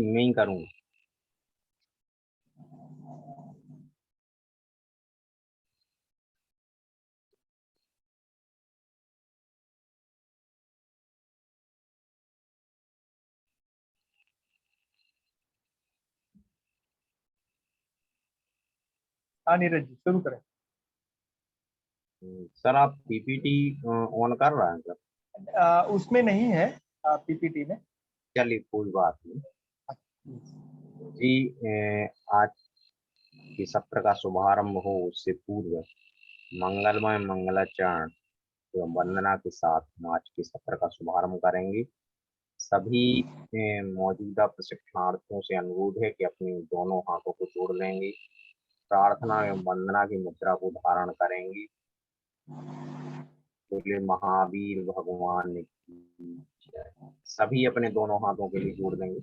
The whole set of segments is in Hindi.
मैं ही करूँगा। हाँ नीरज जी शुरू करें। सर आप पीपीटी ऑन कर रहे हैं सर? उसमें नहीं है, पीपीटी में। चलिए कोई बात नहीं जी। आज के सत्र का शुभारंभ हो उससे पूर्व मंगलमय मंगलाचरण एवं वंदना के साथ हम आज के सत्र का शुभारंभ करेंगे। सभी मौजूदा प्रशिक्षणार्थियों से अनुरोध है कि अपने दोनों हाथों को जोड़ लेंगे, प्रार्थना एवं वंदना की मुद्रा को धारण करेंगे। बोले महावीर भगवान की जय। सभी अपने दोनों हाथों के लिए जोड़ देंगे।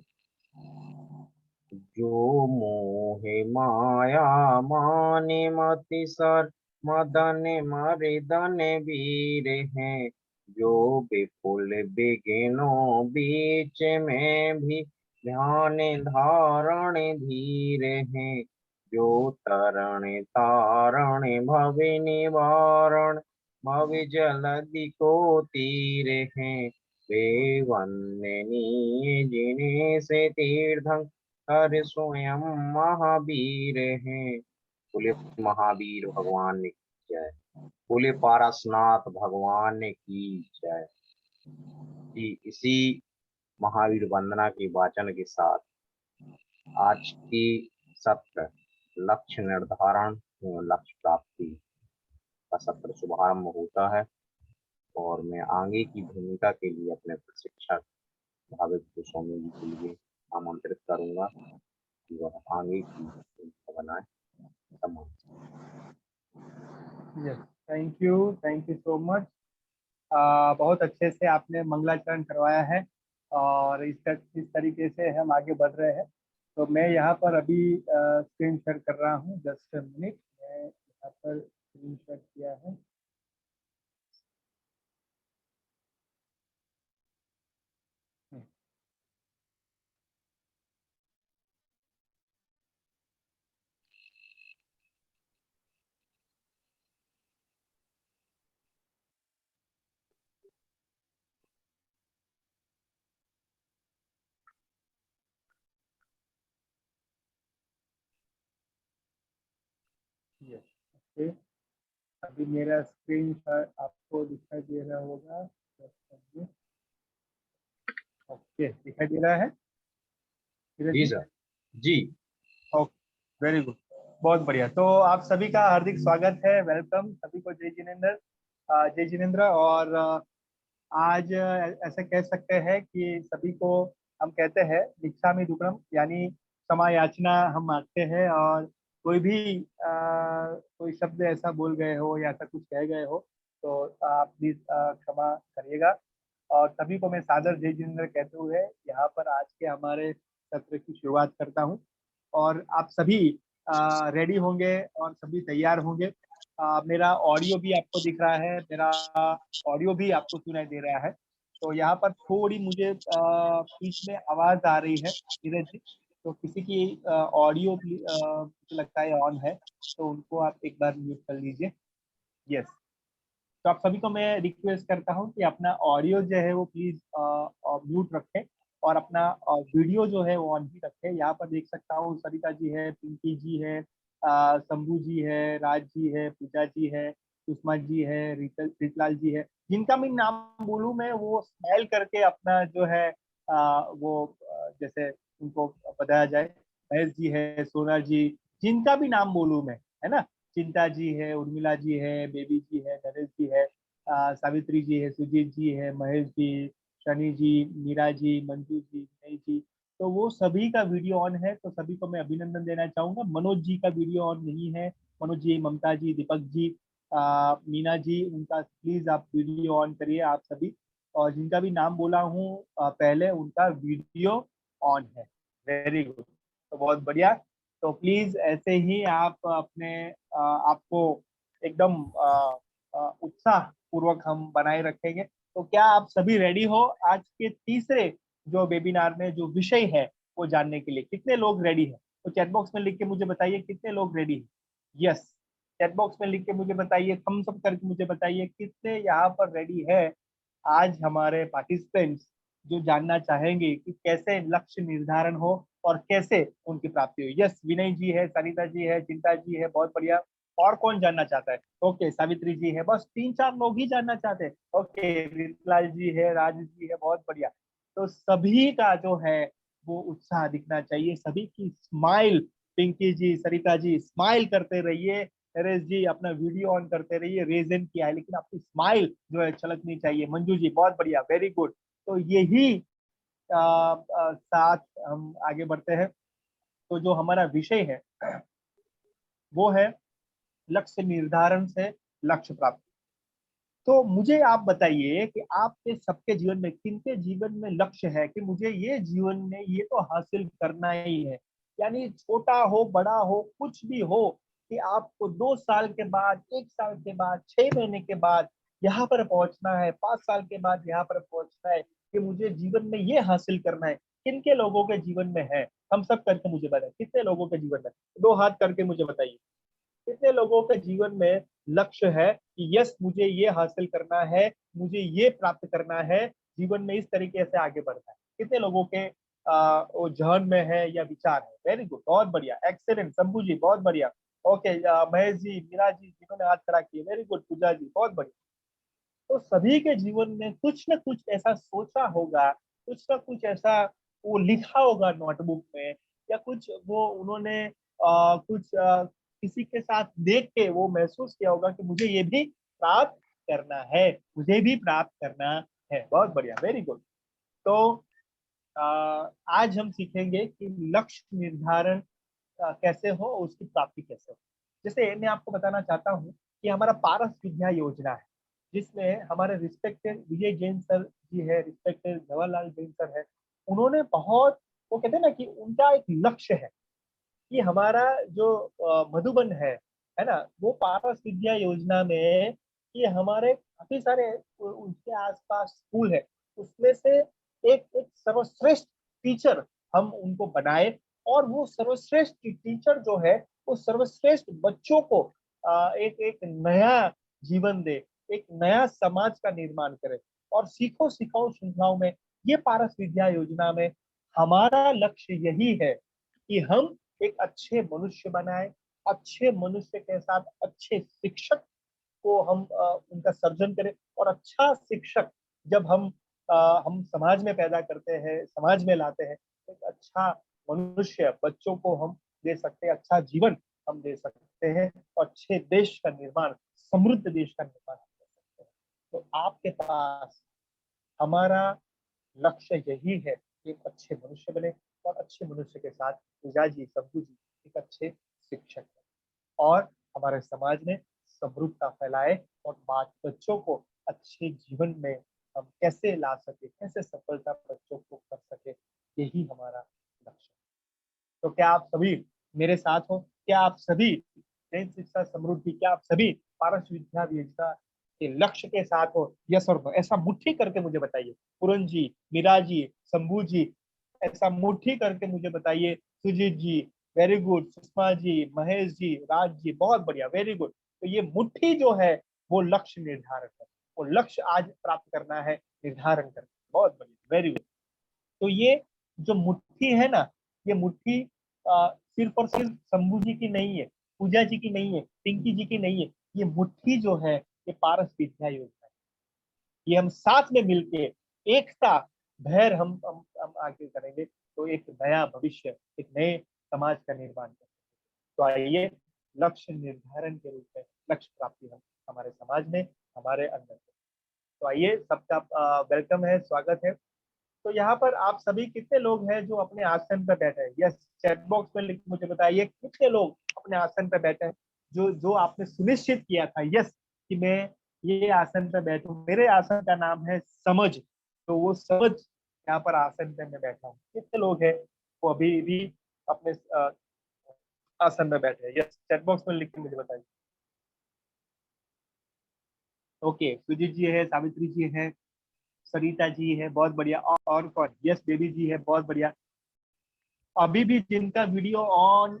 जो मोहे माया माने मति सर मदन मर्दन वीर हैं, जो विपुल बिघ्नों बीच में भी ध्यान धारण धीर हैं, जो तरण तारण भव निवारण भव जलधि को तीर हैं, वे वंदनीय जिन्हें से तीर्थं हर स्वयं महावीर हैं। बोले महावीर भगवान की जय। बोले पारसनाथ भगवान की जय। जी, इसी महावीर वंदना के वाचन के साथ आज की सत्र लक्ष्य निर्धारण एवं लक्ष्य प्राप्ति का सत्र शुभारंभ होता है और मैं आगे की भूमिका के लिए अपने प्रशिक्षक भाविक गोस्वामी जी के लिए आमंत्रित करूंगा कि वह आगे की भूमिका बनाए। Yes, thank you so much. बहुत अच्छे से आपने मंगलाचरण करवाया है और इस तरीके से हम आगे बढ़ रहे हैं। तो मैं यहाँ पर अभी स्क्रीन शेयर कर रहा हूँ। जस्ट मिनट, मैं यहाँ पर स्क्रीन शेयर किया है। Yes, okay. अभी मेरा स्क्रीन शेयर आपको दिखाई दे रहा होगा। ओके, दिखाई दे रहा है धीरज जी जी? सर। जी ओके, वेरी गुड, बहुत बढ़िया। तो आप सभी का हार्दिक स्वागत है, वेलकम सभी को। जय जिनेंद्र, जय जिनेंद्र। और आज ऐसे कह सकते हैं कि सभी को हम कहते हैं भिक्षामि दुक्कड़म, यानी क्षमा याचना हम मांगते हैं। और कोई भी कोई शब्द ऐसा बोल गए हो या ऐसा कुछ कह गए हो तो आप प्लीज क्षमा करिएगा। और सभी को मैं सादर जय जिनेंद्र कहते हुए यहाँ पर आज के हमारे सत्र की शुरुआत करता हूँ। और आप सभी रेडी होंगे और सभी तैयार होंगे। मेरा ऑडियो भी आपको दिख रहा है, मेरा ऑडियो भी आपको सुनाई दे रहा है। तो यहाँ पर थोड़ी मुझे बीच में आवाज आ रही है धीरज जी, तो किसी की ऑडियो मुझे लगता है ऑन है, तो उनको आप एक बार म्यूट कर लीजिए। यस, तो आप सभी को मैं रिक्वेस्ट करता हूँ कि अपना ऑडियो जो है वो प्लीज म्यूट रखें और अपना वीडियो जो है वो ऑन ही रखें। यहाँ पर देख सकता हूँ सरिता जी है, पिंकी जी है, शंभू जी है, राज जी है, पूजा जी है, सुषमा जी है, रीतलाल जी है। जिनका मैं नाम बोलूँ मैं वो स्माइल करके अपना जो है जैसे उनको बताया जाए। महेश जी है, सोना जी, जिनका भी नाम बोलूँ मैं, है ना। चिंता जी है, उर्मिला जी है, बेबी जी है, नरेश जी है, सावित्री जी है, सुजीत जी है, महेश जी, शनि जी, मीरा जी, मंजू जी, विनय जी। तो वो सभी का वीडियो ऑन है, तो सभी को मैं अभिनंदन देना चाहूंगा। मनोज जी का वीडियो ऑन नहीं है। मनोज जी, ममता जी, दीपक जी, मीना जी, उनका प्लीज आप वीडियो ऑन करिए आप सभी। और जिनका भी नाम बोला हूँ पहले, उनका वीडियो ऑन है। वेरी गुड, तो बहुत बढ़िया। तो प्लीज ऐसे ही आप अपने आपको एकदम उत्साह पूर्वक हम बनाए रखेंगे। तो क्या आप सभी रेडी हो? आज के तीसरे जो वेबिनार में जो विषय है वो जानने के लिए? कितने लोग रेडी हैं? तो चैट बॉक्स में लिख के मुझे बताइए कितने लोग रेडी हैं। यस, चैट बॉक्स में लिख के मुझे बताइए, थम्स अप करके मुझे बताइए कितने यहाँ पर रेडी है आज हमारे पार्टिसिपेंट्स, जो जानना चाहेंगे कि कैसे लक्ष्य निर्धारण हो और कैसे उनकी प्राप्ति हो। यस, विनय जी है, सरिता जी है, चिंता जी है, बहुत बढ़िया। और कौन जानना चाहता है? ओके, सावित्री जी है, बस 3-4 लोग ही जानना चाहते हैं। ओके, रीतलाल जी है, राज जी है, बहुत बढ़िया। तो सभी का जो है वो उत्साह दिखना चाहिए, सभी की स्माइल। पिंकी जी, सरिता जी, स्माइल करते रहिए। नरेश जी, अपना वीडियो ऑन करते रहिए। रेजन किया है लेकिन आपकी स्माइल जो है छलकनी चाहिए। मंजू जी, बहुत बढ़िया, वेरी गुड। तो यही साथ हम आगे बढ़ते हैं। तो जो हमारा विषय है वो है लक्ष्य निर्धारण से लक्ष्य प्राप्ति। तो मुझे आप बताइए कि आपके सबके जीवन में, किनके जीवन में लक्ष्य है कि मुझे ये जीवन में ये तो हासिल करना ही है। यानी छोटा हो, बड़ा हो, कुछ भी हो, कि आपको 2 साल के बाद, 1 साल के बाद, 6 महीने के बाद यहाँ पर पहुंचना है, 5 साल के बाद यहाँ पर पहुंचना है, कि मुझे जीवन में ये हासिल करना है। किनके लोगों के जीवन में है? हम सब करके मुझे बताए, कितने लोगों के जीवन में? 2 हाथ करके मुझे बताइए, कितने लोगों के जीवन में लक्ष्य है कि यस, मुझे ये हासिल करना है, मुझे ये प्राप्त करना है, जीवन में इस तरीके से आगे बढ़ना है? कितने लोगों के वो जहन में है या विचार है? वेरी गुड, बहुत बढ़िया, एक्सेलेंट। शंभू जी, बहुत बढ़िया। ओके, महेश जी, मीरा जी, जिन्होंने हाथ खड़ा किए, वेरी गुड। पूजा जी, बहुत बढ़िया। तो सभी के जीवन में कुछ न कुछ ऐसा सोचा होगा, कुछ न कुछ ऐसा वो लिखा होगा नोटबुक में, या कुछ वो उन्होंने कुछ किसी के साथ देख के वो महसूस किया होगा कि मुझे ये भी प्राप्त करना है, मुझे भी प्राप्त करना है। बहुत बढ़िया, वेरी गुड। तो आज हम सीखेंगे कि लक्ष्य निर्धारण कैसे हो, उसकी प्राप्ति कैसे हो। जैसे मैं आपको बताना चाहता हूँ कि हमारा पारस विद्या योजना है, जिसमें हमारे रिस्पेक्टेड विजय जैन सर जी है, रिस्पेक्टेड जवाहरलाल जैन सर है। उन्होंने बहुत, वो कहते हैं ना कि उनका एक लक्ष्य है कि हमारा जो मधुबन है ना, वो पारस विद्या योजना में, कि हमारे काफी सारे उनके आसपास स्कूल है, उसमें से एक एक सर्वश्रेष्ठ टीचर हम उनको बनाए, और वो सर्वश्रेष्ठ टीचर जो है वो सर्वश्रेष्ठ बच्चों को एक एक नया जीवन दे, एक नया समाज का निर्माण करे। और सीखो सिखाओ श्रृंखलाओं में, ये पारस विद्या योजना में हमारा लक्ष्य यही है कि हम एक अच्छे मनुष्य बनाए, अच्छे मनुष्य के साथ अच्छे शिक्षक को हम उनका सर्जन करें। और अच्छा शिक्षक जब हम समाज में पैदा करते हैं, समाज में लाते हैं, तो एक अच्छा मनुष्य बच्चों को हम दे सकते हैं, अच्छा जीवन हम दे सकते हैं, और अच्छे देश का निर्माण, समृद्ध देश का निर्माण हम कर सकते हैं। तो आपके पास हमारा लक्ष्य यही है कि एक अच्छे मनुष्य बने, और अच्छे मनुष्य के साथ पूजा जी, शब्दू जी एक अच्छे शिक्षक बने, और हमारे समाज में समृद्धता फैलाए, और बात बच्चों को अच्छे जीवन में हम कैसे ला सके, कैसे सफलता बच्चों को कर सके, यही हमारा लक्ष्य है। तो क्या आप सभी मेरे साथ हो? क्या आप सभी जैन शिक्षा समृद्धि, क्या आप सभी पारस विद्या योजना के लक्ष्य के साथ हो? यस और नो, ऐसा मुट्ठी करके मुझे बताइए। पूरन जी, मीरा जी, शंभू जी, ऐसा मुट्ठी करके मुझे बताइए। सुजीत जी, वेरी गुड। सुषमा जी, महेश जी, राज जी, बहुत बढ़िया, वेरी गुड। तो ये मुट्ठी जो है वो लक्ष्य निर्धारण है, वो लक्ष्य आज प्राप्त करना है, निर्धारण करना। बहुत बढ़िया, वेरी गुड। तो ये जो मुट्ठी है ना, ये मुट्ठी सिर्फ और सिर्फ शंभू जी की नहीं है, पूजा जी की नहीं है, पिंकी जी की नहीं है। ये मुट्ठी जो है ये पारस विद्या योजना है। ये हम साथ में मिलके एकता भैर हम आगे करेंगे, तो एक नया भविष्य, एक नए समाज का निर्माण करेंगे। तो आइए लक्ष्य निर्धारण के रूप में लक्ष्य प्राप्ति हम हमारे समाज में, हमारे अंदर। तो आइए, सबका वेलकम है, स्वागत है। तो यहाँ पर आप सभी कितने लोग हैं जो अपने आसन पर बैठे हैं? यस, चैट बॉक्स में लिख मुझे बताइए कितने लोग अपने आसन पर बैठे हैं, जो जो आपने सुनिश्चित किया था यस कि मैं ये आसन पर बैठूं, मेरे आसन का नाम है समझ, तो वो समझ यहाँ पर आसन पे मैं बैठा हूँ। कितने लोग हैं वो अभी भी अपने आसन में बैठे हैं? यस, चैट बॉक्स में लिख के मुझे बताइए। ओके, सुजीत जी है, सावित्री जी है, सरिता जी है, बहुत बढ़िया। और कौन? यस, बेबी जी है, बहुत बढ़िया। अभी भी जिनका वीडियो ऑन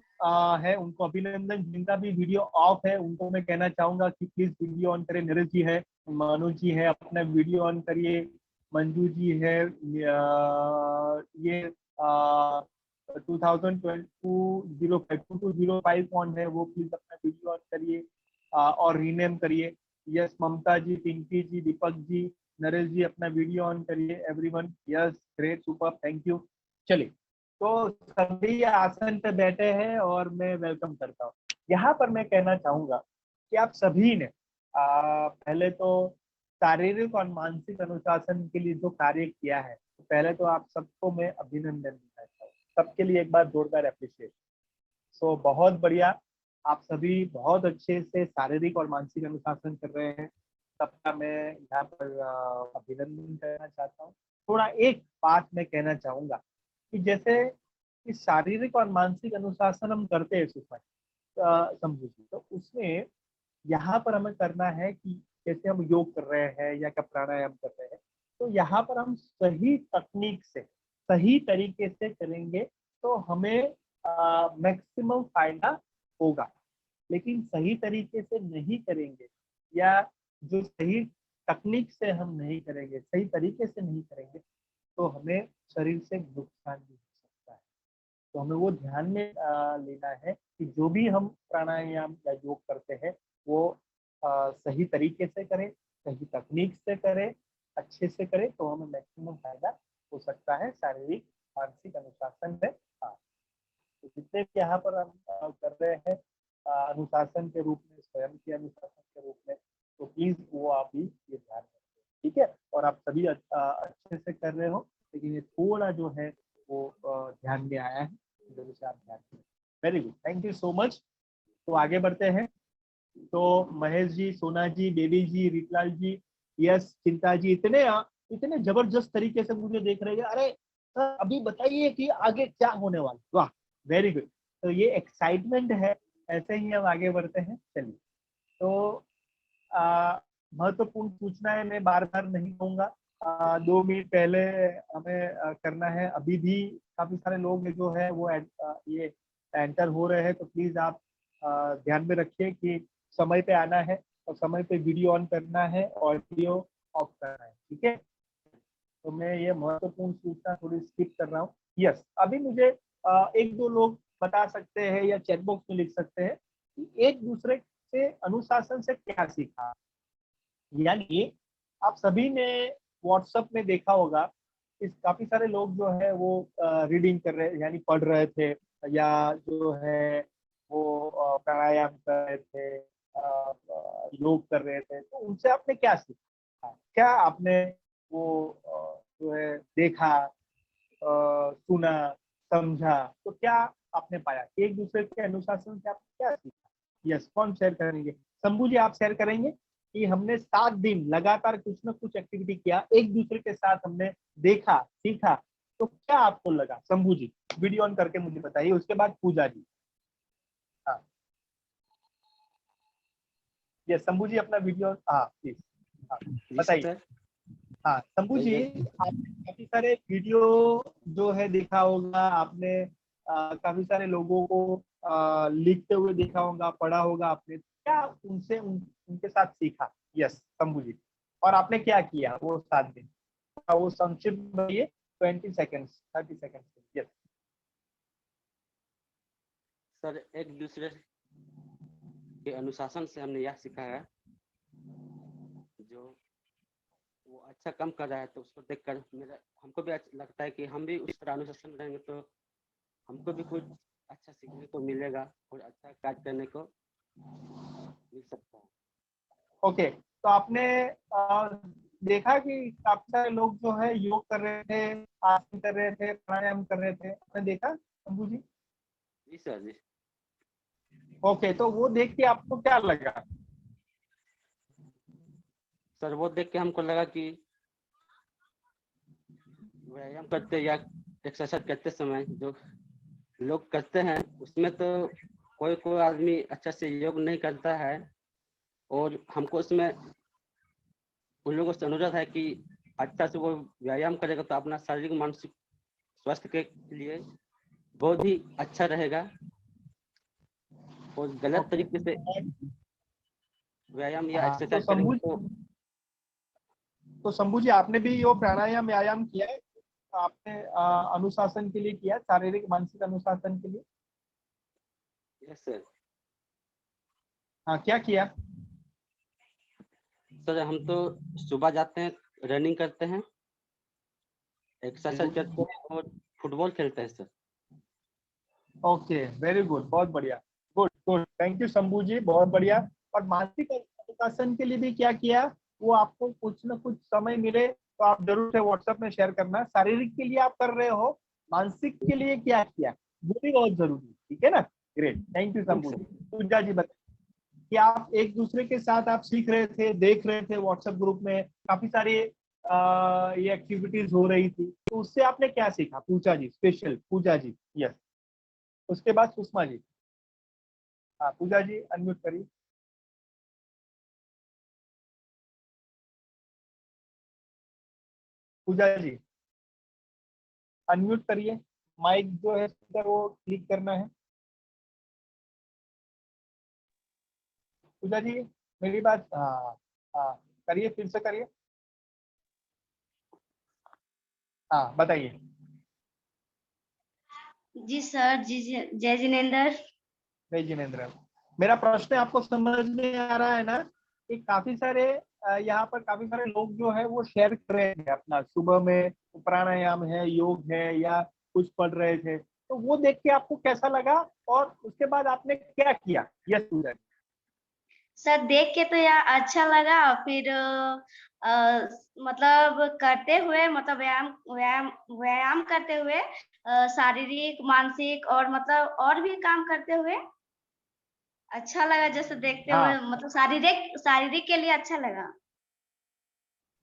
है उनको अभिनंदन, जिनका भी वीडियो ऑफ है उनको मैं कहना चाहूंगा कि प्लीज वीडियो ऑन करें। नीरज जी है, मनु जी है, अपना वीडियो ऑन करिए। मंजू जी है, ये 202205 ऑन है, वो प्लीज अपना वीडियो ऑन करिए और रीनेम करिए। यस ममता जी, पिंकी जी, दीपक जी, नरेश जी अपना वीडियो ऑन करिए। Everyone, yes great, super, thank you. चलिए, तो सभी आसन पे बैठे हैं और मैं वेलकम करता हूँ। यहाँ पर मैं कहना चाहूंगा कि आप सभी ने पहले तो शारीरिक और मानसिक अनुशासन के लिए जो कार्य किया है, तो पहले तो आप सबको मैं अभिनंदन देना चाहता हूँ। सबके लिए एक बार जोरदार अप्रिशिएट। सो बहुत बढ़िया, आप सभी बहुत अच्छे से शारीरिक और मानसिक अनुशासन कर रहे हैं। सबका मैं यहाँ पर अभिनंदन करना चाहता हूँ। थोड़ा एक बात मैं कहना चाहूंगा कि जैसे इस शारीरिक और मानसिक अनुशासन हम करते हैं सुषमा समझू जी, तो उसमें यहाँ पर हमें करना है कि जैसे हम योग कर रहे हैं या क्या प्राणायाम कर रहे हैं, तो यहाँ पर हम सही तकनीक से सही तरीके से करेंगे तो हमें मैक्सिमम फायदा होगा। लेकिन सही तरीके से नहीं करेंगे या जो सही तकनीक से हम नहीं करेंगे, सही तरीके से नहीं करेंगे, तो हमें शरीर से नुकसान भी हो सकता है। तो हमें वो ध्यान में लेना है कि जो भी हम प्राणायाम या योग करते हैं वो सही तरीके से करें, सही तकनीक से करें, अच्छे से करें, तो हमें मैक्सिमम फायदा हो सकता है शारीरिक मानसिक अनुशासन में। हाँ, तो जितने भी यहाँ पर हम कर रहे हैं अनुशासन के रूप में, स्वयं के अनुशासन के रूप में, तो प्लीज वो आप भी ये ध्यान रखें, ठीक है। और आप सभी अच्छे से कर रहे हो, लेकिन ये थोड़ा जो है वो ध्यान में आया है, जरूर से आप ध्यान दें। Very good, thank you so much. तो आगे बढ़ते हैं। तो महेश जी, सोना जी, बेबी जी, रीतलाल जी, यस, चिंता जी, इतने इतने जबरदस्त तरीके से मुझे देख रहे हैं। अरे सर अभी बताइए कि आगे क्या होने वाला। वाह, वेरी गुड। तो ये एक्साइटमेंट है, ऐसे ही हम आगे बढ़ते हैं। चलिए, तो महत्वपूर्ण सूचनाएं मैं बार बार नहीं कहूंगा। 2 मिनट पहले हमें करना है। अभी भी काफी सारे लोग जो है वो ये एंटर हो रहे हैं, तो प्लीज आप ध्यान में रखिए कि समय पे आना है और समय पे वीडियो ऑन करना है, ऑडियो ऑफ करना है, ठीक है। तो मैं ये महत्वपूर्ण सूचना थोड़ी स्किप कर रहा हूँ। यस, अभी मुझे एक दो लोग बता सकते हैं या चैट बॉक्स में लिख सकते हैं कि एक दूसरे से अनुशासन से क्या सीखा। यानी आप सभी ने व्हाट्सएप में देखा होगा, इस काफी सारे लोग जो है वो रीडिंग कर रहे, यानी पढ़ रहे थे, या जो है वो प्राणायाम कर रहे थे, योग कर रहे थे। तो उनसे आपने क्या सीखा, क्या आपने वो जो है देखा, सुना, समझा, तो क्या आपने पाया कि एक दूसरे के अनुशासन से आपने क्या सीखा। यस, कौन शेयर करेंगे? शंभू जी, आप शेयर करेंगे कि हमने 7 दिन लगातार कुछ ना कुछ एक्टिविटी किया, एक दूसरे के साथ हमने देखा, सीखा, तो क्या आपको लगा? शंभू जी वीडियो ऑन करके मुझे बताइए, उसके बाद पूजा जी। हाँ, यस शंभू जी अपना वीडियो, हाँ प्लीज, हाँ बताइए। हाँ शंभू जी, आपने काफी सारे वीडियो जो है देखा होगा, आपने काफी सारे लोगों को लिखते हुए देखा होगा, पढ़ा होगा आपने, क्या उनसे उनके साथ सीखा? यस शंभू जी, और आपने क्या किया वो 7 दिन? वो संक्षिप्त बताइए, 20 सेकेंड्स, 30 सेकेंड्स। यस सर, एक दूसरे के अनुशासन से हमने यह सीखा है, जो वो अच्छा काम कर रहा है तो उसको देखकर मेरा हमको भी अच्छा लगता है कि हम भी उस तरह अनुशासन में रहेंगे तो हमको भी कुछ अच्छा सीखने को मिलेगा और अच्छा कार्य करने को मिल सकता है। ओके, तो आपने देखा कि काफी सारे लोग जो है योग कर रहे थे, आसन कर रहे थे, प्राणायाम कर रहे थे, आपने देखा शंभू जी? जी सर जी। ओके, तो वो देख के आपको क्या लगा? सर वो देख के हमको लगा कि व्यायाम करते या एक्सरसाइज करते समय जो लोग करते हैं उसमें तो कोई कोई आदमी अच्छा से योग नहीं करता है, और हमको उसमें उन लोगों से अनुरोध है कि अच्छा से वो व्यायाम करेगा तो अपना शारीरिक मानसिक स्वास्थ्य के लिए बहुत ही अच्छा रहेगा। और गलत तरीके से व्यायाम या हाँ, एक्सरसाइज करेंगे तो शंभू जी आपने भी यो प्राणायाम व्यायाम किया है? आपने अनुशासन के लिए किया, शारीरिक मानसिक अनुशासन के लिए? Yes sir. हाँ, क्या किया? सर हम तो सुबह जाते हैं, रनिंग करते हैं, एक्सरसाइज करते हैं और फुटबॉल खेलते हैं सर। ओके, वेरी गुड, बहुत बढ़िया, good good, thank you Shambhu ji, बहुत बढ़िया। और मानसिक अनुशासन के लिए भी क्या किया? वो आपको कुछ न कुछ समय मिले तो आप जरूर से व्हाट्सएप में शेयर करना। शारीरिक के लिए आप कर रहे हो, मानसिक के लिए क्या किया वो भी बहुत जरूरी है, ठीक है ना? ग्रेट, थैंक यू शंभू जी। पूजा जी बताइए कि आप एक दूसरे के साथ आप सीख रहे थे, देख रहे थे व्हाट्सएप ग्रुप में काफी सारी ये एक्टिविटीज हो रही थी, तो उससे आपने क्या सीखा? पूजा जी, स्पेशल पूजा जी, यस। उसके बाद सुषमा जी। हाँ, पूजा जी अनम्यूट करिए। पूजा जी अनम्यूट करिए, माइक जो है स्पीकर वो क्लिक करना है। पूजा जी मेरी बात, हाँ हाँ, करिए, फिर से करिए। हाँ बताइए। जी सर, जी जय जिनेंद्र। जय जिनेंद्र। मेरा प्रश्न आपको समझ में आ रहा है ना? कि काफी सारे यहाँ पर काफी सारे लोग जो है वो शेयर कर रहे हैं अपना, सुबह में प्राणायाम है, योग है, या कुछ पढ़ रहे थे, तो वो देख के आपको कैसा लगा और उसके बाद आपने क्या किया? यस पूजा जी। सर देख के तो यार अच्छा लगा, फिर मतलब करते हुए, मतलब व्यायाम व्यायाम व्यायाम करते हुए शारीरिक मानसिक और मतलब और भी काम करते हुए अच्छा लगा, जैसे देखते हुए हाँ, मतलब शारीरिक शारीरिक के लिए अच्छा लगा।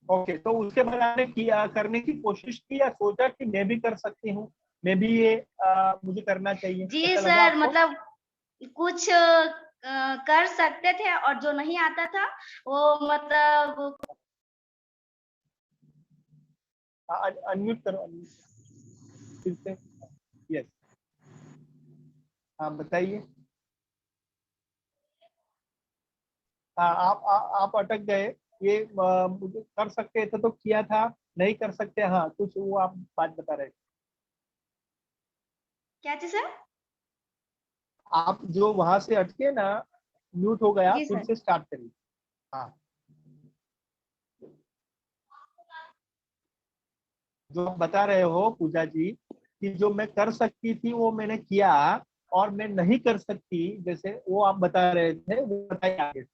ओके, तो उसके बाद आपने किया, करने की कोशिश की या सोचा कि मैं भी कर सकती हूँ, मैं भी ये मुझे करना चाहिए, जी ऐसा लगा सर, आपको? मतलब कुछ कर सकते थे और जो नहीं आता था वो मतलब अनम्यूट करो, फिर से। यस, हाँ बताइए। हाँ, आप अटक गए। ये मुझे कर सकते थे तो किया था, नहीं कर सकते, हाँ कुछ वो आप बात बता रहे थे। क्या चीज सर? आप जो वहां से अटके ना, म्यूट हो गया, जी फिर सर। से स्टार्ट करिए। हाँ, जो आप बता रहे हो पूजा जी कि जो मैं कर सकती थी वो मैंने किया, और मैं नहीं कर सकती जैसे वो आप बता रहे थे, वो बताइए आगे।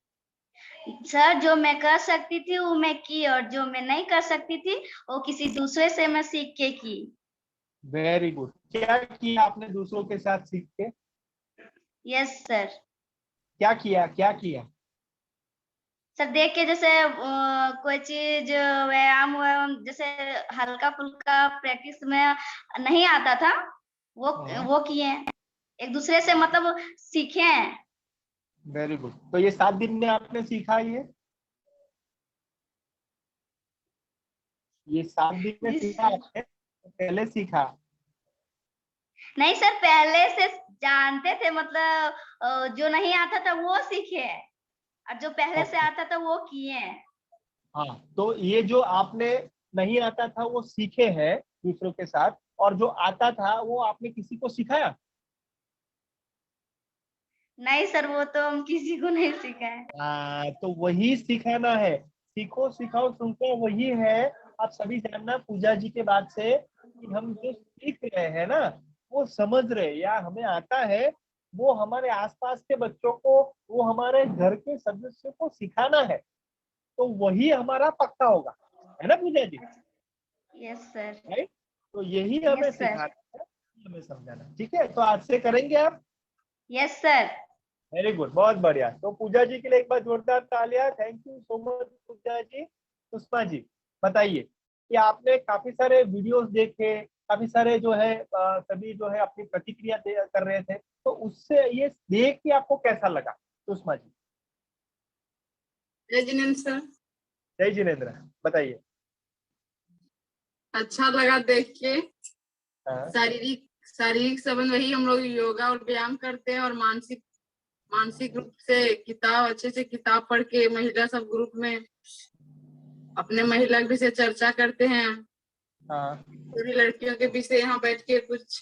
सर जो मैं कर सकती थी वो मैं की, और जो मैं नहीं कर सकती थी वो किसी दूसरे से मैं सीख के की। वेरी गुड, क्या किया आपने दूसरों के साथ सीख के? Yes sir. क्या किया, क्या किया? सर देख के, जैसे कोई चीज व्यायाम व्यायाम जैसे हल्का फुल्का प्रैक्टिस में नहीं आता था, वो किए, एक दूसरे से मतलब सीखे हैं। वेरी गुड, तो ये 7 दिन में आपने सीखा ये 7 दिन में जी सीखा सर। आपने, तो पहले सीखा? नहीं सर, पहले से जानते थे, मतलब जो नहीं आता था वो सीखे, और जो पहले से ओके, आता था वो किए हैं। हाँ, तो ये जो आपने नहीं आता था वो सीखे हैं दूसरों के साथ, और जो आता था वो आपने किसी को सिखाया? नहीं सर, वो तो हम किसी को नहीं सिखाए। तो वही सिखाना है, सीखो सिखाओ सुनको, वही है। आप सभी जानना पूजा जी के बात से कि हम जो सीख रहे हैं ना, वो समझ रहे या हमें आता है, वो हमारे आसपास के बच्चों को, वो हमारे घर के सदस्यों को सिखाना है, तो वही हमारा पक्का होगा, है ना Pooja ji? Yes sir. Right, तो यही हमें यस सर। सिखाना है, हमें समझाना है। ठीक है, तो आज से करेंगे आप? Yes sir. वेरी गुड, बहुत बढ़िया। तो पूजा जी के लिए एक बार जोरदार तालियां, थैंक यू सो मच पूजा जी। सुषमा जी बताइए कि आपने काफी सारे वीडियोस देखे, काफी सारे जो है सभी जो है अपनी प्रतिक्रिया कर रहे थे, तो उससे ये देख के आपको कैसा लगा सुषमा जी? जय जिनेंद्र सर। जय जिनेंद्र, बताइए। अच्छा लगा देख के। हाँ, शारीरिक शारीरिक संबंध वही हम लोग योगा और व्यायाम करते हैं, और मानसिक रूप से किताब अच्छे से किताब पढ़ के महिला सब ग्रुप में अपने महिला के विषय चर्चा करते हैं। हाँ किशोरी लड़कियों के विषय यहाँ बैठ के कुछ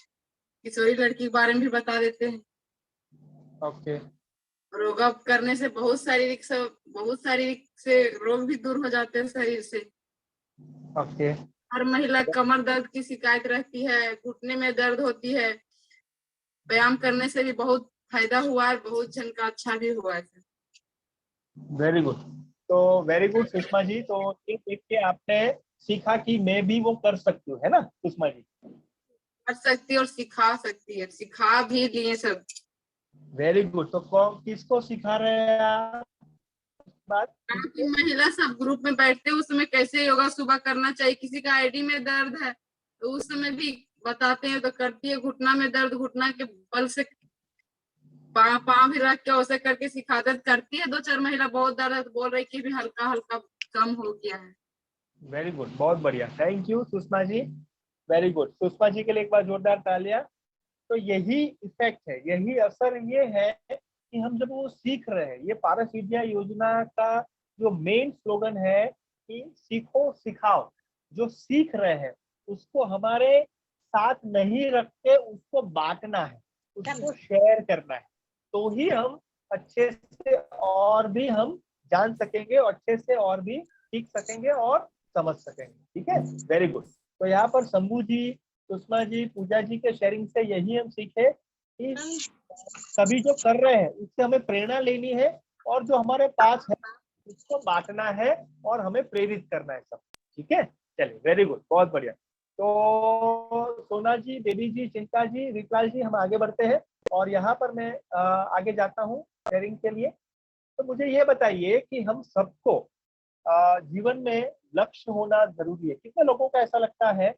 किशोरी लड़की के बारे में भी बता देते हैं। ओके और योगा करने से बहुत शारीरिक से रोग भी दूर हो जाते हैं शरीर से। ओके हर महिला कमर दर्द की शिकायत रहती है, घुटने में दर्द होती है, व्यायाम करने से भी बहुत फायदा हुआ है, बहुत जन का अच्छा भी हुआ है। Very good. तो वेरी गुड सुषमा जी। तो ये देख के आपने सीखा कि मैं भी वो कर सकती हूँ, है ना सुषमा जी? कर सकती है और सिखा सकती है, सिखा भी दिए सब। Very good. तो किसको सिखा रहे हैं आप? बात कि महिला सब ग्रुप में बैठते हैं, उस समय कैसे योगा सुबह करना चाहिए। किसी का आईडी में दर्द है तो उस समय भी बताते हैं, तो करती है। घुटना में दर्द, घुटना के बल से पाँव भी रख के वैसे करके सिखाते, करती है। 2-4 महिला बहुत दर्द है तो बोल रही कि भी हल्का हल्का कम हो गया है। वेरी गुड, बहुत बढ़िया, thank you Sushma ji. Very good, Sushma ji के लिए एक बार जोरदार तालियां। तो यही इफेक्ट है, यही असर ये है कि हम जब वो सीख रहे हैं, ये पारस विद्या योजना का जो मेन स्लोगन है कि सीखो सिखाओ। जो सीख रहे हैं उसको हमारे साथ नहीं रख के उसको बांटना है, उसको शेयर करना है, तो ही हम अच्छे से और भी हम जान सकेंगे और अच्छे से और भी सीख सकेंगे और समझ सकेंगे। ठीक है, वेरी गुड। तो यहाँ पर शंभू जी, सुषमा जी, पूजा जी के शेयरिंग से यही हम सीखे कि सभी जो कर रहे हैं उससे हमें प्रेरणा लेनी है और जो हमारे पास है उसको बांटना है और हमें प्रेरित करना है सब। ठीक है, चलिए, वेरी गुड, बहुत बढ़िया। तो सोना जी, बेबी जी, चिंता जी, विकलाल जी, हम आगे बढ़ते हैं और यहाँ पर मैं आगे जाता हूँ शेयरिंग के लिए। तो मुझे ये बताइए कि हम सबको जीवन में लक्ष्य होना जरूरी है। कितने लोगों का ऐसा लगता है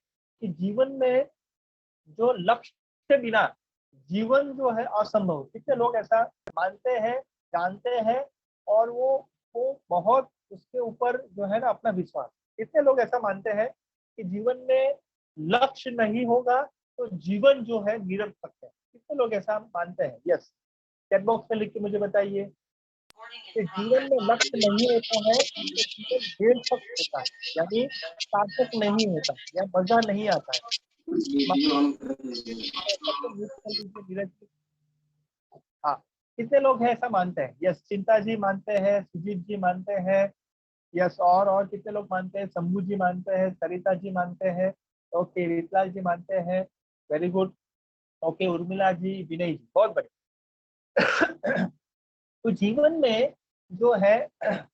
कि जीवन में जो लक्ष्य के बिना जीवन जो है असंभव? कितने लोग ऐसा मानते हैं, जानते हैं और वो बहुत उसके ऊपर जो है ना अपना विश्वास। कितने लोग ऐसा मानते हैं कि जीवन में लक्ष्य नहीं होगा तो जीवन जो है निरर्थक है? कितने लोग ऐसा मानते हैं? यस, चैट बॉक्स में लिख के मुझे बताइए कि जीवन में लक्ष्य नहीं होता है तो जीवन निरर्थक होता है, यानी सार्थक नहीं होता या मजा नहीं आता है। हाँ, कितने लोग हैं ऐसा मानते हैं? यस, चिंता जी मानते हैं, सुजीत जी मानते हैं। यस, और कितने लोग मानते हैं? शंभू जी मानते हैं, सरिता जी मानते हैं, ओके, विकलाल जी मानते हैं, very good, okay, Urmila ji, विनय जी, बहुत बढ़िया। तो जीवन में जो है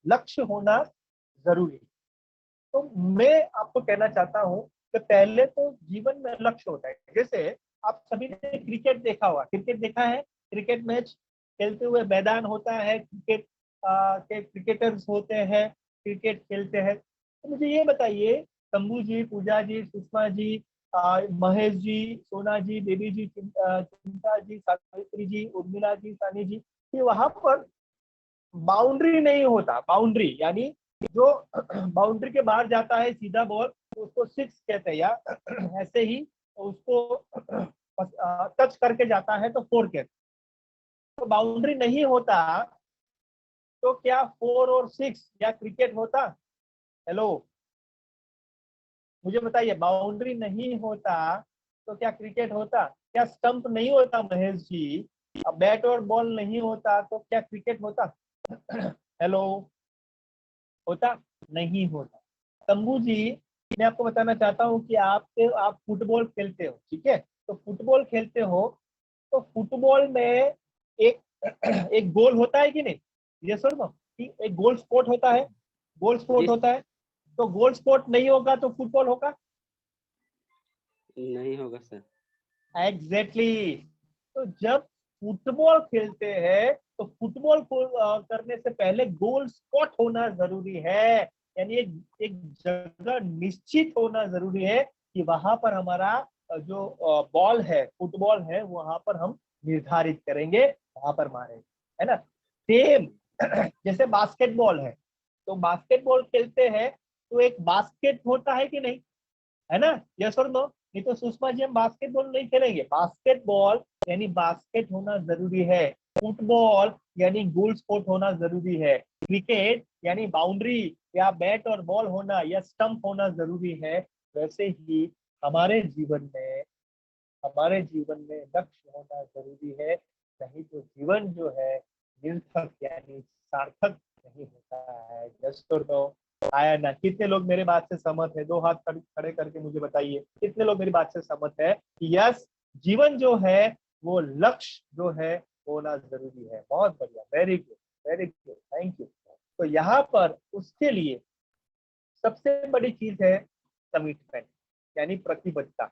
लक्ष्य होना जरूरी है। तो मैं आपको कहना चाहता हूँ कि पहले तो जीवन में लक्ष्य होता है। जैसे आप सभी ने क्रिकेट देखा हुआ, क्रिकेट देखा है, क्रिकेट मैच खेलते हुए मैदान होता है, क्रिकेट के क्रिकेटर्स होते हैं, क्रिकेट खेलते हैं। तो मुझे ये बताइए, शंभू जी, पूजा जी, सुषमा जी, महेश जी, सोना जी, बेबी जी, चिंता जी, सावित्री जी, उर्मिला जी, सानी जी, कि वहां पर बाउंड्री नहीं होता। बाउंड्री यानी जो बाउंड्री के बाहर जाता है सीधा बॉल, तो उसको सिक्स कहते हैं, या ऐसे ही उसको टच करके जाता है तो फोर कहते हैं। तो बाउंड्री नहीं होता तो क्या 4 और 6 या क्रिकेट होता? हेलो, मुझे बताइए, बाउंड्री नहीं होता तो क्या क्रिकेट होता? क्या स्टंप नहीं होता महेश जी? अब बैट और बॉल नहीं होता तो क्या क्रिकेट होता? हेलो, होता? नहीं होता। शंभू जी, मैं आपको बताना चाहता हूँ कि आप फुटबॉल खेलते हो, ठीक है? तो फुटबॉल खेलते हो तो फुटबॉल में एक एक गोल होता है कि नहीं? ये सर ना, एक गोल स्पॉट होता है, गोल स्पॉट होता है। तो गोल स्पॉट नहीं होगा तो फुटबॉल होगा? नहीं होगा सर। एग्जैक्टली। तो जब फुटबॉल खेलते हैं तो फुटबॉल करने से पहले गोल स्पॉट होना जरूरी है, यानी एक जगह निश्चित होना जरूरी है कि वहां पर हमारा जो बॉल है, फुटबॉल है, वहां पर हम निर्धारित करेंगे, वहां पर मारेंगे, है ना? सेम जैसे बास्केटबॉल है, तो बास्केटबॉल खेलते हैं तो एक बास्केट होता है कि नहीं, है ना? यस और नो? नहीं तो सुषमा जी हम बास्केटबॉल नहीं खेलेंगे। बास्केटबॉल यानी बास्केट होना जरूरी है, फुटबॉल यानी गोल स्पोर्ट होना जरूरी है, क्रिकेट यानी बाउंड्री या बैट और बॉल होना या स्टंप होना जरूरी है। वैसे ही हमारे जीवन में लक्ष्य होना जरूरी है, नहीं तो जीवन जो है निरर्थक यानी सार्थक नहीं होता है। जस्ट और नो आया ना? कितने लोग मेरे बात से सहमत है? दो हाथ खड़े करके मुझे बताइए कितने लोग मेरी बात से सहमत है कि यस, जीवन जो है वो लक्ष्य जो है होना जरूरी है। बहुत बढ़िया, very good, very good, thank you. तो यहाँ पर उसके लिए सबसे बड़ी चीज है कमिटमेंट यानी प्रतिबद्धता।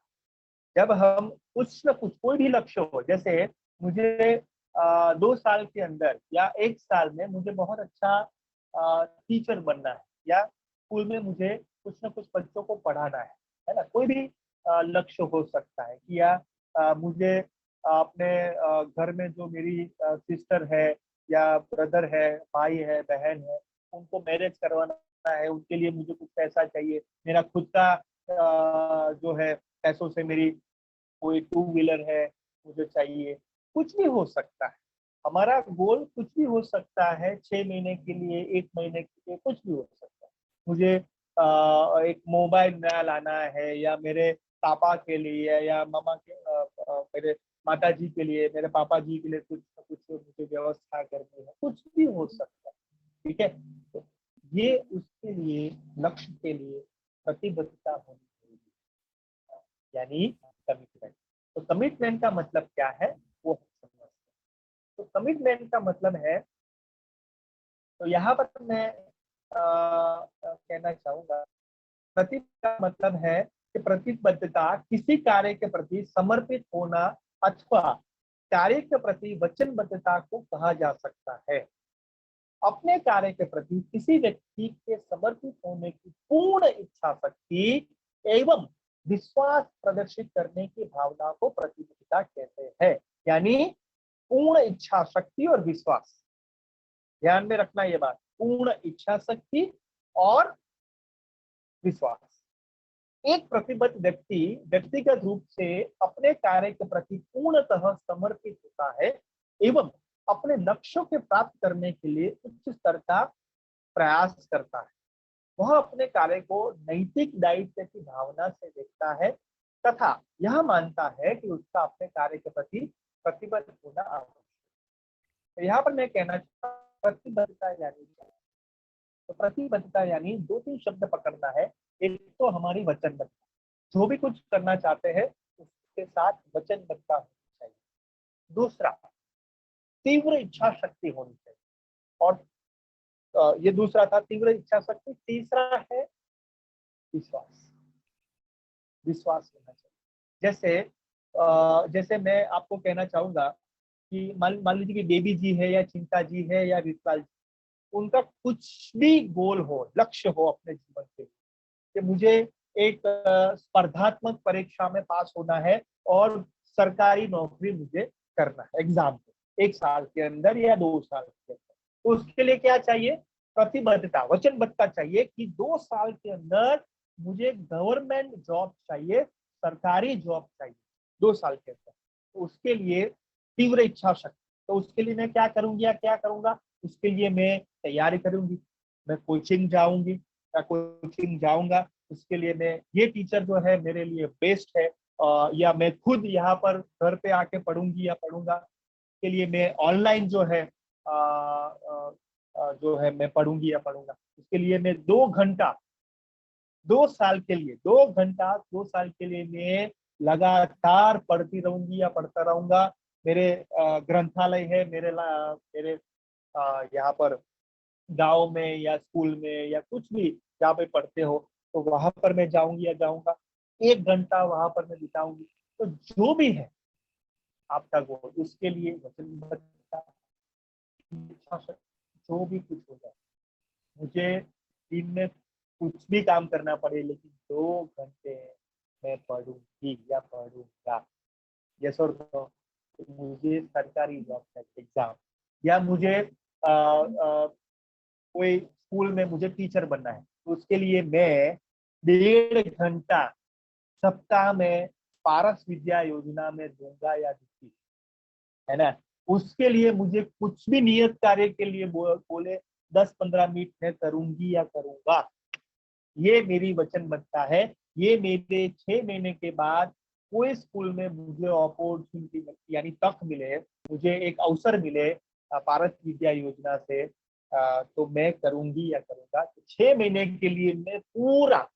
जब हम कुछ न कुछ कोई भी लक्ष्य हो, जैसे मुझे 2 साल के अंदर या 1 साल में मुझे बहुत अच्छा टीचर बनना है, या स्कूल में मुझे कुछ न कुछ बच्चों को पढ़ाना है ना? कोई भी लक्ष्य हो सकता है कि या मुझे अपने घर में जो मेरी सिस्टर है या ब्रदर है, भाई है, बहन है, उनको मैरिज करवाना है, उनके लिए मुझे कुछ पैसा चाहिए। मेरा खुद का जो है पैसों से मेरी कोई 2 व्हीलर है मुझे चाहिए। कुछ भी हो सकता है, हमारा गोल कुछ भी हो सकता है। 6 महीने के लिए, 1 महीने के लिए, कुछ भी हो सकता है। मुझे एक मोबाइल नया लाना है, या मेरे पापा के लिए, या मामा के मेरे माता जी के लिए, मेरे पापा जी के लिए कुछ न कुछ मुझे व्यवस्था करनी है। कुछ भी हो सकता है, ठीक है? तो ये उसके लिए, लक्ष्य के लिए प्रतिबद्धता होनी चाहिए, यानी कमिटमेंट। तो कमिटमेंट का मतलब क्या है वो हम समझते हैं। तो कमिटमेंट का मतलब है, तो यहाँ पर मैं कहना चाहूंगा, का मतलब है कि प्रतिबद्धता किसी कार्य के प्रति समर्पित होना अथवा कार्य के प्रति वचनबद्धता को कहा जा सकता है। अपने कार्य के प्रति किसी व्यक्ति के समर्पित होने की पूर्ण इच्छा शक्ति एवं विश्वास प्रदर्शित करने की भावना को प्रतिबद्धता कहते हैं। यानी पूर्ण इच्छा शक्ति और विश्वास, ध्यान में रखना ये बात, पूर्ण इच्छा शक्ति और विश्वास। एक प्रतिबद्ध व्यक्ति व्यक्तिगत रूप से अपने कार्य के प्रति पूर्णतः समर्पित होता है एवं अपने लक्ष्यों के प्राप्त करने के लिए उच्च स्तर का प्रयास करता है। वह अपने कार्य को नैतिक दायित्व की भावना से देखता है तथा यह मानता है कि उसका अपने कार्य के प्रति प्रतिबद्ध होना आवश्यक है। तो यहाँ पर मैं कहना चाहता हूँ, प्रतिबद्धता यानी क्या? तो प्रतिबद्धता यानी 2-3 शब्द पकड़ना है। एक तो हमारी वचनबद्धता, जो भी कुछ करना चाहते हैं उसके साथ वचनबद्धता होनी चाहिए। दूसरा, तीव्र इच्छा शक्ति होनी चाहिए, और ये दूसरा था, तीव्र इच्छा शक्ति। तीसरा है विश्वास, विश्वास होना चाहिए। जैसे मैं आपको कहना चाहूंगा कि मान लीजिए कि बेबी जी है या चिंता जी है या विशाल जी, उनका कुछ भी गोल हो, लक्ष्य हो अपने जीवन के, कि मुझे एक स्पर्धात्मक परीक्षा में पास होना है और सरकारी नौकरी मुझे करना है एग्जाम पे 1 साल के अंदर या 2 साल के अंदर। तो उसके लिए क्या चाहिए? प्रतिबद्धता, वचनबद्धता चाहिए कि 2 साल के अंदर मुझे गवर्नमेंट जॉब चाहिए, सरकारी जॉब चाहिए 2 साल के अंदर। तो उसके लिए तीव्र इच्छा शक्ति। तो उसके लिए मैं क्या करूंगी या क्या करूंगा? उसके लिए मैं तैयारी करूंगी, मैं कोचिंग जाऊंगी या कोचिंग जाऊंगा। उसके लिए मैं, ये टीचर जो है मेरे लिए बेस्ट है, या मैं खुद यहाँ पर घर पे आके पढ़ूंगी या पढ़ूंगा। के लिए मैं ऑनलाइन जो है जो है मैं पढ़ूंगी या पढ़ूंगा। उसके लिए मैं 2 घंटा 2 साल के लिए 2 घंटा 2 साल के लिए मैं लगातार पढ़ती रहूंगी या पढ़ता रहूंगा। मेरे ग्रंथालय है, मेरे यहाँ पर गांव में या स्कूल में या कुछ भी जहाँ पे पढ़ते हो, तो वहां पर मैं जाऊंगी या जाऊंगा। 1 घंटा वहां पर मैं बिताऊंगी। तो जो भी है आपका गोल, उसके लिए वचनबद्धता, जो भी कुछ हो जाए, मुझे दिन में कुछ भी काम करना पड़े, लेकिन 2 घंटे मैं पढ़ूंगी या पढ़ूंगा। यस और नो? मुझे सरकारी जॉब चाहिए एग्जाम, या मुझे कोई स्कूल में मुझे टीचर बनना है, तो उसके लिए मैं 1.5 घंटा सप्ताह में पारस विद्या योजना में दूंगा या दूंगी, है ना। उसके लिए मुझे कुछ भी नियत कार्य के लिए बोले 10-15 मिनट में करूंगी या करूंगा, ये मेरी वचनबद्धता है। ये मेरे 6 महीने के बाद कोई स्कूल में मुझे अपॉर्चुनिटी यानी तक मिले, मुझे एक अवसर मिले पारस विद्या योजना से, तो मैं करूंगी या करूंगा। तो 6 महीने के लिए मैं पूरा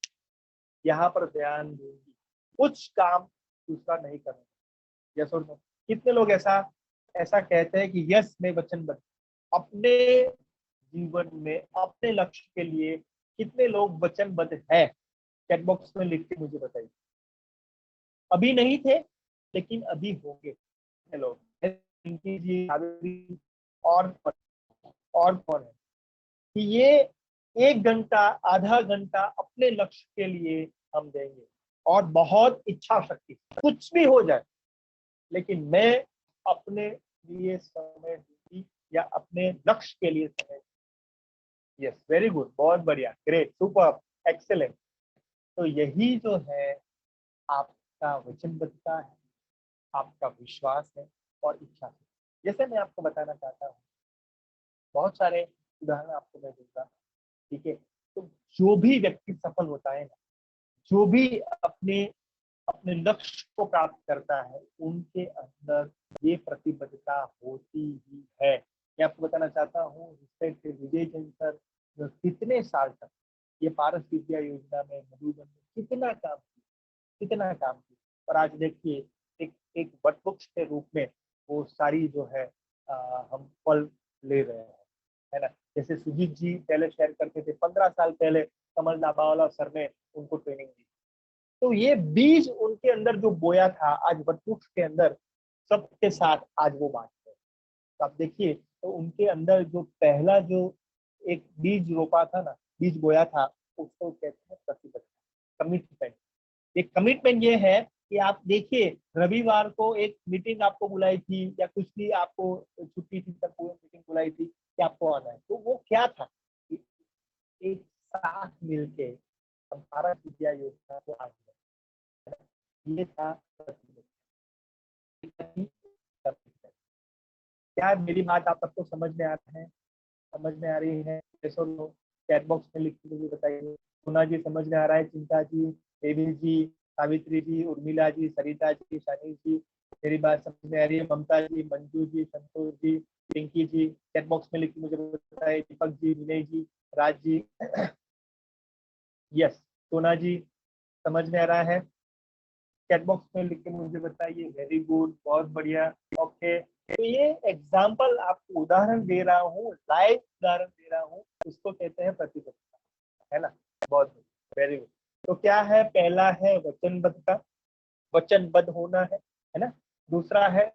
यहाँ पर ध्यान दूंगी, कुछ काम दूसरा नहीं करूंगा। यस और नो? कितने लोग ऐसा कहते हैं कि यस मैं वचनबद्ध अपने जीवन में अपने लक्ष्य के लिए? कितने लोग वचनबद्ध है? चैट बॉक्स में लिख के मुझे बताइए। अभी नहीं थे लेकिन अभी होंगे कितने लोग? पिंकी जी, सावित्री, और कौन है कि ये 1 घंटा आधा घंटा अपने लक्ष्य के लिए हम देंगे, और बहुत इच्छा शक्ति, कुछ भी हो जाए लेकिन मैं अपने लिए समय दूंगी या अपने लक्ष्य के लिए समय। यस, वेरी गुड, बहुत बढ़िया, ग्रेट, सुपर, एक्सेलेंट। तो यही जो है आपका वचनबद्धता है, आपका विश्वास है और इच्छा है। जैसे मैं आपको बताना चाहता हूँ, बहुत सारे उदाहरण आपको मैं दूंगा, ठीक है। तो जो भी व्यक्ति सफल होता है ना, जो भी अपने लक्ष्य को प्राप्त करता है, उनके अंदर ये प्रतिबद्धता होती ही है। मैं आपको बताना चाहता हूँ, विजय जैन सर जो कितने साल तक ये पारस विद्या योजना में मधुबन में कितना काम किया, और आज देखिए एक वटवृक्ष के रूप में वो सारी जो है हम फल ले रहे हैं, है ना। जैसे सुजीत जी पहले शेयर करते थे, 15 साल पहले कमल नाबावाला सर ने उनको ट्रेनिंग दी, तो ये बीज उनके अंदर जो बोया था, आज वटवृक्ष के अंदर सबके साथ आज वो बांटते हैं। तो आप देखिए, तो उनके अंदर जो पहला जो एक बीज रोपा था ना, बीज बोया था, उसको कहते हैं प्रतिबद्धता, कमिटमेंट। एक कमिटमेंट ये है कि आप देखिए, रविवार को एक मीटिंग आपको बुलाई थी या कुछ भी आपको छुट्टी थी तब पूरी मीटिंग बुलाई थी कि आपको आना है, तो वो क्या था? एक साथ मिलके हम पारस विद्या योजना को आगे, ये था। क्या मेरी बात आप सबको समझ में आ रहा है? समझ में आ रही है? जैसे लोग चैट बॉक्स में लिख के मुझे बताइए। सोना जी समझ में आ रहा है? चिंता जी, देवी जी, सावित्री जी, उर्मिला जी, सरिता जी, शानी जी, मेरी बात समझ में आ रही है? ममता जी, मंजू जी, संतोष जी, पिंकी जी, चैट बॉक्स में लिख के मुझे बताइए। दीपक जी, विनय जी, राज जी, यस, सोना जी समझ में आ रहा है? चैट बॉक्स में लिख के मुझे बताइए। वेरी गुड, बहुत बढ़िया, ओके। तो ये एग्जाम्पल आपको उदाहरण दे रहा हूँ, लाइव उदाहरण दे रहा हूँ, इसको कहते हैं प्रतिबद्धता, है ना। बहुत वेरी गुड। तो क्या है? पहला है वचनबद्धता, वचनबद्ध होना है ना। दूसरा है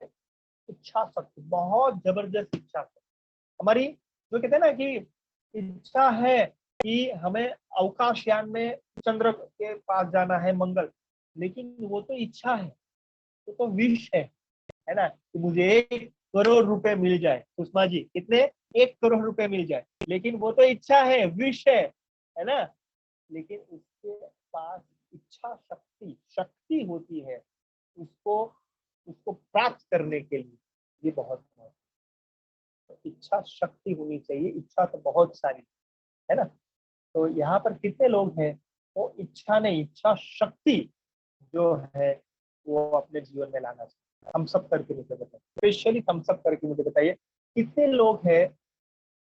इच्छा शक्ति, बहुत जबरदस्त इच्छा शक्ति हमारी, जो कहते हैं ना कि इच्छा है कि हमें अवकाशयान में चंद्र के पास जाना है, मंगल, लेकिन वो तो इच्छा है, तो विश है ना, कि मुझे 1 करोड़ रुपए मिल जाए। सुषमा जी, कितने? 1 करोड़ रुपए मिल जाए, लेकिन वो तो इच्छा है, विश है ना। लेकिन उसके पास इच्छा शक्ति होती है उसको प्राप्त करने के लिए, ये बहुत तो इच्छा शक्ति होनी चाहिए। इच्छा तो बहुत सारी है ना। तो यहाँ पर कितने लोग हैं वो इच्छा नहीं, इच्छा शक्ति जो है वो अपने जीवन में लाना चाहिए? हम सब करके मुझे बताइए, स्पेशली हम सब करके मुझे बताइए, कितने लोग हैं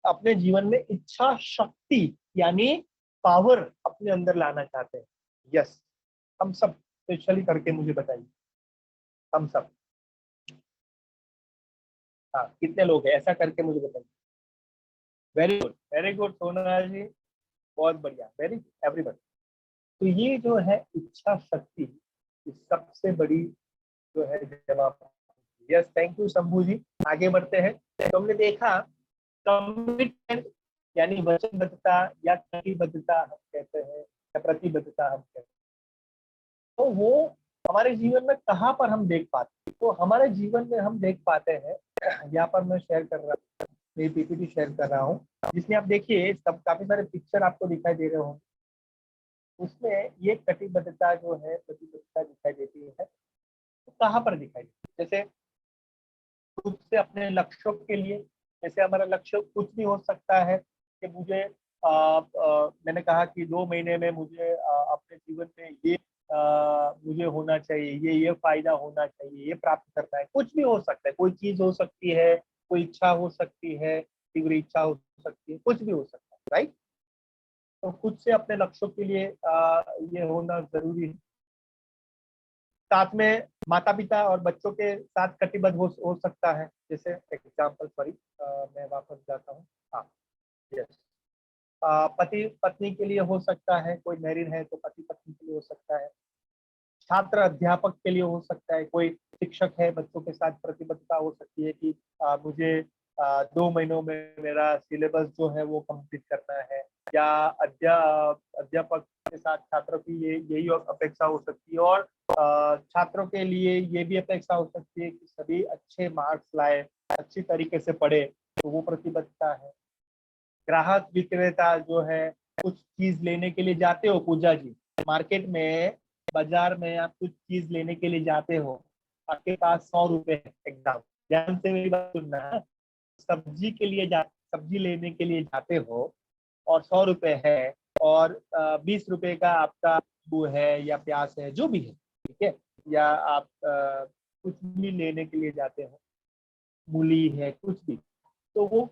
अपने जीवन में इच्छा शक्ति यानी पावर अपने अंदर लाना चाहते हैं? यस, हम सब स्पेशली करके मुझे बताइए, हम सब। हाँ, कितने लोग हैं? ऐसा करके मुझे बताइए। वेरी गुड सोना जी, बहुत बढ़िया, वेरी एवरीवन। तो ये जो है इच्छा शक्ति सबसे बड़ी जो है जवाब। यस, थैंक यू शंभू जी। आगे बढ़ते हैं। तो हमने देखा कमिटमेंट यानी वचनबद्धता या प्रतिबद्धता हम कहते हैं, या प्रतिबद्धता हम कहते हैं, तो वो हमारे जीवन में कहाँ पर हम देख पाते हैं? तो हमारे जीवन में हम देख पाते हैं, यहाँ पर मैं शेयर कर रहा हूँ, मेरी पीपीटी शेयर कर रहा हूँ, जिसमें आप देखिए सब काफी सारे पिक्चर आपको दिखाई दे रहे होंगे। उसमें ये कटिबद्धता जो है, प्रतिबद्धता दिखाई देती है, तो कहाँ पर दिखाई देती है? जैसे खुद से अपने लक्ष्यों के लिए, जैसे हमारा लक्ष्य कुछ भी हो सकता है कि मुझे मैंने कहा कि 2 महीने में मुझे अपने जीवन में ये मुझे होना चाहिए, ये फायदा होना चाहिए, ये प्राप्त करना है। कुछ भी हो सकता है, कोई चीज हो सकती है, कोई इच्छा हो सकती है, तीव्र इच्छा हो सकती है, कुछ भी हो सकता है, राइट। तो खुद से अपने लक्ष्यों के लिए ये होना जरूरी है। साथ में माता पिता और बच्चों के साथ कटिबद्ध हो सकता है। जैसे एग्जाम्पल, सॉरी मैं वापस जाता हूँ। हाँ, यस, पति पत्नी के लिए हो सकता है, कोई मैरिड है तो पति पत्नी के लिए हो सकता है। छात्र अध्यापक के लिए हो सकता है, कोई शिक्षक है बच्चों के साथ प्रतिबद्धता हो सकती है कि मुझे 2 महीनों में मेरा सिलेबस जो है वो कंप्लीट करना है। या अध्यापक के साथ छात्रों की यही अपेक्षा हो सकती है। और छात्रों के लिए ये भी अपेक्षा हो सकती है कि सभी अच्छे मार्क्स लाए, अच्छी तरीके से पढ़े, तो वो प्रतिबद्धता है। ग्राहक विक्रेता जो है, कुछ चीज लेने के लिए जाते हो पूजा जी, मार्केट में, बाजार में आप कुछ चीज लेने के लिए जाते हो, आपके पास 100 रुपए है, एकदम ध्यान से मेरी बात सुनना। सब्जी लेने के लिए जाते हो और 100 रुपए है, और 20 रुपए का आपका वो है या प्याज है, जो भी है, ठीक है। या आप कुछ भी लेने के लिए जाते हो, मूली है, कुछ भी, तो वो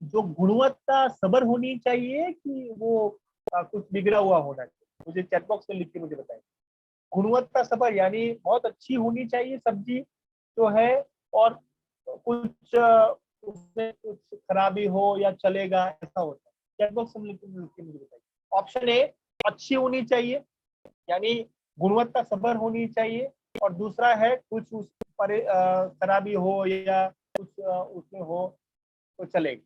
जो गुणवत्ता सबर होनी चाहिए कि वो कुछ बिगड़ा हुआ होना चाहिए? मुझे चैट बॉक्स में लिख के मुझे बताइए। गुणवत्ता सबर यानी बहुत अच्छी होनी चाहिए सब्जी जो है, और कुछ उसमें कुछ खराबी हो या चलेगा, ऐसा होता है? चैट बॉक्स में लिख के मुझे बताइए। ऑप्शन ए, अच्छी होनी चाहिए, यानी गुणवत्ता सबर होनी चाहिए। और दूसरा है कुछ उस पर खराबी हो या कुछ उसमें हो तो चलेगा।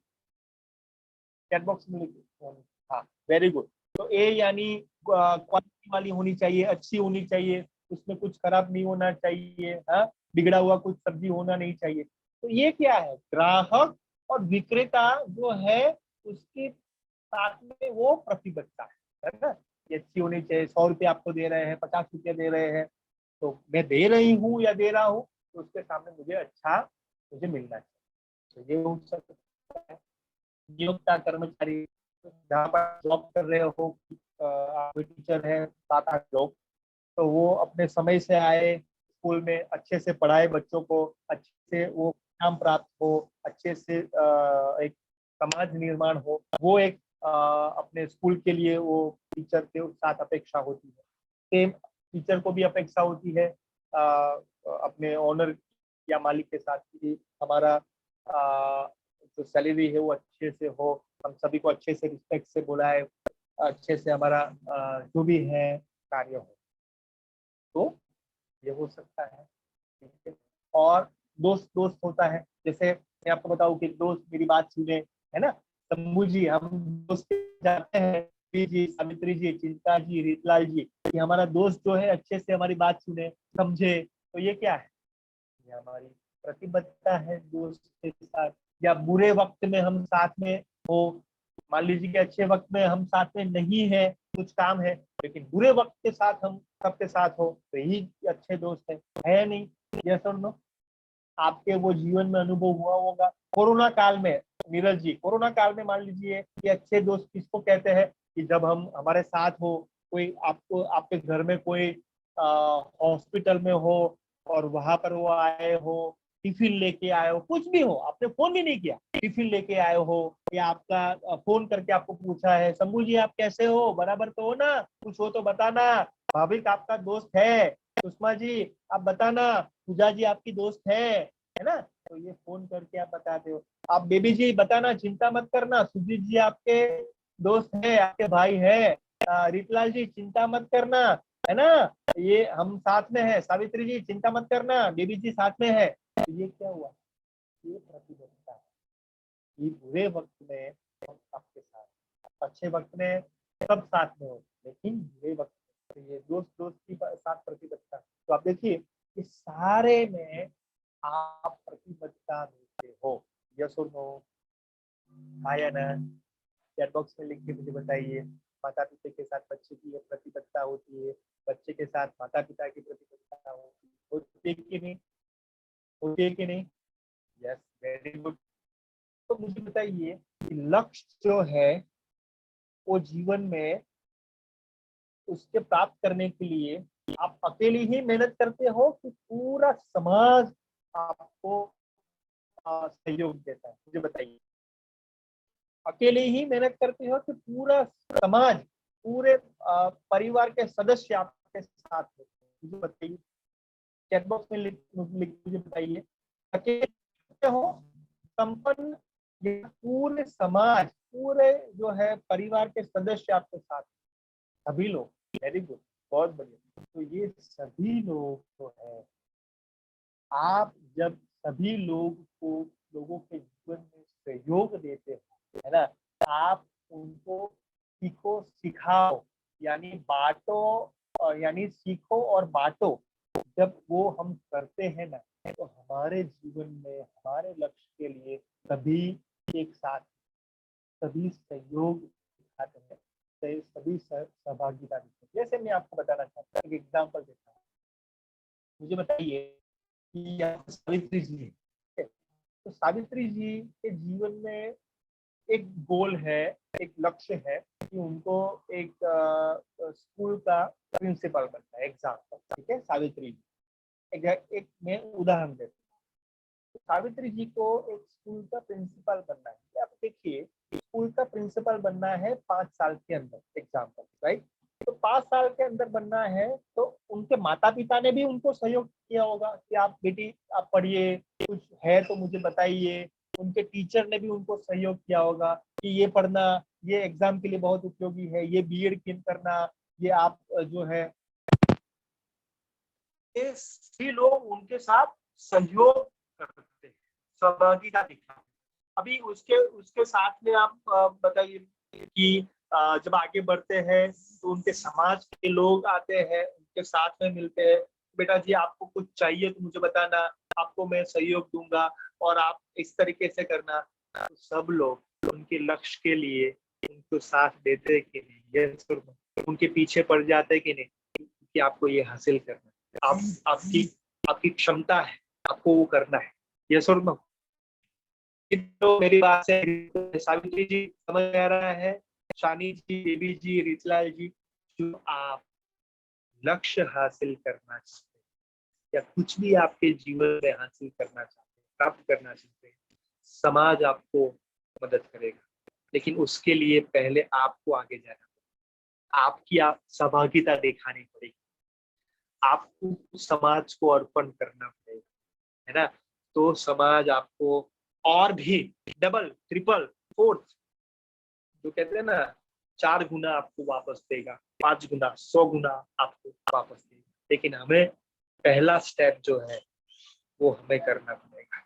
चैट बॉक्स में लिखिए। हाँ, वेरी गुड। तो ए यानी क्वालिटी वाली होनी चाहिए, अच्छी होनी चाहिए, उसमें कुछ खराब नहीं होना चाहिए, हाँ, बिगड़ा हुआ कुछ सब्जी होना नहीं चाहिए। तो ये क्या है? ग्राहक और विक्रेता जो है उसके साथ में वो प्रतिबद्धता है ना। ये अच्छी होनी चाहिए, 100 रुपये आपको दे रहे हैं, 50 रुपये दे रहे हैं, तो मैं दे रही हूँ या दे रहा हूँ, तो उसके सामने मुझे अच्छा मुझे मिलना चाहिए। तो ये हो सकता है। नियोक्ता कर्मचारी, जहाँ पर जॉब कर रहे हो, आप टीचर है, 7-8 लोग, तो वो अपने समय से आए, स्कूल में अच्छे से पढ़ाए बच्चों को, अच्छे से वो नाम प्राप्त हो, अच्छे से एक समाज निर्माण हो, वो एक अपने स्कूल के लिए वो टीचर के साथ अपेक्षा होती है। सेम टीचर को भी अपेक्षा होती है अपने ओनर या मालिक के साथ कि हमारा जो सैलरी है वो अच्छे से हो, हम सभी को अच्छे से रिस्पेक्ट से बुलाए, अच्छे से हमारा जो भी है कार्य हो, तो ये हो सकता है, ठीक है। और दोस्त दोस्त होता है, जैसे मैं आपको बताऊं कि दोस्त मेरी बात सुने, है ना, शंभू जी, हम दोस्त जाते हैं, जी, सावित्री जी, चिंता जी, रीतलाल जी, कि हमारा दोस्त जो है अच्छे से हमारी बात सुने, समझे, तो ये क्या है? ये हमारी प्रतिबद्धता है दोस्त के साथ। या बुरे वक्त में हम साथ में हो, मान लीजिए कि अच्छे वक्त में हम साथ में नहीं है, कुछ काम है, लेकिन बुरे वक्त के साथ हम सबके साथ हो, तो यही अच्छे दोस्त है नहीं? यस और नो? आपके वो जीवन में अनुभव हुआ होगा कोरोना काल में। नीरज जी, कोरोना काल में मान लीजिए कि अच्छे दोस्त किसको कहते हैं? कि जब हम हमारे साथ हो, कोई आपको आपके घर में कोई हॉस्पिटल में हो और वहां पर वो आए हो, टिफिन लेके आए हो, कुछ भी हो, आपने फोन भी नहीं किया, टिफिन लेके आए हो, या आपका फोन करके आपको पूछा है, शंभू जी आप कैसे हो, बराबर तो हो ना, कुछ हो तो बताना, भाविक आपका दोस्त है, सुषमा जी आप बताना, पूजा जी आपकी दोस्त है ना, तो ये फोन करके आप बताते हो। आप बेबी जी बताना, चिंता मत करना, सुजीत जी आपके दोस्त है, आपके भाई है, रीतलाल जी चिंता मत करना, है ना, ये हम साथ में है, सावित्री जी चिंता मत करना, बेबी जी साथ में है। तो ये क्या हुआ? ये प्रतिबद्धता है। ये बुरे वक्त में हम आपके साथ, अच्छे वक्त में सब साथ में हो, लेकिन बुरे वक्त में तो ये दोस्त दोस्त की साथ प्रतिबद्धता। तो आप देखिए इस सारे में आप प्रतिबद्धता देते हो, यस और नो, हाँ या ना? चैट बॉक्स में लिख के मुझे बताइए। माता पिता के साथ बच्चे की प्रतिबद्धता होती है, बच्चे के साथ माता पिता की प्रतिबद्धता होती है कि नहीं, होती है कि नहीं? Yes, very good. तो मुझे बताइए कि लक्ष्य जो है वो जीवन में उसके प्राप्त करने के लिए आप अकेले ही मेहनत करते हो कि पूरा समाज आपको सहयोग देता है? मुझे बताइए, अकेले ही मेहनत करते हो कि पूरा समाज, पूरे परिवार के सदस्य आपके साथ होते हैं? मुझे बताइए, चैट बॉक्स में लिख मुझे बताइए, अकेले करते हो, संपन्न, या पूरे समाज, पूरे जो है परिवार के सदस्य आपके साथ, सभी लोग? वेरी गुड, बहुत बढ़िया। तो ये सभी लोग जो है, आप जब सभी लोगों के जीवन में सहयोग देते हो, है ना, आप उनको सीखो सिखाओ, यानी बांटो, यानी सीखो और बांटो, जब वो हम करते हैं ना, तो हमारे जीवन में हमारे लक्ष्य के लिए सभी एक साथ, सभी सहयोग दिखाते हैं, सभी सहभागिता दिखाते हैं। जैसे मैं आपको बताना चाहता हूँ, एक एग्जाम्पल देता हूँ। मुझे बताइए कि यहाँ सावित्री जी है, तो सावित्री जी के जीवन में एक गोल है, एक लक्ष्य है कि उनको एक स्कूल का प्रिंसिपल बनना है, एग्जाम्पल, ठीक है? सावित्री जी, एक मैं उदाहरण देता हूँ। तो सावित्री जी को एक स्कूल का प्रिंसिपल बनना है। आप देखिए, स्कूल का प्रिंसिपल बनना है 5 साल के अंदर, एग्जाम्पल, राइट? तो 5 साल के अंदर बनना है, तो उनके माता पिता ने भी उनको सहयोग किया होगा कि आप बेटी आप पढ़िए, कुछ है तो मुझे बताइए। उनके टीचर ने भी उनको सहयोग किया होगा कि ये पढ़ना, ये एग्जाम के लिए बहुत उपयोगी है, ये बीएड करना, ये आप जो है, ये सभी लोग उनके साथ सहयोग करते हैं, सहभागिता दिखाते हैं। अभी उसके उसके साथ में आप बताइए कि जब आगे बढ़ते हैं तो उनके समाज के लोग आते हैं, उनके साथ में मिलते हैं, बेटा जी आपको कुछ चाहिए तो मुझे बताना, आपको मैं सहयोग दूंगा और आप इस तरीके से करना। तो सब लोग उनके लक्ष्य के लिए उनको साथ देते हैं कि नहीं? यस, उनके पीछे पड़ जाते हैं कि नहीं कि आपको ये हासिल करना है, आपकी क्षमता है, आपको वो करना है। यस और नो? तो मेरी बात से सावित्री जी समझ में आ रहा है? शानी जी, बेबी जी, रीतलाल जी, जो आप लक्ष्य हासिल करना चाहते हैं या कुछ भी आपके जीवन में हासिल करना चाहते हैं, प्राप्त करना चाहते हैं, समाज आपको मदद करेगा, लेकिन उसके लिए पहले आपको आगे जाना पड़ेगा, आपकी सहभागिता दिखानी पड़ेगी, आपको समाज को अर्पण करना पड़ेगा, है ना? तो समाज आपको और भी डबल, ट्रिपल, फोर्थ, जो कहते हैं ना, 4 गुना आपको वापस देगा, 5 गुना, 100 गुना आपको वापस देगा। लेकिन हमें पहला स्टेप जो है वो हमें करना पड़ेगा।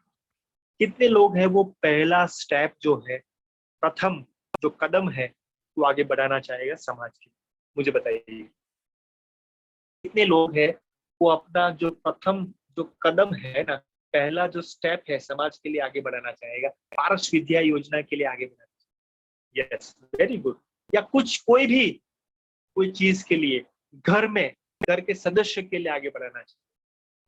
कितने लोग हैं वो पहला स्टेप जो है, प्रथम जो कदम है, वो आगे बढ़ाना चाहेगा समाज के? मुझे बताइए, कितने लोग हैं वो अपना जो प्रथम जो कदम है ना, पहला जो स्टेप है समाज के लिए आगे बढ़ाना चाहेगा, पारस विद्या योजना के लिए आगे बढ़ाना चाहेगा? Yes, very good. या कोई चीज के लिए, घर के सदस्य के लिए आगे बढ़ाना चाहिए,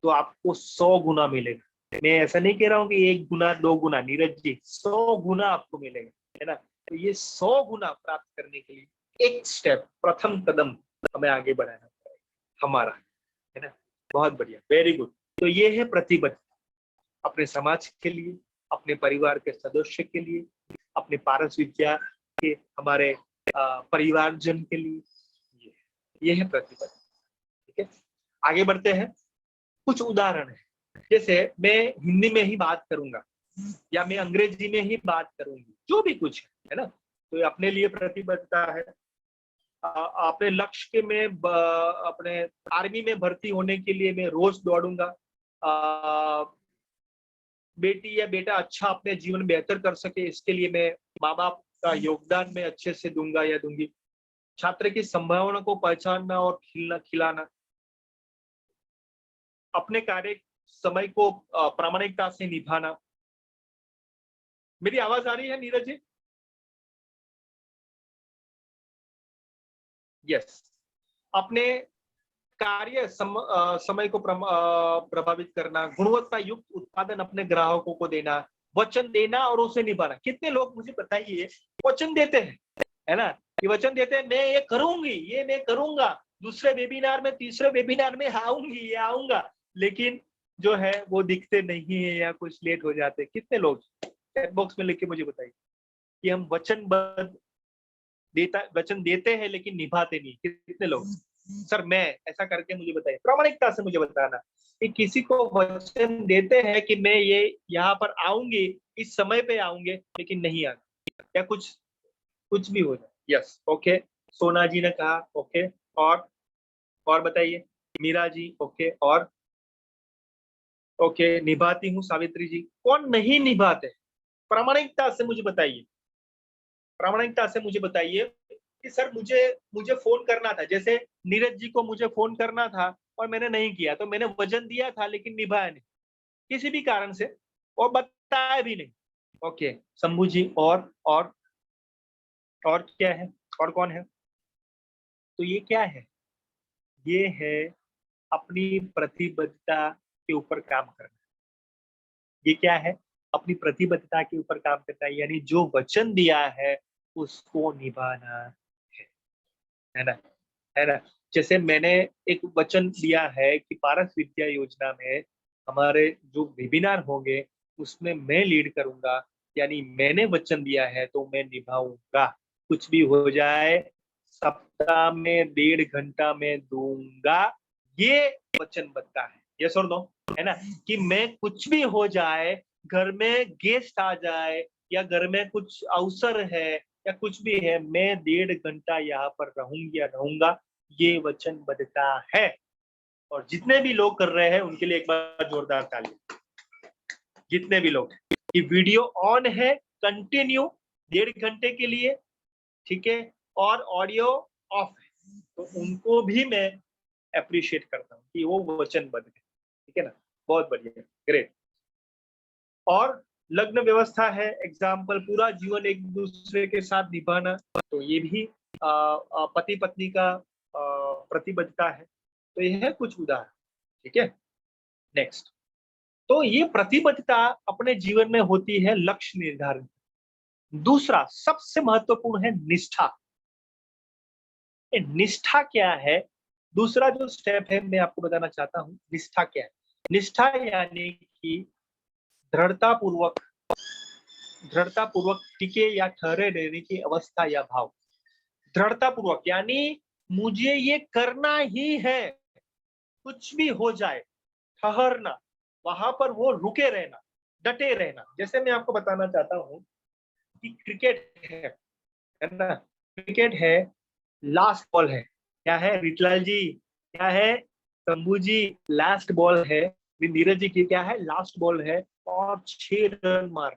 तो आपको 100 गुना मिलेगा। मैं ऐसा नहीं कह रहा हूँ कि 1 गुना 2 गुना, नीरज जी, 100 गुना आपको मिलेगा, है ना? तो ये 100 गुना प्राप्त करने के लिए एक स्टेप, प्रथम कदम हमें आगे बढ़ाना पड़ेगा हमारा, है ना? बहुत बढ़िया, वेरी गुड। तो ये है प्रतिबद्धता, अपने समाज के लिए, अपने परिवार के सदस्य के लिए, अपने पारस विद्या के हमारे परिवारजन के लिए, ये है प्रतिबद्धता। ठीक है, आगे बढ़ते हैं। कुछ उदाहरण है, जैसे मैं हिंदी में ही बात करूंगा या मैं अंग्रेजी में ही बात करूंगी, जो भी कुछ है ना, तो अपने लिए प्रतिबद्धता है। अपने लक्ष्य के में अपने आर्मी में भर्ती होने के लिए मैं रोज दौड़ूंगा, बेटी या बेटा अच्छा अपने जीवन बेहतर कर सके, इसके लिए मैं माँ बाप का योगदान में अच्छे से दूंगा या दूंगी। छात्र की संभावना को पहचानना और खिलाना, अपने कार्य समय को प्रामाणिकता से निभाना। मेरी आवाज आ रही है नीरज जी? यस, अपने कार्य समय को प्रभावित करना, गुणवत्ता युक्त उत्पादन अपने ग्राहकों को देना, वचन देना और उसे निभाना। कितने लोग मुझे बताइए वचन देते हैं, है ना, कि वचन देते हैं मैं ये करूंगी, ये मैं करूंगा, दूसरे वेबिनार में, तीसरे वेबिनार में आऊंगी, ये आऊंगा, लेकिन जो है वो दिखते नहीं है या कुछ लेट हो जाते। कितने लोग चैट बॉक्स में लिख के मुझे बताइए कि हम वचन देते हैं लेकिन निभाते नहीं। कितने लोग? सर मैं, ऐसा करके मुझे बताइए, प्रामाणिकता से मुझे बताना कि किसी को वचन देते हैं कि मैं ये यहाँ पर आऊंगी, इस समय पे आऊंगे, लेकिन नहीं आते, या कुछ भी हो जाए। यस, ओके, सोना जी ने कहा ओके, और बताइए, मीरा जी ओके, और ओके, निभाती हूँ सावित्री जी। कौन नहीं निभाते? प्रामाणिकता से मुझे बताइए, प्रामाणिकता से मुझे बताइए कि सर मुझे फोन करना था, जैसे नीरज जी को मुझे फोन करना था और मैंने नहीं किया, तो मैंने वचन दिया था लेकिन निभाया नहीं किसी भी कारण से, और बताया भी नहीं। ओके, शंभू जी, और क्या है, और कौन है? तो ये क्या है? ये है अपनी प्रतिबद्धता के ऊपर काम करना। ये क्या है? अपनी प्रतिबद्धता के ऊपर काम करना, यानी जो वचन दिया है उसको निभाना है ना, है ना। जैसे मैंने एक वचन दिया है कि पारस विद्या योजना में हमारे जो वेबिनार होंगे उसमें मैं लीड करूंगा, यानी मैंने वचन दिया है तो मैं निभाऊंगा, कुछ भी हो जाए, सप्ताह में 1.5 घंटा में दूंगा, ये वचनबद्धता है। यस और नो, है ना, कि मैं कुछ भी हो जाए, घर में गेस्ट आ जाए या घर में कुछ अवसर है या कुछ भी है, मैं 1.5 घंटा यहाँ पर रहूंगी या रहूंगा, ये वचनबद्धता है। और जितने भी लोग कर रहे हैं उनके लिए एक बार जोरदार ताली। जितने भी लोग, कि वीडियो ऑन है कंटिन्यू 1.5 घंटे के लिए, ठीक है, और ऑडियो ऑफ है, तो उनको भी मैं अप्रिशिएट करता हूँ कि वो वचनबद्ध है, ठीक है ना। बहुत बढ़िया, ग्रेट। और लग्न व्यवस्था है, एग्जाम्पल पूरा जीवन एक दूसरे के साथ निभाना, तो ये भी पति पत्नी का प्रतिबद्धता है। तो यह है कुछ उदाहरण, ठीक है। नेक्स्ट, तो ये प्रतिबद्धता अपने जीवन में होती है लक्ष्य निर्धारण। दूसरा सबसे महत्वपूर्ण है निष्ठा। निष्ठा क्या है? दूसरा जो स्टेप है मैं आपको बताना चाहता हूँ, निष्ठा क्या है। निष्ठा यानी कि दृढ़ता पूर्वक टिके या ठहरे रहने की अवस्था या भाव। दृढ़ता पूर्वक यानी मुझे ये करना ही है, कुछ भी हो जाए, ठहरना, वहां पर वो रुके रहना, डटे रहना। जैसे मैं आपको बताना चाहता हूं कि क्रिकेट है ना, क्रिकेट है, लास्ट बॉल है, क्या है रितलाल जी, क्या है शंभू जी, लास्ट बॉल है, नीरज जी की क्या है, लास्ट बॉल है, और 6 रन मार,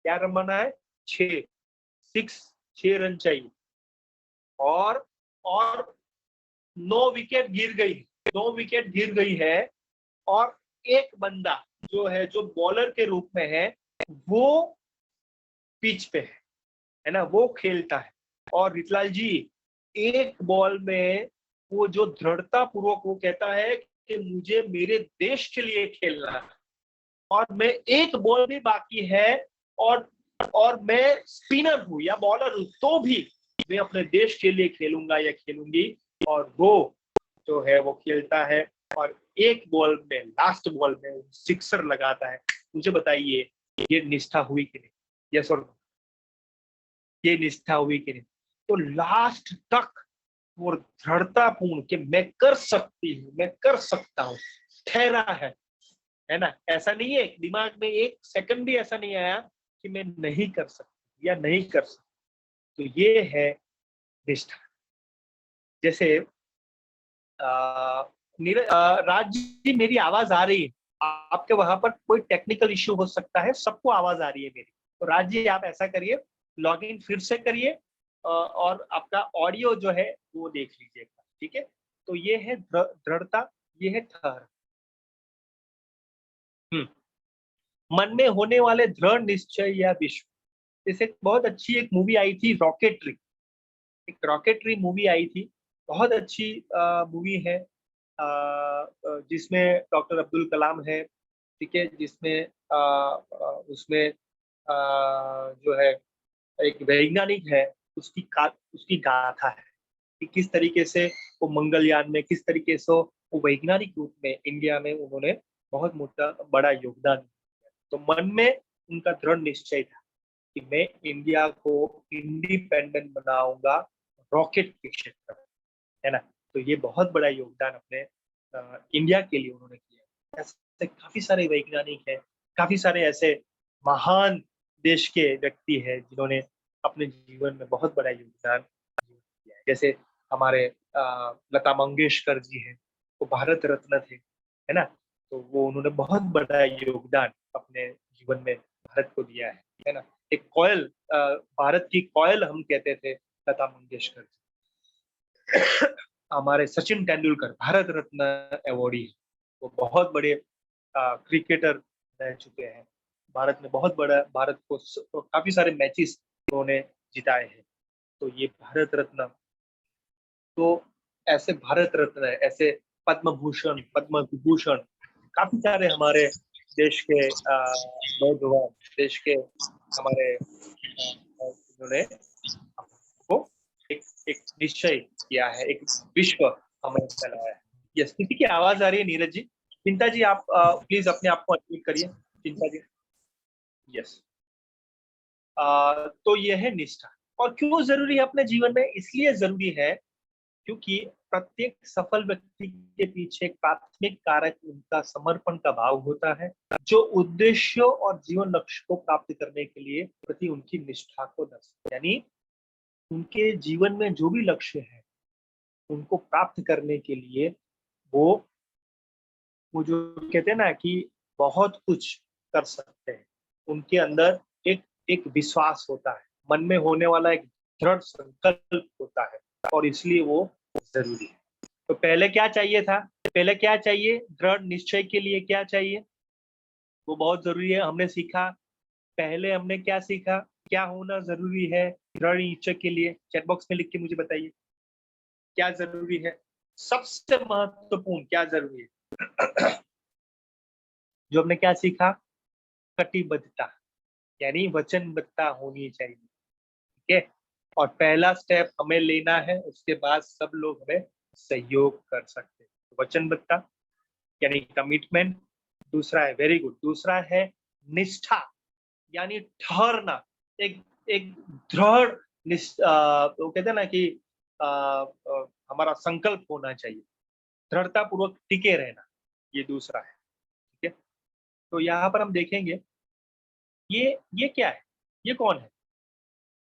क्या रन मारना है, 6 रन चाहिए, और 9 विकेट गिर गई है, और एक बंदा जो है, जो बॉलर के रूप में है, वो पिच पे है ना, वो खेलता है। और रितलाल जी एक बॉल में वो जो दृढ़ता पूर्वक वो कहता है कि मुझे मेरे देश के लिए खेलना है, और मैं एक बॉल भी बाकी है, और मैं स्पिनर हूं या बॉलर हूं, तो भी मैं अपने देश के लिए खेलूंगा या खेलूंगी, और वो जो है वो खेलता है, और एक बॉल में, लास्ट बॉल में सिक्सर लगाता है। मुझे बताइए ये निष्ठा हुई कि नहीं? यस और नो, ये निष्ठा हुई कि नहीं? तो लास्ट तक वो दृढ़तापूर्ण कि मैं कर सकती हूँ, मैं कर सकता हूँ, ठहरा है ना। ऐसा नहीं है दिमाग में एक सेकंड भी ऐसा नहीं आया कि मैं नहीं कर सकती या नहीं कर सकती। तो ये है निष्ठा। जैसे राज जी, मेरी आवाज आ रही है? आपके वहां पर कोई टेक्निकल इश्यू हो सकता है, सबको आवाज आ रही है मेरी। तो राज जी आप ऐसा करिए, लॉग इन फिर से करिए, और आपका ऑडियो जो है वो देख लीजिएगा, ठीक है। तो ये है दृढ़ता, ये है ठहर। मन में होने वाले दृढ़ निश्चय या विश्व। जैसे बहुत अच्छी एक मूवी आई थी रॉकेटरी, एक रॉकेटरी मूवी आई थी, बहुत अच्छी मूवी है, जिसमें डॉक्टर अब्दुल कलाम है, ठीक है, जिसमें उसमें जो है एक वैज्ञानिक है, उसकी गाथा है कि किस तरीके से वो मंगलयान में, किस तरीके से वो वैज्ञानिक रूप में इंडिया में उन्होंने बहुत मोटा बड़ा योगदान दिया। तो मन में उनका दृढ़ निश्चय था कि मैं इंडिया को इंडिपेंडेंट बनाऊंगा रॉकेट के क्षेत्र में, है ना। तो ये बहुत बड़ा योगदान अपने इंडिया के लिए उन्होंने किया। ऐसे काफी सारे वैज्ञानिक हैं, काफी सारे ऐसे महान देश के व्यक्ति हैं जिन्होंने अपने जीवन में बहुत बड़ा योगदान दिया है। जैसे हमारे लता मंगेशकर जी हैं, वो भारत रत्न थे, है ना। तो वो उन्होंने बहुत बड़ा योगदान अपने जीवन में भारत को दिया है ना। एक कोयल, भारत की कोयल हम कहते थे लता मंगेशकर जी। हमारे सचिन तेंदुलकर भारत रत्न अवॉर्डी, वो बहुत बड़े क्रिकेटर रह चुके हैं। भारत में बहुत बड़ा, भारत को काफी सारे मैचेस उन्होंने जिताए हैं। तो ये भारत रत्न, तो ऐसे भारत रत्न है, ऐसे पद्म भूषण, पद्म विभूषण काफी सारे हमारे देश के नौजवान, देश के हमारे उन्होंने को एक निश्चय किया है, एक विश्व हमें चलाया है। यस, किसी की आवाज आ रही है नीरज जी? चिंता जी आप प्लीज अपने आप को अनम्यूट करिए, चिंता जी। यस, तो यह है निष्ठा। और क्यों जरूरी है अपने जीवन में? इसलिए जरूरी है क्योंकि प्रत्येक सफल व्यक्ति के पीछे एक प्राथमिक कारक उनका समर्पण का भाव होता है, जो उद्देश्यों और जीवन लक्ष्य को प्राप्त करने के लिए प्रति उनकी निष्ठा को दर्शाता है। यानी उनके जीवन में जो भी लक्ष्य है उनको प्राप्त करने के लिए वो जो कहते हैं ना कि बहुत कुछ कर सकते हैं। उनके अंदर एक एक विश्वास होता है, मन में होने वाला एक दृढ़ संकल्प होता है, और इसलिए वो जरूरी है। तो पहले क्या चाहिए था? पहले क्या चाहिए? दृढ़ निश्चय के लिए क्या चाहिए? वो बहुत जरूरी है। हमने सीखा, पहले हमने क्या सीखा, क्या होना जरूरी है दृढ़ निश्चय के लिए? चैट बॉक्स में लिख के मुझे बताइए क्या जरूरी है, सबसे महत्वपूर्ण क्या जरूरी है। जो हमने क्या सीखा? कटिबद्धता, यानी वचनबद्धता होनी चाहिए, ठीक है। और पहला स्टेप हमें लेना है, उसके बाद सब लोग हमें सहयोग कर सकते हैं। वचनबद्धता यानी कमिटमेंट। दूसरा है, वेरी गुड, दूसरा है निष्ठा, यानी ठहरना, एक एक दृढ़ वो कहते हैं ना कि हमारा संकल्प होना चाहिए, दृढ़ता पूर्वक टिके रहना, ये दूसरा है, ठीक है। तो यहाँ पर हम देखेंगे ये क्या है, ये कौन है?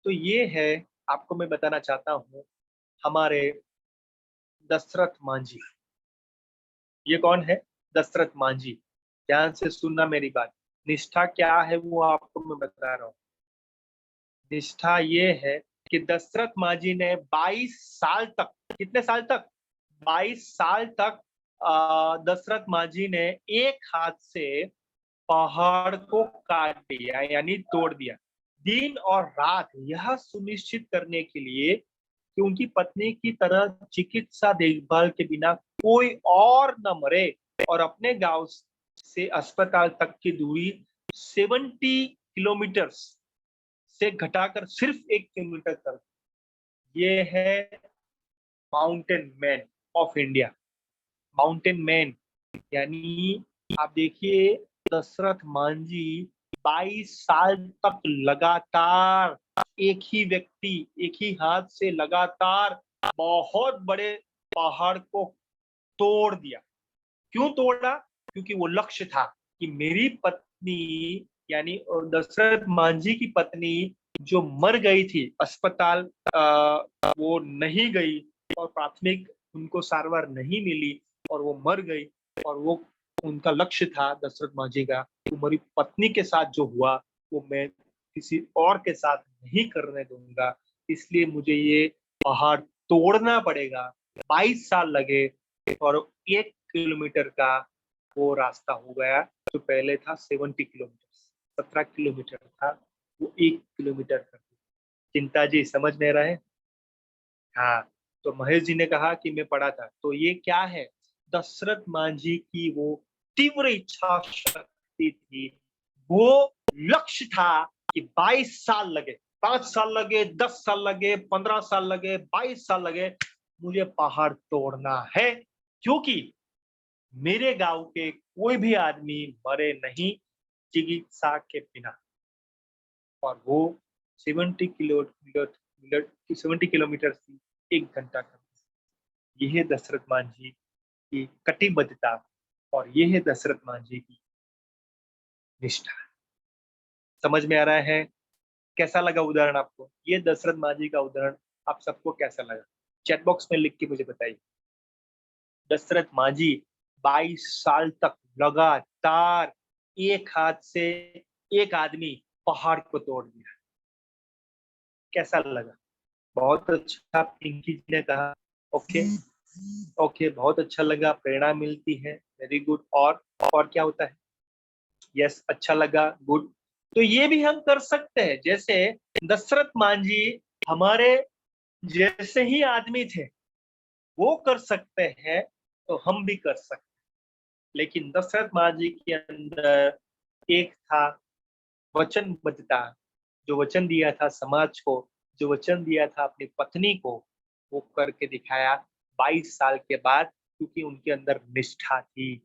तो ये है, आपको मैं बताना चाहता हूँ, हमारे दशरथ मांझी। ये कौन है? दशरथ मांझी। ध्यान से सुनना मेरी बात। निष्ठा क्या है वो आपको मैं बता रहा हूँ। निष्ठा ये है कि दशरथ मांझी ने 22 साल तक, कितने साल तक? 22 साल तक दशरथ मांझी ने एक हाथ से पहाड़ को काट दिया, यानी तोड़ दिया, दिन और रात, यह सुनिश्चित करने के लिए कि उनकी पत्नी की तरह चिकित्सा देखभाल के बिना कोई और न मरे, और अपने गांव से अस्पताल तक की दूरी 70 किलोमीटर से घटाकर सिर्फ 1 किलोमीटर तक। ये है mountain man of India. Mountain man यानी आप देखिए, दशरथ मांझी 22 साल तक लगातार एक ही व्यक्ति, एक ही हाथ से लगातार बहुत बड़े पहाड़ को तोड़ दिया। क्यों तोड़ा? क्योंकि वो लक्ष्य था कि मेरी पत्नी, यानी दशरथ मांझी की पत्नी जो मर गई थी, अस्पताल वो नहीं गई और प्राथमिक उनको सारवार नहीं मिली और वो मर गई, और वो उनका लक्ष्य था दशरथ मांझी का, मेरी पत्नी के साथ जो हुआ वो मैं किसी और के साथ नहीं करने दूंगा, इसलिए मुझे ये पहाड़ तोड़ना पड़ेगा। 22 साल लगे और 1 किलोमीटर का वो रास्ता हो गया, जो पहले था 70 किलोमीटर, 17 किलोमीटर था, वो 1 किलोमीटर कर दिया। चिंता जी समझ नहीं रहे? हाँ, तो महेश जी ने कहा कि मैं पढ़ा था। तो ये क्या है? दशरथ मांझी की वो तीव्र इच्छा शक्ति थी, वो लक्ष्य था कि 22 साल लगे, 5 साल लगे, 10 साल लगे, 15 साल लगे, 22 साल लगे, मुझे पहाड़ तोड़ना है, क्योंकि मेरे गांव के कोई भी आदमी मरे नहीं चिकित्सा के बिना। और वो 70 किलोमीटर से 1 घंटा का। ये है दशरथ मांझी की कटिबद्धता और ये है दशरथ मांझी की निष्ठा। समझ में आ रहा है? कैसा लगा उदाहरण आपको? ये दशरथ मांझी का उदाहरण आप सबको कैसा लगा? चैट बॉक्स में लिख के मुझे बताइए। दशरथ मांझी 22 साल तक लगातार एक हाथ से एक आदमी पहाड़ को तोड़ दिया। कैसा लगा? बहुत अच्छा, पिंकी जी ने कहा ओके ओके, बहुत अच्छा लगा, प्रेरणा मिलती है, वेरी गुड। और क्या होता है? यस, अच्छा लगा, गुड। तो ये भी हम कर सकते हैं, जैसे दशरथ मांझी हमारे जैसे ही आदमी थे, वो कर सकते हैं तो हम भी कर सकते हैं। लेकिन दशरथ मांझी के अंदर एक था वचनबद्धता, जो वचन दिया था समाज को, जो वचन दिया था अपनी पत्नी को, वो करके दिखाया 22 साल के बाद, क्योंकि उनके अंदर निष्ठा थी,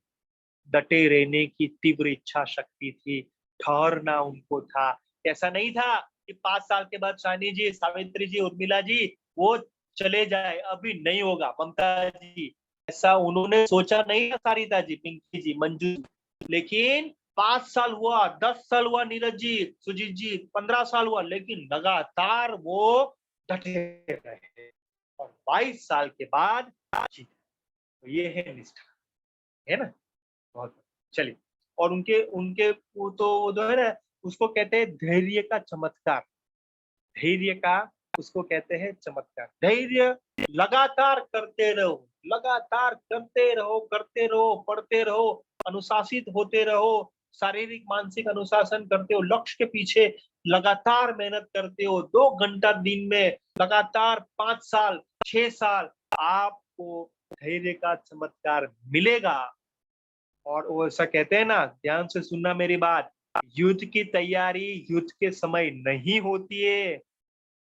डटे रहने की तीव्र इच्छा शक्ति थी, ठहरना उनको था। ऐसा नहीं था कि 5 साल के बाद सानी जी, सावित्री जी, उर्मिला जी वो चले जाए, अभी नहीं होगा। ममता जी, ऐसा उन्होंने सोचा नहीं था। सारिता जी, पिंकी जी, मंजू, लेकिन 5 साल हुआ, 10 साल हुआ, नीरज जी, सुजीत जी, 15 साल हुआ, लेकिन लगातार वो डटे रहे और 22 साल के बाद जीते। तो ये है निष्ठा, है ना? बहुत चलिए। और उनके उनके वो तो वो जो है ना, उसको कहते हैं धैर्य का चमत्कार। धैर्य का उसको कहते हैं चमत्कार। धैर्य लगातार करते रहो, लगातार करते रहो, करते रहो, पढ़ते रहो, अनुशासित होते रहो, शारीरिक मानसिक अनुशासन करते हो, लक्ष्य के पीछे लगातार मेहनत करते हो, 2 घंटा दिन में लगातार 5 साल 6 साल, आपको धैर्य का चमत्कार मिलेगा। और वो ऐसा कहते हैं ना, ध्यान से सुनना मेरी बात, युद्ध की तैयारी युद्ध के समय नहीं होती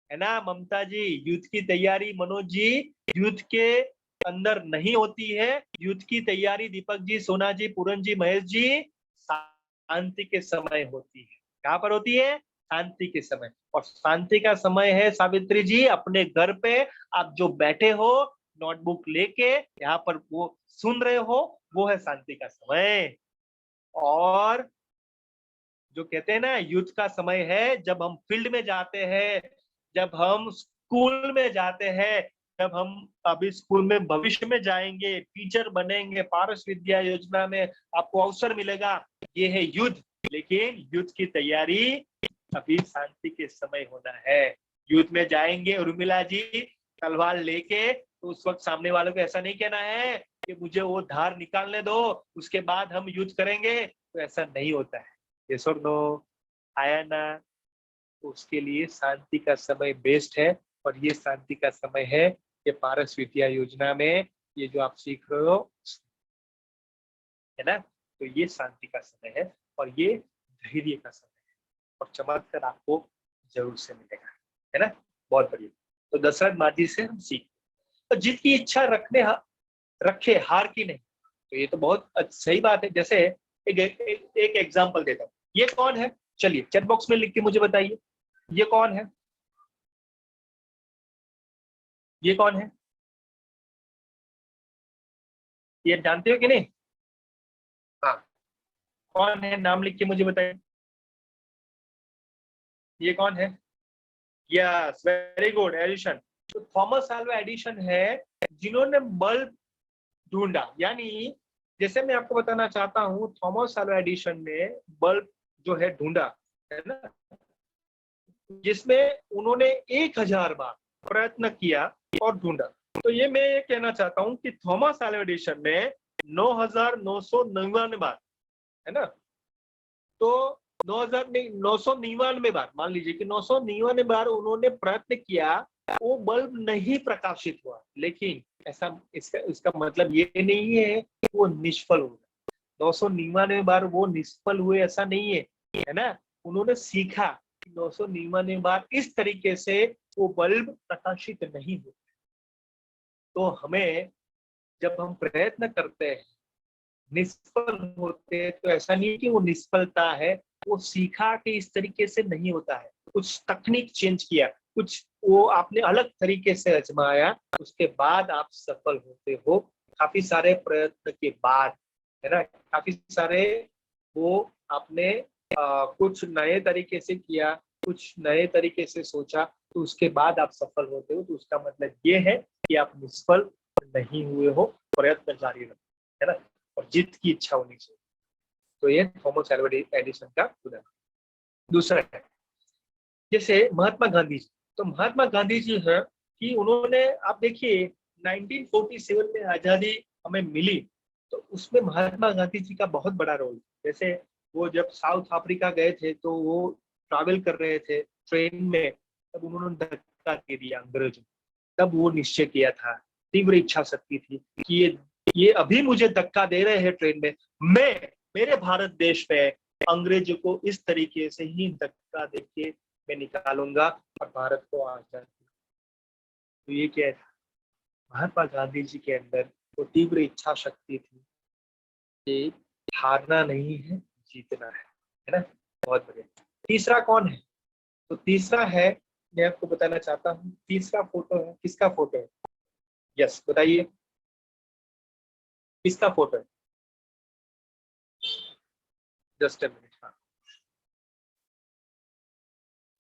है ना ममता जी? युद्ध की तैयारी मनोज जी युद्ध के अंदर नहीं होती है। युद्ध की तैयारी दीपक जी, सोना जी, पूरन जी, महेश जी शांति के समय होती है। कहाँ पर होती है? शांति के समय। और शांति का समय है सावित्री जी अपने घर पे आप जो बैठे हो नोटबुक लेके यहाँ पर वो सुन रहे हो, वो है शांति का समय। और जो कहते हैं ना युद्ध का समय है जब हम फील्ड में जाते हैं, जब हम स्कूल में जाते हैं, जब हम अभी स्कूल में भविष्य में जाएंगे, टीचर बनेंगे, पारस विद्या योजना में आपको अवसर मिलेगा, ये है युद्ध। लेकिन युद्ध की तैयारी अभी शांति के समय होना है। युद्ध में जाएंगे उर्मिला जी तलवार लेके, तो उस वक्त सामने वालों को ऐसा नहीं कहना है कि मुझे वो धार निकालने दो उसके बाद हम युद्ध करेंगे, तो ऐसा नहीं होता है। यस और नो? आया ना? तो उसके लिए शांति का समय बेस्ट है। और ये शांति का समय है, ये पारस विद्या योजना में ये जो आप सीख रहे हो, है ना? तो ये शांति का समय है और ये धैर्य का समय है, और चमत्कार आपको जरूर से मिलेगा, है ना? बहुत बढ़िया। तो दशरथ मांझी से हम सीख, तो जीत की इच्छा रखे, हार की नहीं। तो ये तो बहुत सही बात है। जैसे एक एग्जाम्पल देता हूँ। ये कौन है? चलिए चैट बॉक्स में लिख के मुझे बताइए, ये कौन है? ये कौन है? ये जानते हो कि नहीं? हाँ, कौन है? नाम लिख के मुझे बताइए, ये कौन है? Yes, very good, Edison. तो थॉमस अल्वा एडिशन है जिन्होंने बल्ब ढूंढा। यानी जैसे मैं आपको बताना चाहता हूँ, थॉमस अल्वा एडिशन ने बल्ब जो है ढूंढा, है ना, जिसमें उन्होंने 1000 बार प्रयत्न किया और ढूंढा। तो ये मैं ये कहना चाहता हूँ कि थॉमस अल्वा एडिशन ने 9999 बार, है ना, तो 999 बार, मान लीजिए कि 999 बार उन्होंने प्रयत्न किया वो बल्ब नहीं प्रकाशित हुआ, लेकिन ऐसा इसका मतलब ये नहीं है कि वो निष्फल हो गया। 999 बार वो निष्फल हुए ऐसा नहीं है ना। उन्होंने सीखा 999 बार इस तरीके से वो बल्ब प्रकाशित नहीं हुए। तो हमें जब हम प्रयत्न करते हैं निष्फल होते हैं, तो ऐसा नहीं कि वो निष्फलता है, वो सीखा कि इस तरीके से नहीं होता है, कुछ तकनीक चेंज किया, कुछ वो आपने अलग तरीके से आजमाया, उसके बाद आप सफल होते हो। काफी सारे प्रयत्न के बाद, है ना, काफी सारे वो आपने कुछ नए तरीके से किया, कुछ नए तरीके से सोचा, तो उसके बाद आप सफल होते हो। तो उसका मतलब ये है कि आप निष्फल नहीं हुए हो, प्रयत्न जारी रखो, है ना, और जीत की इच्छा होनी चाहिए। तो ये थॉमस अल्वा एडिसन का उदाहरण। दूसरा है जैसे महात्मा गांधी जी। तो महात्मा गांधी जी है कि उन्होंने, आप देखिए 1947 में आजादी हमें मिली, तो उसमें महात्मा गांधी जी का बहुत बड़ा रोल। जैसे वो जब साउथ अफ्रीका गए थे तो वो ट्रैवल कर रहे थे ट्रेन में, तब उन्होंने धक्का दे दिया अंग्रेजों। तब वो निश्चय किया था, तीव्र इच्छा शक्ति थी कि ये अभी मुझे धक्का दे रहे हैं ट्रेन में, मैं मेरे भारत देश में अंग्रेजों को इस तरीके से ही धक्का देके मैं निकालूंगा और भारत को आजाद। तो ये क्या था, महात्मा गांधी जी के अंदर वो तीव्र इच्छा शक्ति थी कि हारना नहीं है, जीतना है ना। बहुत बढ़िया। तीसरा कौन है? तो तीसरा है, मैं आपको बताना चाहता हूँ, तीसरा फोटो है, किसका फोटो है? यस, बताइए किसका फोटो है? Just a minute.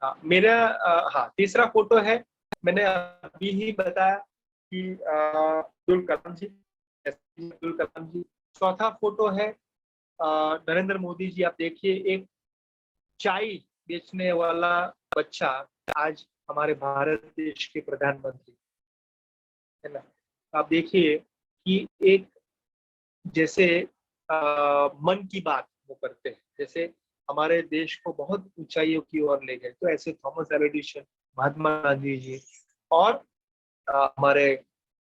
हाँ, मेरा हाँ, तीसरा फोटो है, मैंने अभी ही बताया कि अब्दुल कलाम जी, अब्दुल कलाम जी। चौथा फोटो है नरेंद्र मोदी जी। आप देखिए, एक चाय बेचने वाला बच्चा आज हमारे भारत देश के प्रधानमंत्री, है ना। आप देखिए कि एक जैसे मन की बात वो करते हैं, जैसे हमारे देश को बहुत ऊंचाइयों की ओर ले गए। तो ऐसे Thomas Alva Edison, Mahatma Gandhi ji और हमारे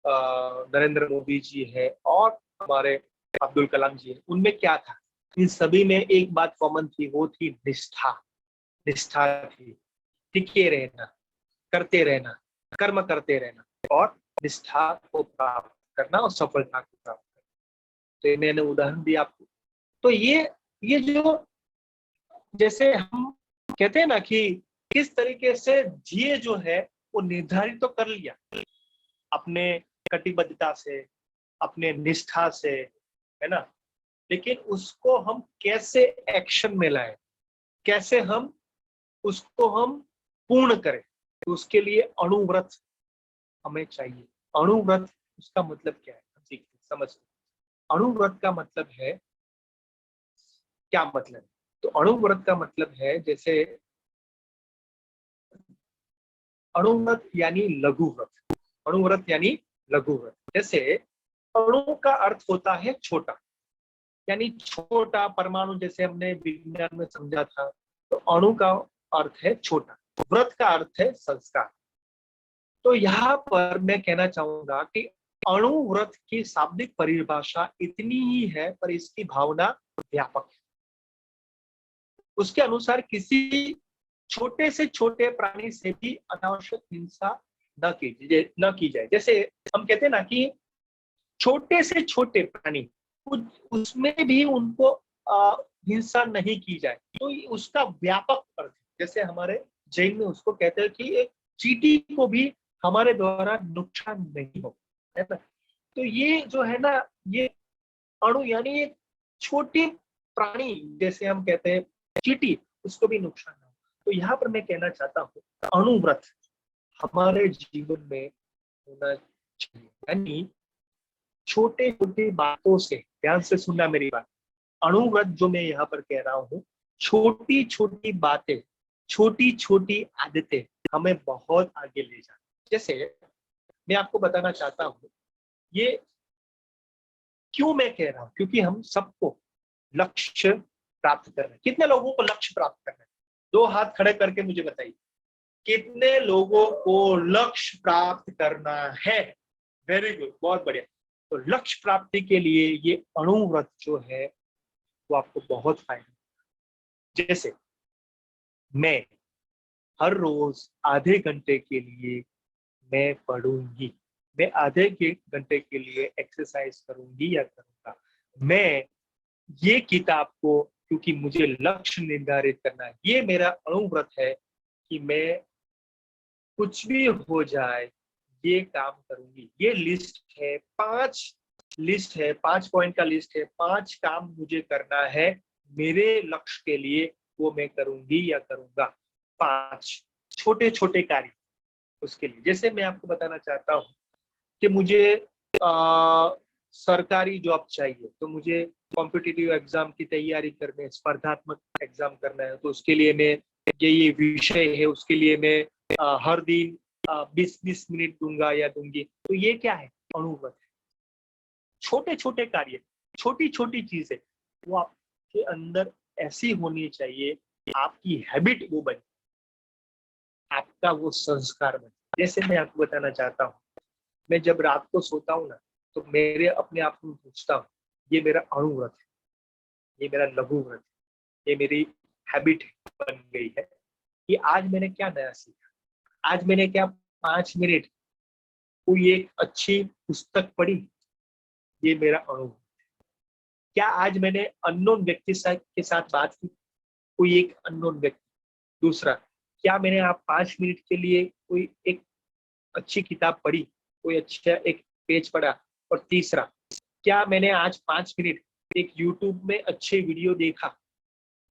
नरेंद्र मोदी जी है और हमारे अब्दुल कलाम जी है। उनमें क्या था? इन सभी में एक बात कॉमन थी, वो थी निष्ठा। निष्ठा थी, टिके रहना, करते रहना, कर्म करते रहना और निष्ठा को प्राप्त करना और सफलता को प्राप्त करना। तो ये मैंने उदाहरण दिया आपको। तो ये जो, जैसे हम कहते हैं ना कि किस तरीके से जिए जो है वो निर्धारित तो कर लिया अपने कटिबद्धता से, अपने निष्ठा से, है ना, लेकिन उसको हम कैसे एक्शन में लाए, कैसे हम उसको हम पूर्ण करें, तो उसके लिए अणुव्रत हमें चाहिए। अणुव्रत, उसका मतलब क्या है? समझ, अणुव्रत का मतलब है, क्या मतलब है? तो अणुव्रत का मतलब है, जैसे अणुव्रत यानी लघु व्रत। अणुव्रत यानी लघु व्रत। जैसे अणु का अर्थ होता है छोटा, यानी छोटा परमाणु, जैसे हमने विज्ञान में समझा था। तो अणु का अर्थ है छोटा, व्रत का अर्थ है संस्कार। तो यहाँ पर मैं कहना चाहूंगा कि अणु व्रत की शाब्दिक परिभाषा इतनी ही है, पर इसकी भावना व्यापक है। उसके अनुसार किसी छोटे से छोटे प्राणी से भी अनावश्यक हिंसा न की जाए। जैसे हम कहते हैं ना कि छोटे से छोटे प्राणी, उसमें भी उनको हिंसा नहीं की जाए, तो उसका व्यापक अर्थ, जैसे हमारे जैन में उसको कहते हैं कि एक चींटी को भी हमारे द्वारा नुकसान नहीं हो, है ना। तो ये जो है ना, ये अणु यानी एक छोटी प्राणी, जैसे हम कहते हैं चींटी, उसको भी नुकसान ना हो। तो यहाँ पर मैं कहना चाहता हूँ अणुव्रत हमारे जीवन में होना चाहिए, यानी छोटे छोटे बातों से, ध्यान से सुनना मेरी बात, अणुव्रत जो मैं यहाँ पर कह रहा हूँ, छोटी छोटी बातें, छोटी छोटी आदतें हमें बहुत आगे ले जाए। जैसे मैं आपको बताना चाहता हूँ, ये क्यों मैं कह रहा हूँ, क्योंकि हम सबको लक्ष्य प्राप्त करना है। कितने लोगों को लक्ष्य प्राप्त करना है? 2 हाथ खड़े करके मुझे बताइए, कितने लोगों को लक्ष्य प्राप्त करना है? वेरी गुड, बहुत बढ़िया। तो लक्ष्य प्राप्ति के लिए ये अणुव्रत जो है वो आपको बहुत फायदा। जैसे मैं हर रोज आधे घंटे के लिए मैं पढ़ूंगी, मैं आधे घंटे के लिए एक्सरसाइज करूंगी या करूंगा। मैं ये किताब को, क्योंकि मुझे लक्ष्य निर्धारित करना है, ये मेरा अणुव्रत है कि मैं कुछ भी हो जाए ये काम करूंगी। ये लिस्ट है, 5 पॉइंट का लिस्ट है, 5 काम मुझे करना है मेरे लक्ष्य के लिए, वो मैं करूंगी या करूंगा। 5 छोटे छोटे कार्य उसके लिए। जैसे मैं आपको बताना चाहता हूँ कि मुझे सरकारी जॉब चाहिए, तो मुझे कॉम्पिटिटिव एग्जाम की तैयारी करने, स्पर्धात्मक एग्जाम करना है, तो उसके लिए मैं ये विषय है, उसके लिए मैं हर दिन 20-20 मिनट दूंगा या दूंगी। तो ये क्या है? अणुव्रत है। छोटे छोटे कार्य, छोटी छोटी चीजें वो आपके अंदर ऐसी होनी चाहिए, आपकी हैबिट वो बने, आपका वो संस्कार बने। जैसे मैं आपको बताना चाहता हूँ, मैं जब रात को सोता हूँ ना, तो मेरे अपने आप को पूछता हूँ, ये मेरा अणुव्रत है, ये मेरा लघु व्रत है, ये मेरी हैबिट बन गई है कि आज मैंने क्या नया सीखा, आज मैंने क्या 5 मिनट कोई एक अच्छी पुस्तक पढ़ी, ये मेरा अणुव्रत है। क्या आज मैंने अननोन व्यक्ति के साथ बात की, कोई एक अननोन व्यक्ति। दूसरा, क्या मैंने आप 5 मिनट के लिए कोई एक अच्छी किताब पढ़ी, कोई अच्छा एक पेज पढ़ा। और तीसरा, क्या मैंने आज 5 मिनट एक यूट्यूब में अच्छे वीडियो देखा।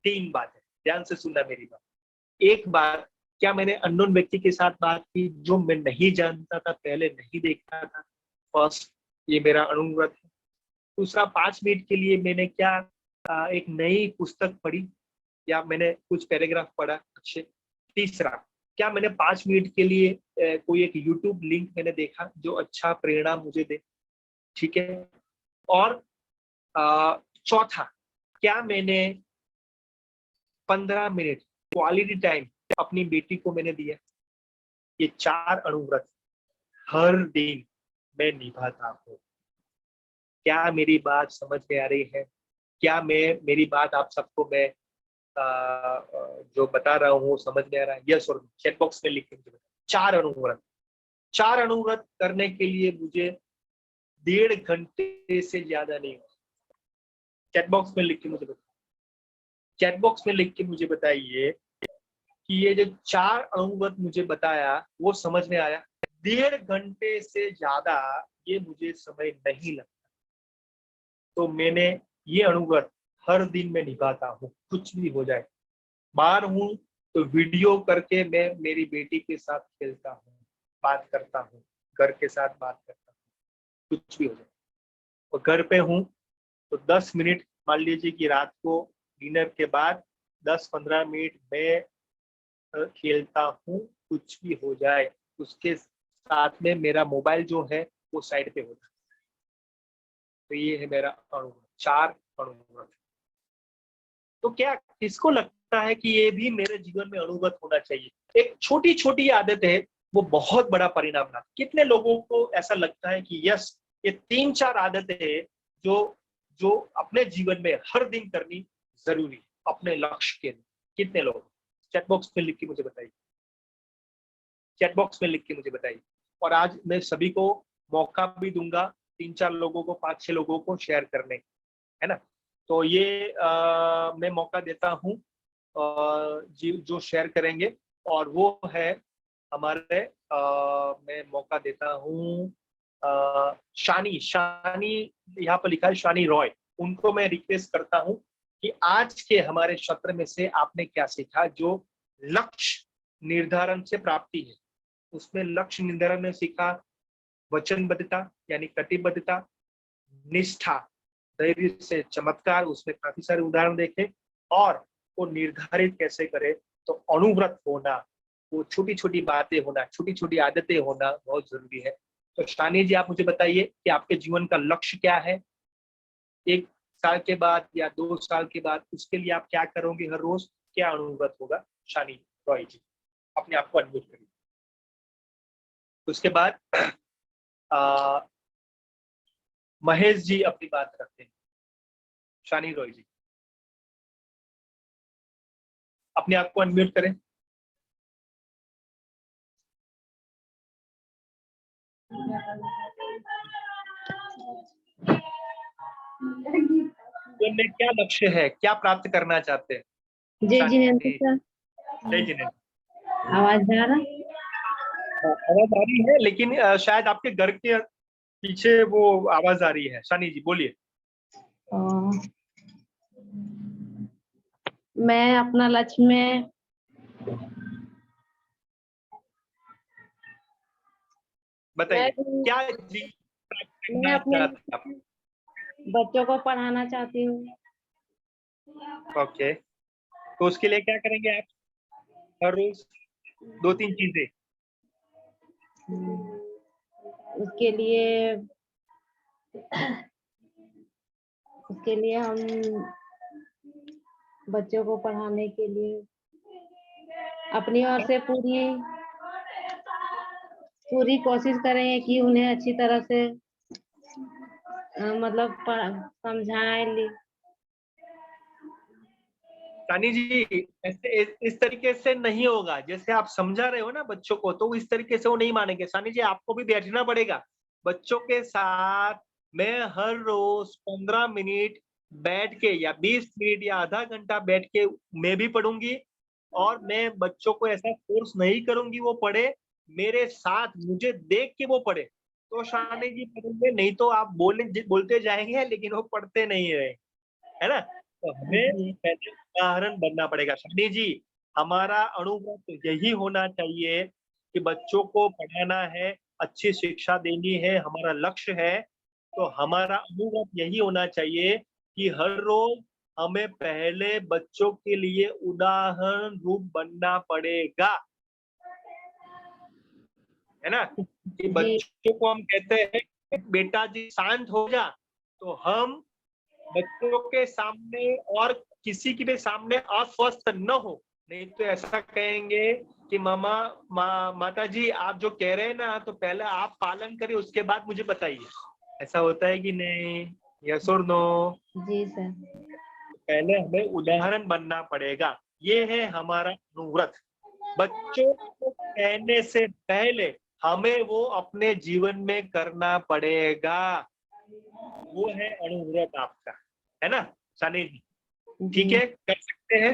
3 बात है, ध्यान से सुनना मेरी बात। एक बार, क्या मैंने अननोन व्यक्ति के साथ बात की जो मैं नहीं जानता था, पहले नहीं देखता था। फर्स्ट, ये मेरा अणुव्रत है। दूसरा, 5 मिनट के लिए मैंने क्या एक नई पुस्तक पढ़ी या मैंने कुछ पैराग्राफ पढ़ा अच्छे। तीसरा, क्या मैंने 5 मिनट के लिए कोई एक यूट्यूब लिंक मैंने देखा जो अच्छा प्रेरणा मुझे दे। ठीक है। और चौथा, क्या मैंने 15 मिनट क्वालिटी टाइम अपनी बेटी को मैंने दिया। ये 4 अणुव्रत हर दिन मैं निभाता हूँ। क्या मेरी बात समझ में आ रही है? क्या मेरी बात आप सबको मैं जो बता रहा हूँ समझ में आ रहा है? यस और चैट बॉक्स में लिख के मुझे बताओ। 4 अणुव्रत करने के लिए मुझे 1.5 घंटे से ज्यादा नहीं हुआ। चैट बॉक्स में लिख के मुझे बताइए, चैट बॉक्स में लिख के मुझे बताइए कि ये जो 4 अणुव्रत मुझे बताया वो समझ में आया। 1.5 घंटे से ज्यादा ये मुझे समय नहीं लगता, तो मैंने ये अणुव्रत हर दिन में निभाता हूँ, कुछ भी हो जाए। बाहर हूँ तो वीडियो करके मैं मेरी बेटी के साथ खेलता हूँ, बात करता हूँ, घर के साथ बात करता हूँ, कुछ भी हो जाए। और घर पे हूँ तो 10 मिनट, मान लीजिए कि रात को डिनर के बाद 10-15 मिनट मैं खेलता हूँ, कुछ भी हो जाए। उसके साथ में मेरा मोबाइल जो है वो साइड पे होता है। तो ये है मेरा अणुव्रत, 4 अणुव्रत। तो क्या किसको लगता है कि ये भी मेरे जीवन में अणुव्रत होना चाहिए? एक छोटी छोटी आदत है, वो बहुत बड़ा परिणाम लाती। कितने लोगों को ऐसा लगता है कि यस, ये 3-4 आदतें हैं जो जो अपने जीवन में हर दिन करनी जरूरी है अपने लक्ष्य के लिए? कितने लोग? चैट बॉक्स में लिख के मुझे बताइए, चैट बॉक्स में लिख के मुझे बताइए। और आज मैं सभी को मौका भी दूंगा, 3-4 लोगों को, 5-6 लोगों को शेयर करने, है ना? तो ये मैं मौका देता हूँ जी जो शेयर करेंगे, और वो है हमारे मैं मौका देता हूँ शानी यहाँ पर लिखा है शानी रॉय। उनको मैं रिक्वेस्ट करता हूँ कि आज के हमारे सत्र में से आपने क्या सीखा जो लक्ष्य निर्धारण से प्राप्ति है। उसमें लक्ष्य निर्धारण में सीखा वचनबद्धता यानी कटिबद्धता, निष्ठा, धैर्य से चमत्कार, उसमें काफी सारे उदाहरण देखे, और वो निर्धारित कैसे करे। तो अणुव्रत होना, वो छोटी छोटी बातें होना, छोटी छोटी आदतें होना बहुत जरूरी है। तो शानी जी, आप मुझे बताइए कि आपके जीवन का लक्ष्य क्या है? 1 साल के बाद या 2 साल के बाद उसके लिए आप क्या करोगे हर रोज? क्या अणुव्रत होगा? शानी रॉय जी। अपने आप को अनम्यूट करिए। उसके बाद महेश जी अपनी बात रखते हैं। शानी रॉय जी अपने आप को अनम्यूट करें। जीवन में क्या लक्ष्य है, क्या प्राप्त करना चाहते हैं? जय जिनेंद्र सर, जय जिनेंद्र। आवाज आ रहा? आवाज आ रही है, लेकिन शायद आपके घर के पीछे वो आवाज आ रही है। शानी जी बोलिए। मैं अपना लक्ष्य में बताइए मैं- क्या जी प्राप्त मैं करना अपने चाहते हैं आप? बच्चों को पढ़ाना चाहती हूँ। ओके, तो उसके लिए क्या करेंगे आप? हर रोज 2-3 चीजें। उसके लिए हम बच्चों को पढ़ाने के लिए अपनी ओर से पूरी कोशिश करेंगे कि उन्हें अच्छी तरह से मतलब समझाएं। सानी जी ऐसे इस तरीके से नहीं होगा। जैसे आप समझा रहे हो ना बच्चों को, तो इस तरीके से वो नहीं मानेंगे। सानी जी आपको भी बैठना पड़ेगा बच्चों के साथ। मैं हर रोज 15 मिनट बैठ के या 20 मिनट या आधा घंटा बैठ के मैं भी पढ़ूंगी, और मैं बच्चों को ऐसा फोर्स नहीं करूंगी वो पढ़े, मेरे साथ मुझे देख के वो पढ़े, तो शानी जी पढ़ेंगे। नहीं तो आप बोलते जाएंगे लेकिन वो पढ़ते नहीं रहे, है ना। तो हमें पहले उदाहरण बनना पड़ेगा। शानी जी हमारा अनुव्रत यही होना चाहिए कि बच्चों को पढ़ाना है, अच्छी शिक्षा देनी है, हमारा लक्ष्य है। तो हमारा अनुव्रत यही होना चाहिए कि हर रोज हमें पहले बच्चों के लिए उदाहरण रूप बनना पड़ेगा, है ना। कि बच्चों को हम कहते हैं बेटा जी शांत हो जा, तो हम बच्चों के सामने और किसी के भी सामने अस्वस्थ न हो। नहीं तो ऐसा कहेंगे कि माता जी आप जो कह रहे हैं ना, तो पहले आप पालन करिए, उसके बाद मुझे बताइए। ऐसा होता है कि नहीं? यस और नो? जी सर। पहले हमें उदाहरण बनना पड़ेगा। ये है हमारा अनुव्रत। बच्चों को कहने से पहले हमें वो अपने जीवन में करना पड़ेगा। वो है अनुव्रत आपका, है ना सानी जी? ठीक है, कर सकते हैं,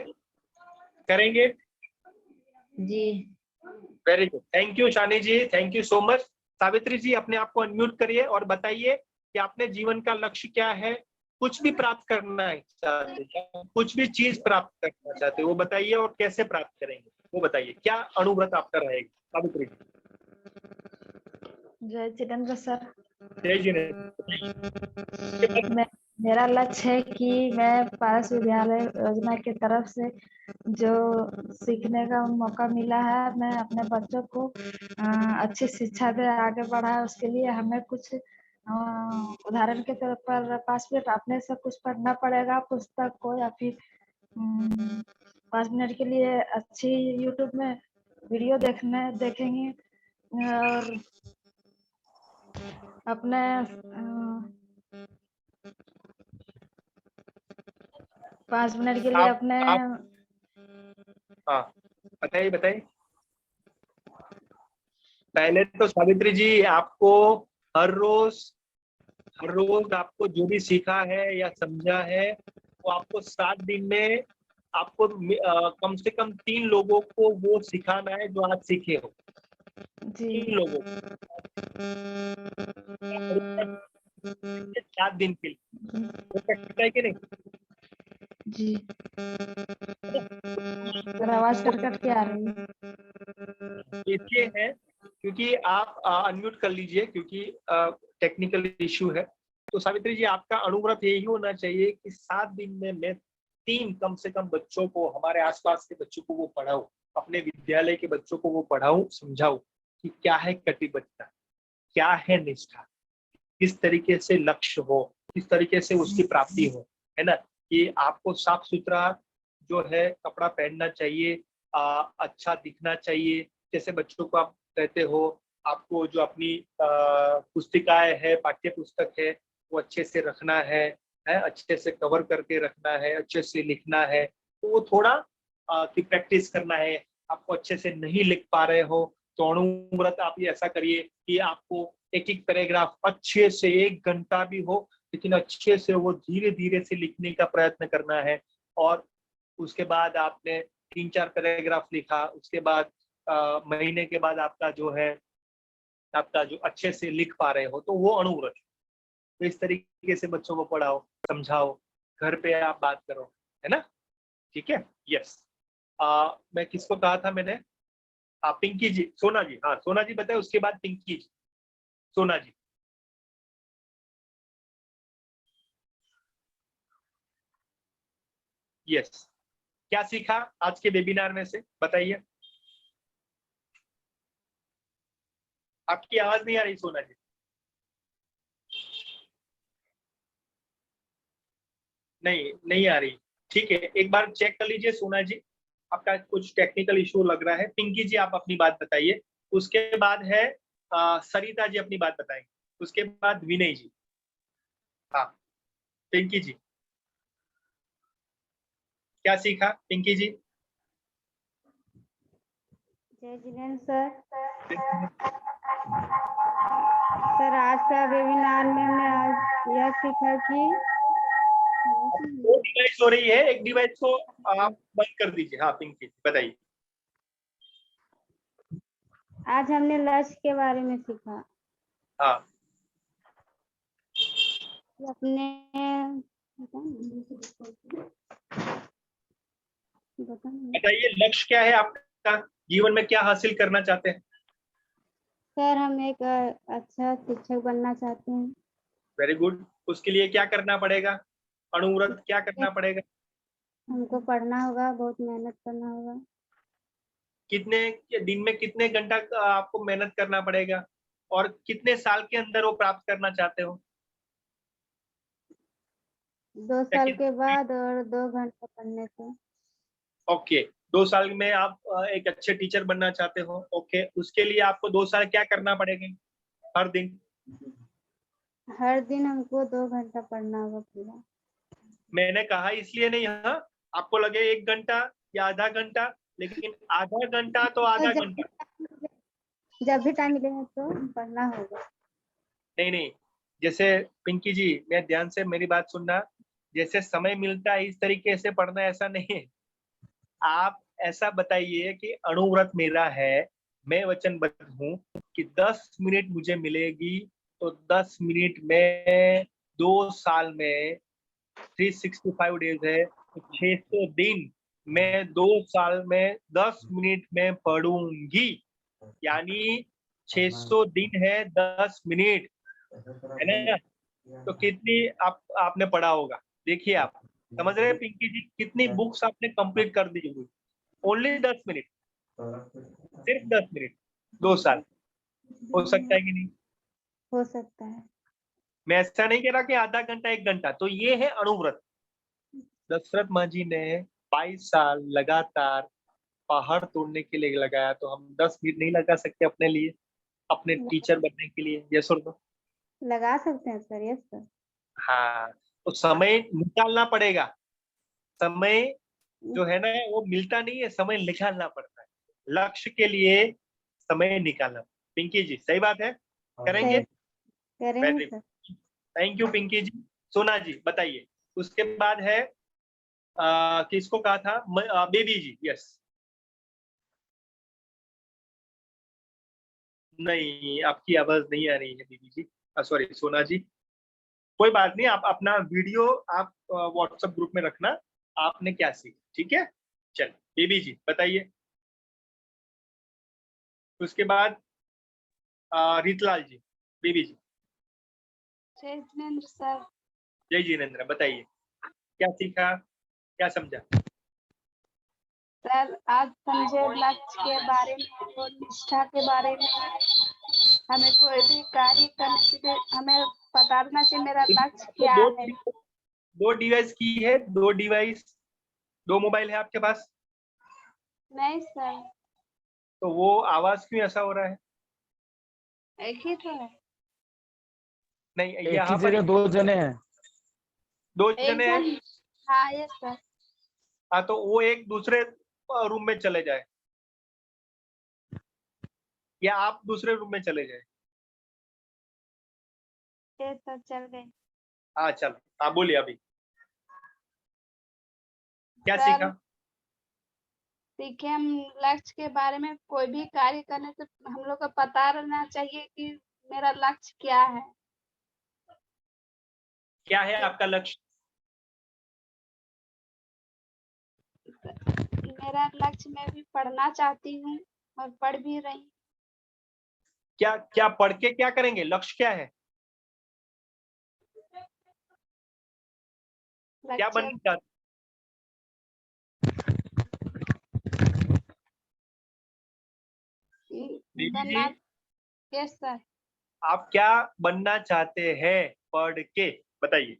करेंगे। जी very good, thank you Shani ji, thank you so much. Savitri ji अपने आप को अनम्यूट करिए और बताइए कि आपने जीवन का लक्ष्य क्या है। कुछ भी प्राप्त करना है चाहते हैं, कुछ भी चीज प्राप्त करना चाहते हैं, वो बताइए, और कैसे प्राप्त करेंगे वो बताइए। क्या अनुव्रत आपका रहेगा सावित्री जी? जय जितेंद्र सर, जय जिनेंद्र। मेरा लक्ष्य है कि मैं पारस विद्यालय योजना की तरफ से जो सीखने का मौका मिला है, मैं अपने बच्चों को अच्छी शिक्षा दे, आगे बढ़ाए। उसके लिए हमें कुछ उदाहरण के तौर पर 5 मिनट अपने से कुछ पढ़ना पड़ेगा, पुस्तक को, या फिर 5 मिनट के लिए अच्छी यूट्यूब में वीडियो देखेंगे, और अपने 5 मिनट के लिए अपने हाँ बताइए बताइए। पहले तो सावित्री जी आपको हर रोज आपको जो भी सीखा है या समझा है, वो आपको 7 दिन में आपको कम से कम 3 लोगों को वो सिखाना है जो आज सीखे हो। जी 3 लोगों को 7 दिन के लिए, हो सकता है कि नहीं? जी आवाज कट के आ रही है। इसलिए है क्योंकि आप अनम्यूट कर लीजिए, क्योंकि टेक्निकल इश्यू है। तो सावित्री जी आपका अनुव्रत यही होना चाहिए कि 7 दिन में मैं 3 कम से कम बच्चों को, हमारे आसपास के बच्चों को वो पढ़ाऊं, अपने विद्यालय के बच्चों को वो पढ़ाऊं, समझाऊं कि क्या है कटिबद्धता, क्या है निष्ठा, किस तरीके से लक्ष्य हो, किस तरीके से उसकी प्राप्ति हो, है ना। कि आपको साफ सुथरा जो है कपड़ा पहनना चाहिए, अच्छा दिखना चाहिए। जैसे बच्चों को आप कहते हो आपको जो अपनी पुस्तिकाएं है, पाठ्य पुस्तक है, वो अच्छे से रखना है, अच्छे से कवर करके रखना है, अच्छे से लिखना है। तो वो थोड़ा की प्रैक्टिस करना है। आपको अच्छे से नहीं लिख पा रहे हो तो अणुव्रत आप ये ऐसा करिए कि आपको एक एक पैराग्राफ अच्छे से 1 घंटा भी हो लेकिन अच्छे से वो धीरे धीरे से लिखने का प्रयत्न करना है। और उसके बाद आपने 3-4 पैराग्राफ लिखा, उसके बाद महीने के बाद आपका जो अच्छे से लिख पा रहे हो तो वो अणुव्रत। तो इस तरीके से बच्चों को पढ़ाओ, समझाओ, घर पे आप बात करो, है ना? ठीक है, यस। मैं किसको कहा था मैंने? पिंकी जी, सोना जी। हाँ, सोना जी बताए, उसके बाद पिंकी जी। सोना जी। यस, क्या सीखा आज के वेबिनार में से, बताइए। आपकी आवाज नहीं आ रही सोना जी। नहीं आ रही। ठीक है, एक बार चेक कर लीजिए सोना जी, आपका कुछ टेक्निकल इशू लग रहा है। पिंकी जी आप अपनी बात बताइए, उसके बाद है सरिता जी अपनी बात बताएंगे, उसके बाद विनय जी। हाँ, पिंकी जी क्या सीखा? पिंकी जी। जय जिनेन्द्र सर, आज का वेबिनार में मैं आज यह सीखा कि 2 डिवाइस हो रही है, एक डिवाइस को आप बंद कर दीजिए। हाँ पिंकी जी बताइए। आज हमने लक्ष्य के बारे में सीखा। हाँ, अपने बताइए लक्ष्य क्या है आपका, जीवन में क्या हासिल करना चाहते हैं? सर, हम एक अच्छा शिक्षक बनना चाहते हैं। Very good. उसके लिए क्या करना पड़ेगा? अणुव्रत क्या करना पड़ेगा? हमको पढ़ना होगा, बहुत मेहनत करना होगा। कितने दिन में कितने घंटा आपको मेहनत करना पड़ेगा और कितने साल के अंदर वो प्राप्त करना चाहते हो? 2 साल के बाद और 2 घंटा पढ़ने से। ओके, 2 साल में आप एक अच्छे टीचर बनना चाहते हो। ओके, उसके लिए आपको 2 साल क्या करना पड़ेगा? हर दिन हमको 2 घंटा पढ़ना होगा पूरा। मैंने कहा इसलिए नहीं, हाँ आपको लगे 1 घंटा या आधा घंटा, लेकिन आधा घंटा तो आधा घंटा। जब भी टाइम मिलेगा तो पढ़ना होगा। नहीं, जैसे पिंकी जी, मैं ध्यान से मेरी बात सुनना, जैसे समय मिलता है इस तरीके से पढ़ना, ऐसा नहीं है। आप ऐसा बताइए कि अणुव्रत मेरा है, मैं वचनबद्ध हूँ कि 10 मिनट मुझे मिलेगी तो 10 मिनट में 2 साल में 365 डेज है तो 600 दिन मैं 2 साल में 10 मिनट में पढ़ूंगी। यानी 600 दिन है 10 मिनट, है ना? तो कितनी आपने पढ़ा होगा, देखिए आप समझ रहे हैं पिंकी जी, कितनी बुक्स आपने कंप्लीट कर दी होगी। ओनली 10 मिनट, सिर्फ 10 मिनट, 2 साल। हो सकता है कि नहीं? हो सकता है। मैं ऐसा नहीं कह रहा कि आधा घंटा 1 घंटा। तो ये है अणुव्रत। दशरथ मां जी ने 22 साल लगातार पहाड़ तोड़ने के लिए लगाया, तो हम 10 मिनट नहीं लगा सकते अपने लिए, अपने टीचर बनने के लिए? यस और नो? लगा सकते हैं सर, यस सर। हाँ, तो समय निकालना पड़ेगा। समय जो है ना वो मिलता नहीं है, समय निकालना पड़ता है। लक्ष्य के लिए समय निकालना। पिंकी जी सही बात है, करेंगे? करेंगे सर। थैंक यू पिंकी जी। सोना जी बताइए, उसके बाद है किसको कहा था? बेबी जी। यस। नहीं, आपकी आवाज नहीं आ रही है बेबी जी, सॉरी सोना जी। कोई बात नहीं, आप अपना वीडियो आप व्हाट्सएप ग्रुप में रखना, आपने क्या सीखा, ठीक है? चल बेबी जी बताइए। उसके बाद रीतलाल जी। बेबी जी। जय जिनेन्द्र सर। जय जिनेन्द्र, बताइए क्या सीखा, क्या समझा? सर, आज समझे लक्ष्य के बारे में और निष्ठा के बारे में। हमें कोई भी कार्य करने के लिए हमें बताना चाहिए मेरा लक्ष्य क्या है। 2 डिवाइस की है, 2 डिवाइस, 2 मोबाइल है आपके पास? नहीं सर, तो वो आवाज क्यों ऐसा हो रहा है? एक ही तो है। नहीं, एक ही यहाँ पर जगह 2 जने हैं। 2 एक जने हैं। जन, हाँ यस सर। हाँ, तो वो एक दूसरे रूम में चले जाए, या आप दूसरे रूम में चले जाए। ये सर चल गए। हाँ चल, हाँ बोलिए अभी क्या सर, सीखा? सीखे हम लक्ष्य के बारे में। कोई भी कार्य करने से हम लोग को पता रहना चाहिए कि मेरा लक्ष्य क्या है। क्या है आपका लक्ष्य? मेरा लक्ष्य, मैं भी पढ़ना चाहती हूँ और पढ़ भी रही हूँ। क्या क्या पढ़ के क्या करेंगे? लक्ष्य क्या है? क्या लक्ष्य बनना चाहते? दीदी बनना। जी, यस सर। आप क्या बनना चाहते हैं पढ़ के? बताइए।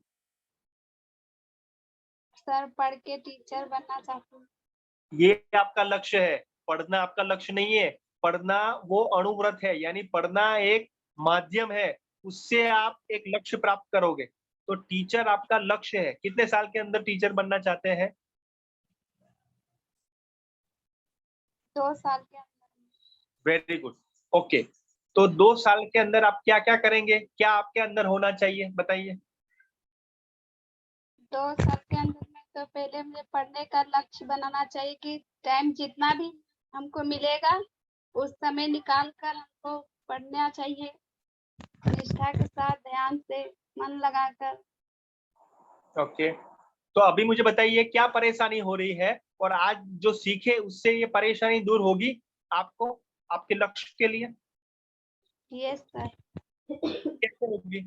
सर, पढ़ के टीचर बनना चाहती हूँ। ये आपका लक्ष्य है, पढ़ना आपका लक्ष्य नहीं है। पढ़ना वो अनुव्रत है, यानी पढ़ना एक माध्यम है, उससे आप एक लक्ष्य प्राप्त करोगे। तो टीचर आपका लक्ष्य है। कितने साल के अंदर टीचर बनना चाहते हैं? 2 साल के अंदर। Very good, okay. तो 2 साल के अंदर आप क्या क्या करेंगे? क्या आपके अंदर होना चाहिए, बताइए। 2 साल के अंदर में तो पहले मुझे पढ़ने का लक्ष्य बनाना चाहिए कि टाइम जितना भी हमको मिलेगा उस समय निकाल कर हमको पढ़ना चाहिए, निष्ठा के साथ, ध्यान से, मन लगाकर। ओके, तो अभी मुझे बताइए क्या परेशानी हो रही है, और आज जो सीखे उससे ये परेशानी दूर होगी आपको, आपके लक्ष्य के लिए? Yes sir. कैसे होगी?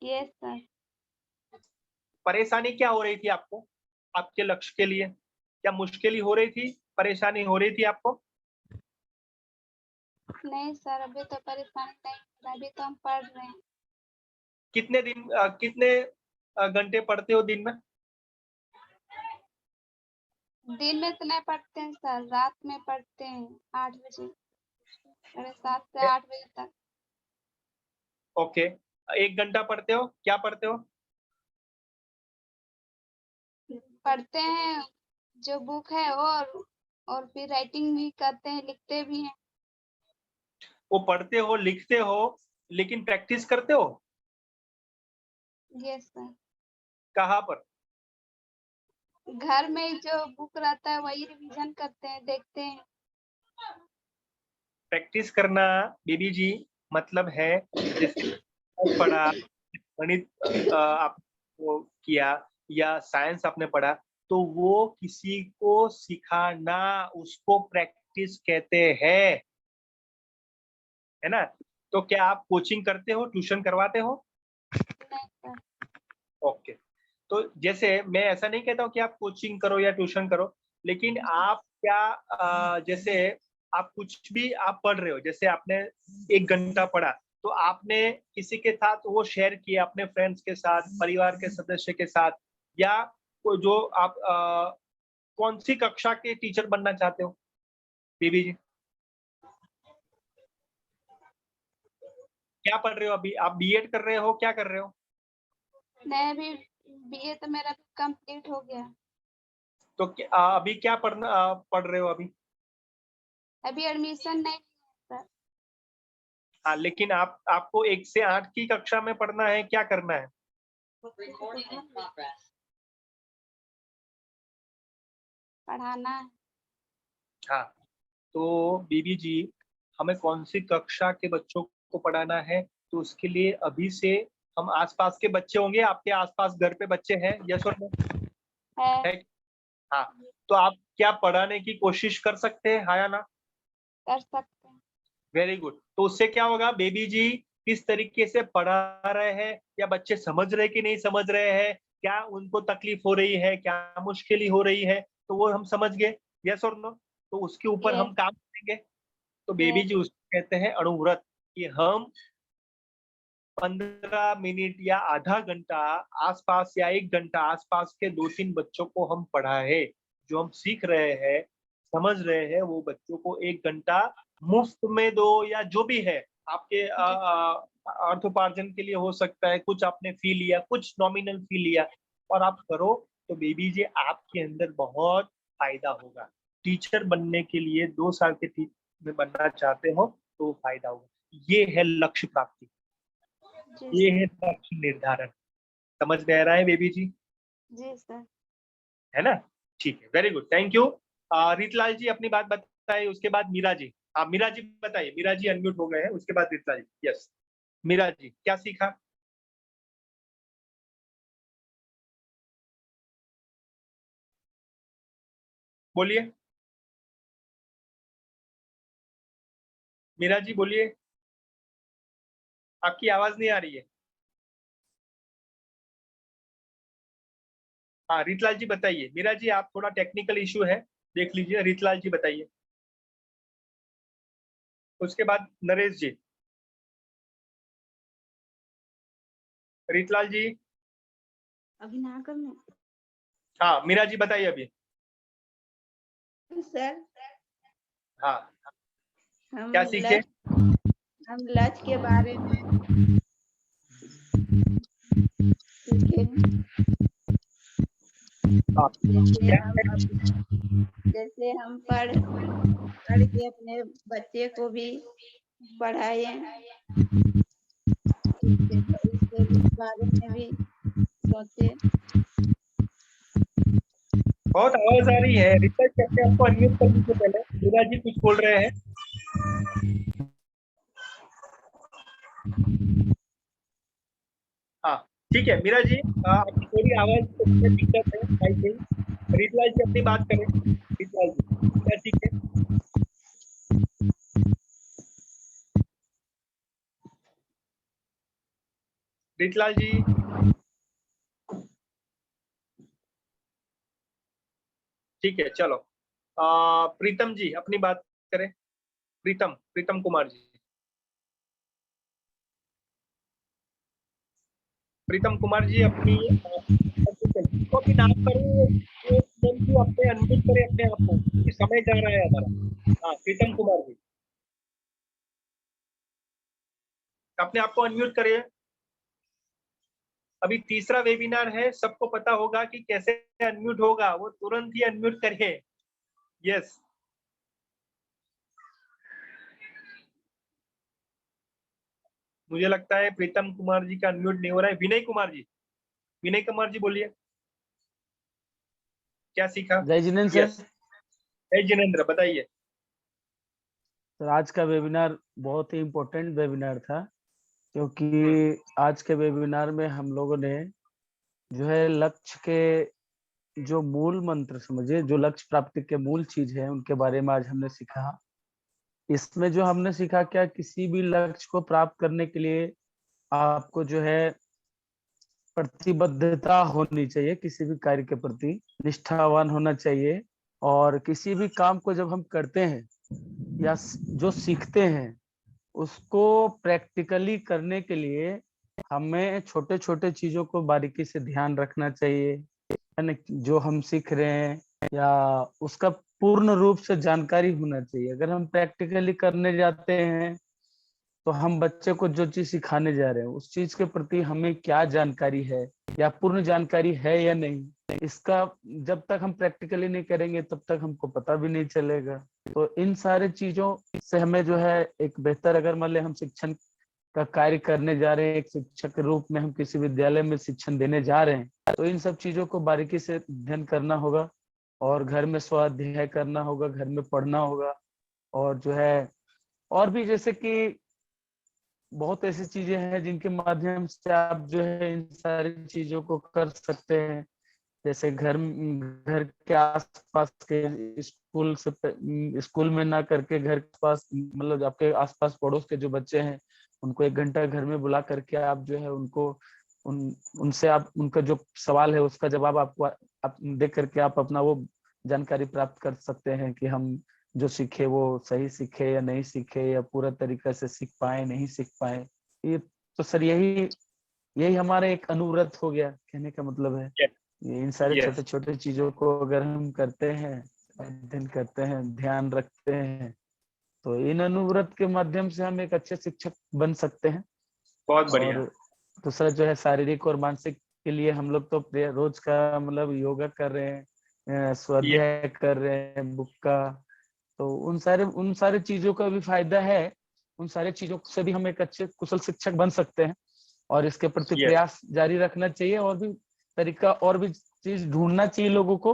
Yes sir. परेशानी क्या हो रही थी आपको आपके लक्ष्य के लिए? क्या मुश्किल हो रही थी, परेशानी हो रही थी आपको? नहीं सर, अभी तो परेशानी नहीं, अभी तो हम पढ़ रहे हैं। कितने घंटे पढ़ते हो दिन में? दिन में तो नहीं पढ़ते हैं सर, रात में पढ़ते हैं 8 बजे, 7:30 से 8 बजे तक। ओके, 1 घंटा पढ़ते हो? क्या पढ़ते हो? पढ़ते हैं जो बुक है, और फिर राइटिंग भी करते हैं, लिखते भी हैं। वो पढ़ते हो, लिखते हो, लेकिन प्रैक्टिस करते हो? Yes sir. कहाँ पर? घर में जो बुक रहता है वही रिवीजन करते हैं, देखते हैं। प्रैक्टिस करना बीबी जी मतलब है, जैसे पढ़ा, गणित आपको किया, या साइंस आपने पढ़ा, तो वो किसी को सिखाना, उसको प्रैक्टिस कहते हैं, है ना? तो क्या आप कोचिंग करते हो, ट्यूशन करवाते हो? नहीं सर। ओके, तो जैसे मैं ऐसा नहीं कहता हूँ कि आप कोचिंग करो या ट्यूशन करो, लेकिन आप क्या जैसे आप कुछ भी आप पढ़ रहे हो, जैसे आपने 1 घंटा पढ़ा, तो आपने किसी के साथ वो शेयर किया, अपने फ्रेंड्स के साथ, परिवार के सदस्य के साथ, या जो आप कौन सी कक्षा के टीचर बनना चाहते हो बीबी जी? क्या पढ़ रहे हो अभी? आप बीएड कर रहे हो, क्या कर रहे हो? नहीं, अभी बीए तो मेरा कंप्लीट हो गया। तो अभी क्या पढ़ रहे हो अभी? अभी एडमिशन नहीं सर। हाँ, लेकिन आपको 1 से 8 की कक्षा में पढ़ना है, क्या करना है? पढ़ाना है। हाँ, तो बीबी जी, हमें कौन सी कक्षा के बच्चों को पढ़ाना है, तो उसके लिए अभी से हम आसपास के बच्चे होंगे, आपके आसपास घर पे बच्चे हैं, यस और नो? है। है? हाँ, तो आप क्या पढ़ाने की कोशिश कर सकते हैं, हाँ या ना? कर सकते हैं। Very good. तो उससे क्या होगा, बेबी जी किस तरीके से पढ़ा रहे हैं, या बच्चे समझ रहे कि नहीं समझ रहे हैं, क्या उनको तकलीफ हो रही है, क्या मुश्किल हो रही है, तो वो हम समझ गए, यस और नो? तो उसके ऊपर हम यस। काम करेंगे। तो बेबी यस। जी उसको कहते हैं अणुव्रत, कि हम 15 मिनट या आधा घंटा आसपास, या 1 घंटा आसपास के 2-3 बच्चों को हम पढ़ाए, जो हम सीख रहे हैं, समझ रहे हैं, वो बच्चों को 1 घंटा मुफ्त में दो, या जो भी है आपके अर्थोपार्जन के लिए हो सकता है, कुछ आपने फी लिया, कुछ नॉमिनल फी लिया, और आप करो तो बेबी जी आपके अंदर बहुत फायदा होगा। टीचर बनने के लिए 2 साल के में बनना चाहते हो तो फायदा होगा। ये है लक्ष्य प्राप्ति, ये है लक्ष्य निर्धारण। समझ में आ रहा है बेबी जी? जी सर। है ना? ठीक है, very good, thank you. Ritlal ji अपनी बात बताइए, उसके बाद मीरा जी। हाँ मीरा जी बताइए, मीरा जी अनम्यूट हो गए हैं, उसके बाद रीतलाल जी। यस मीरा जी, क्या सीखा? बोलिए मीरा जी, बोलिए, आपकी आवाज नहीं आ रही है। हाँ रीतलाल जी बताइए। मीरा जी आप थोड़ा टेक्निकल इशू है, देख लीजिए। रीतलाल जी बताइए, उसके बाद नरेश जी। रीतलाल जी। अभी ना करना हाँ मीरा जी बताइए अभी। सर। हाँ हम क्या सीखे? लक्ष्य के बारे में सीखे। हाँ, जैसे हम पढ़ के अपने बच्चे को भी पढ़ाए, इसके बारे में भी सोचे। बहुत आवाज आ रही है। रीतलाल जी अपने आपको अनम्यूट कर लीजिए पहले। मीरा जी कुछ बोल रहे हैं। हाँ ठीक है मीरा जी, आपकी थोड़ी आवाज में दिक्कत है आई थिंक। रीतलाल जी अपनी बात करें। रीतलाल जी क्या सीखे? रीतलाल जी। ठीक है चलो, प्रीतम जी अपनी बात करें। प्रीतम कुमार जी। प्रीतम कुमार जी अपनी तो अभी नाम करूँ, अपने अनम्यूट करें अपने आप को, क्योंकि समय जा रहा है हमारा। हाँ प्रीतम कुमार जी अपने आप को अनम्यूट करिए। अभी तीसरा वेबिनार है, सबको पता होगा कि कैसे अनम्यूट होगा, वो तुरंत ही अनम्यूट करिए। यस मुझे लगता है प्रीतम कुमार जी का अनम्यूट नहीं हो रहा है। विनय कुमार जी बोलिए, क्या सीखा? जय जिनेन्द्र सर। यस जय जिनेन्द्र बताइए। सर आज का वेबिनार बहुत ही इम्पोर्टेंट वेबिनार था, क्योंकि आज के वेबिनार में हम लोगों ने जो है लक्ष्य के जो मूल मंत्र समझिए, जो लक्ष्य प्राप्ति के मूल चीज है, उनके बारे में आज हमने सीखा। इसमें जो हमने सीखा, क्या किसी भी लक्ष्य को प्राप्त करने के लिए आपको जो है प्रतिबद्धता होनी चाहिए, किसी भी कार्य के प्रति निष्ठावान होना चाहिए। और किसी भी काम को जब हम करते हैं या जो सीखते हैं, उसको प्रैक्टिकली करने के लिए हमें छोटे छोटे चीजों को बारीकी से ध्यान रखना चाहिए, है ना। जो हम सीख रहे हैं या उसका पूर्ण रूप से जानकारी होना चाहिए। अगर हम प्रैक्टिकली करने जाते हैं तो हम बच्चे को जो चीज सिखाने जा रहे हैं, उस चीज के प्रति हमें क्या जानकारी है या पूर्ण जानकारी है या नहीं, इसका जब तक हम प्रैक्टिकली नहीं करेंगे तब तक हमको पता भी नहीं चलेगा। तो इन सारे चीजों से हमें जो है एक बेहतर, अगर मान ले हम शिक्षण का कार्य करने जा रहे हैं, एक शिक्षक के रूप में हम किसी विद्यालय में शिक्षण देने जा रहे हैं, तो इन सब चीजों को बारीकी से अध्ययन करना होगा और घर में स्वाध्याय करना होगा, घर में पढ़ना होगा। और जो है और भी जैसे कि बहुत ऐसी चीजें हैं जिनके माध्यम से आप जो है इन सारी चीजों को कर सकते हैं। जैसे घर के आसपास के स्कूल में ना करके घर के पास, मतलब आपके आसपास पड़ोस के जो बच्चे हैं, उनको 1 घंटा घर में बुला करके आप जो है उनको उनसे आप उनका जो सवाल है उसका जवाब आपको आप देख करके आप अपना वो जानकारी प्राप्त कर सकते हैं कि हम जो सीखे वो सही सीखे या नहीं सीखे, या पूरा तरीका से सीख पाए नहीं सीख पाए। ये तो सर यही हमारा एक अनुव्रत हो गया, कहने का मतलब है। इन सारे Yes. छोटे छोटे चीजों को अगर हम करते हैं, अध्ययन करते हैं, ध्यान रखते हैं, तो इन अनुव्रत के माध्यम से हम एक अच्छे शिक्षक बन सकते हैं। बहुत बढ़िया। और दूसरा जो है शारीरिक और मानसिक के लिए हम लोग तो रोज का मतलब योगा कर रहे हैं, स्वाध्याय कर रहे हैं बुक का, तो उन सारे चीजों का भी फायदा है। उन सारे चीजों से भी हम एक अच्छे कुशल शिक्षक बन सकते हैं और इसके प्रति Yes. प्रयास जारी रखना चाहिए और भी तरीका और भी चीज ढूंढना चाहिए लोगों को।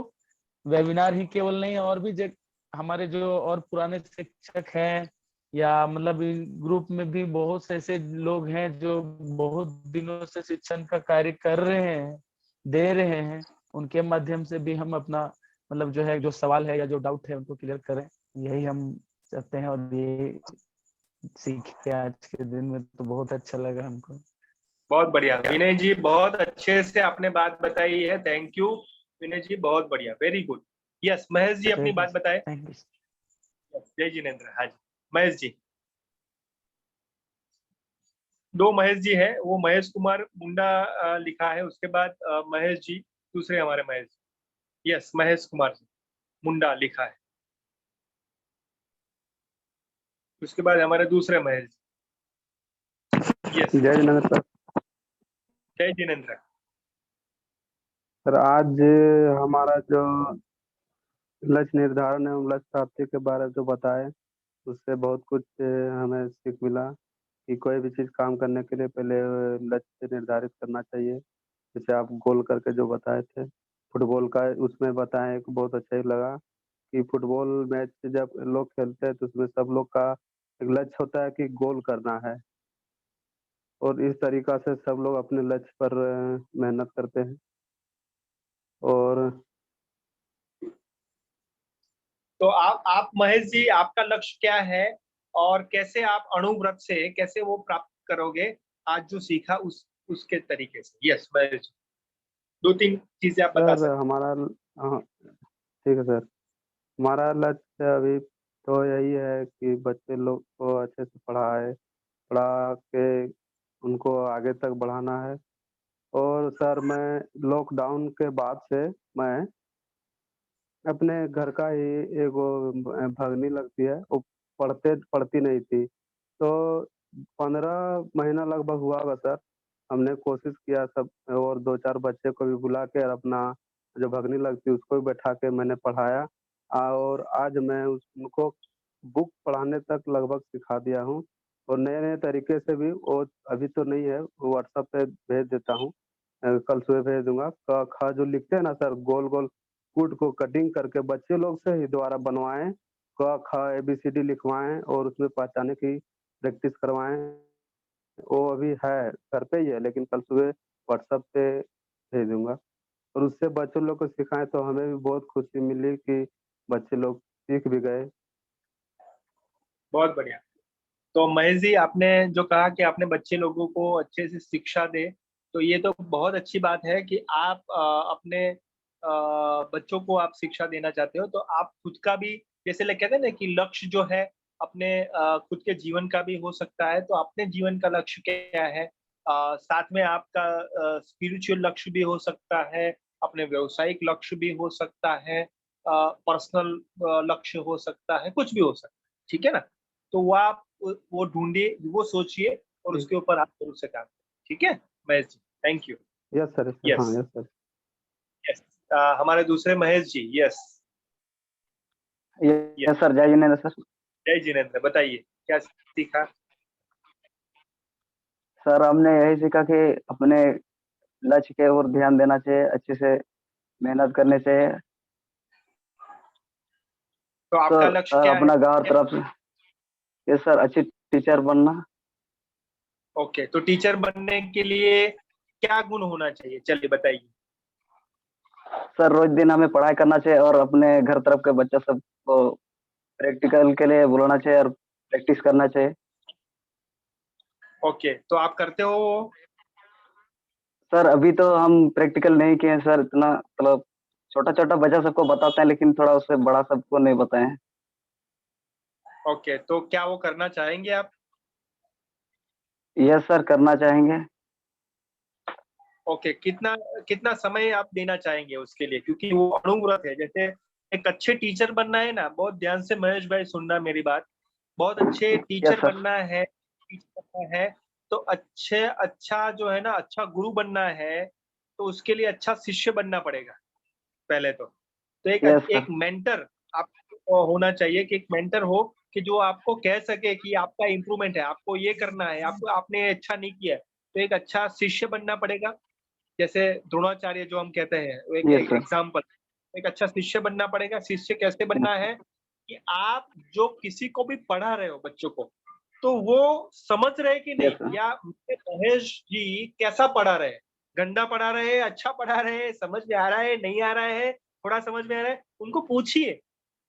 वेबिनार ही केवल नहीं, और भी हमारे जो और पुराने शिक्षक हैं या मतलब ग्रुप में भी बहुत से ऐसे लोग हैं जो बहुत दिनों से शिक्षण का कार्य कर रहे हैं, दे रहे हैं, उनके माध्यम से भी हम अपना मतलब जो है जो सवाल है या जो डाउट है उनको क्लियर करें, यही हम चाहते हैं। और ये सीख के आज के दिन में तो बहुत अच्छा लगा हमको। बहुत बढ़िया विनय जी, बहुत अच्छे से आपने बात बताई है। थैंक यू विनय जी, बहुत बढ़िया, very good. Yes, Mahesh ji अपनी बात बताए। Thank you. जय जिनेंद्र। हाँ जी महेश जी। दो महेश जी है, वो महेश कुमार मुंडा लिखा है, उसके बाद महेश जी दूसरे हमारे महेश जी। यस, महेश कुमार जी मुंडा लिखा है, उसके बाद हमारे दूसरे महेश जी। यस, जय जिनेंद्र सर। जय जिनेंद्र। सर आज हमारा जो लक्ष्य निर्धारण एवं लक्ष्य प्राप्ति के बारे में जो बताए, उससे बहुत कुछ हमें सीख मिला कि कोई भी चीज़ काम करने के लिए पहले लक्ष्य निर्धारित करना चाहिए। जैसे आप गोल करके जो बताए थे फुटबॉल का, उसमें बताएं, एक बहुत अच्छा ही लगा कि फुटबॉल मैच जब लोग खेलते हैं तो उसमें सब लोग का एक लक्ष्य होता है कि गोल करना है, और इस तरीका से सब लोग अपने लक्ष्य पर मेहनत करते हैं। और तो आप महेश जी, आपका लक्ष्य क्या है और कैसे आप अणुव्रत से कैसे वो प्राप्त करोगे आज जो सीखा उसके तरीके से? यस महेश जी, दो तीन चीजें आप बता सर सकते हमारा हाँ, ठीक है सर। हमारा लक्ष्य अभी तो यही है कि बच्चे लोग को अच्छे से पढ़ा के उनको आगे तक बढ़ाना है। और सर मैं लॉकडाउन के बाद से मैं अपने घर का ही एगो भगनी लगती है, वो पढ़ती नहीं थी, तो 15 महीना लगभग हुआ होगा सर। हमने कोशिश किया सब, और 2-4 बच्चे को भी बुला के और अपना जो भगनी लगती है उसको भी बैठा के मैंने पढ़ाया, और आज मैं उनको बुक पढ़ाने तक लगभग सिखा दिया हूँ। और नए-नए तरीके से भी, वो अभी तो नहीं है, व्हाट्सएप पे भेज देता हूँ, कल सुबह भेज दूंगा। क ख जो लिखते हैं ना सर, गोल-गोल कूट को कटिंग करके बच्चे लोग से ही दोबारा बनवाएं, क ख ABCD लिखवाएं और उसमें पहचाने की प्रैक्टिस करवाएं। वो अभी है घर पे ही है, लेकिन कल सुबह व्हाट्सएप पे भेज दूंगा, और उससे बच्चों लोग को सिखाएं तो हमें भी बहुत खुशी मिली कि बच्चे लोग सीख भी गए। बहुत बढ़िया। तो महेश जी, आपने जो कहा कि आपने बच्चे लोगों को अच्छे से शिक्षा दे, तो ये तो बहुत अच्छी बात है कि आप अपने बच्चों को आप शिक्षा देना चाहते हो। तो आप खुद का भी, जैसे लोग कहते हैं ना कि लक्ष्य जो है अपने खुद के जीवन का भी हो सकता है, तो अपने जीवन का लक्ष्य क्या है? साथ में आपका स्पिरिचुअल लक्ष्य भी हो सकता है, अपने व्यावसायिक लक्ष्य भी हो सकता है, पर्सनल लक्ष्य हो सकता है, कुछ भी हो सकता है, ठीक है ना? तो वो आप वो ढूंढिए, वो सोचिए और उसके ऊपर आप जरूर से काम करें। ठीक है महेश जी, थैंक यू। यस सर, हाँ यस यस सर। यस, हमारे दूसरे Mahesh ji. Yes yes sir, जय जिनेंद्र सर। जय जिनेंद्र, बताइए क्या सीखा? सर हमने यही सीखा कि अपने लक्ष्य के ओर ध्यान देना चाहिए, अच्छे से मेहनत करने चाहिए। तो आपका लक्ष्य क्या है? अपना गांव तरफ से ये सर अच्छी टीचर बनना। ओके, तो टीचर बनने के लिए क्या गुण होना चाहिए, चलिए बताइए। सर रोज दिन हमें पढ़ाई करना चाहिए और अपने घर तरफ के बच्चा सबको प्रैक्टिकल के लिए बुलाना चाहिए और प्रैक्टिस करना चाहिए। ओके, तो आप करते हो वो? सर अभी तो हम प्रैक्टिकल नहीं किए हैं सर, इतना मतलब छोटा छोटा बच्चा सबको बताते हैं, लेकिन थोड़ा उससे बड़ा सबको नहीं बताए हैं। ओके, तो क्या वो करना चाहेंगे आप? यस सर, करना चाहेंगे। ओके, कितना कितना समय आप देना चाहेंगे उसके लिए, क्योंकि वो अणुव्रत है। जैसे एक अच्छे टीचर बनना है ना, बहुत ध्यान से महेश भाई सुनना मेरी बात, बहुत अच्छे टीचर sir. बनना है, तो अच्छा जो है ना, अच्छा गुरु बनना है, तो उसके लिए अच्छा शिष्य बनना पड़ेगा पहले तो एक Yes, sir. एक मेंटर आपको होना चाहिए, कि एक मेंटर हो कि जो आपको कह सके कि आपका इम्प्रूवमेंट है, आपको ये करना है, आपको आपने अच्छा नहीं किया है, तो एक अच्छा शिष्य बनना पड़ेगा। जैसे द्रोणाचार्य जो हम कहते हैं, वो एक Yes, sir. एग्जाम्पल, एक अच्छा शिष्य बनना पड़ेगा। शिष्य कैसे बनना है कि आप जो किसी को भी पढ़ा रहे हो बच्चों को, तो वो समझ रहे कि नहीं, Yes, sir. या महेश जी कैसा पढ़ा रहे हैं, गंदा पढ़ा रहे हैं, अच्छा पढ़ा रहे हैं, समझ में आ रहा है, नहीं आ रहा है, थोड़ा समझ में आ रहा है, उनको पूछिए,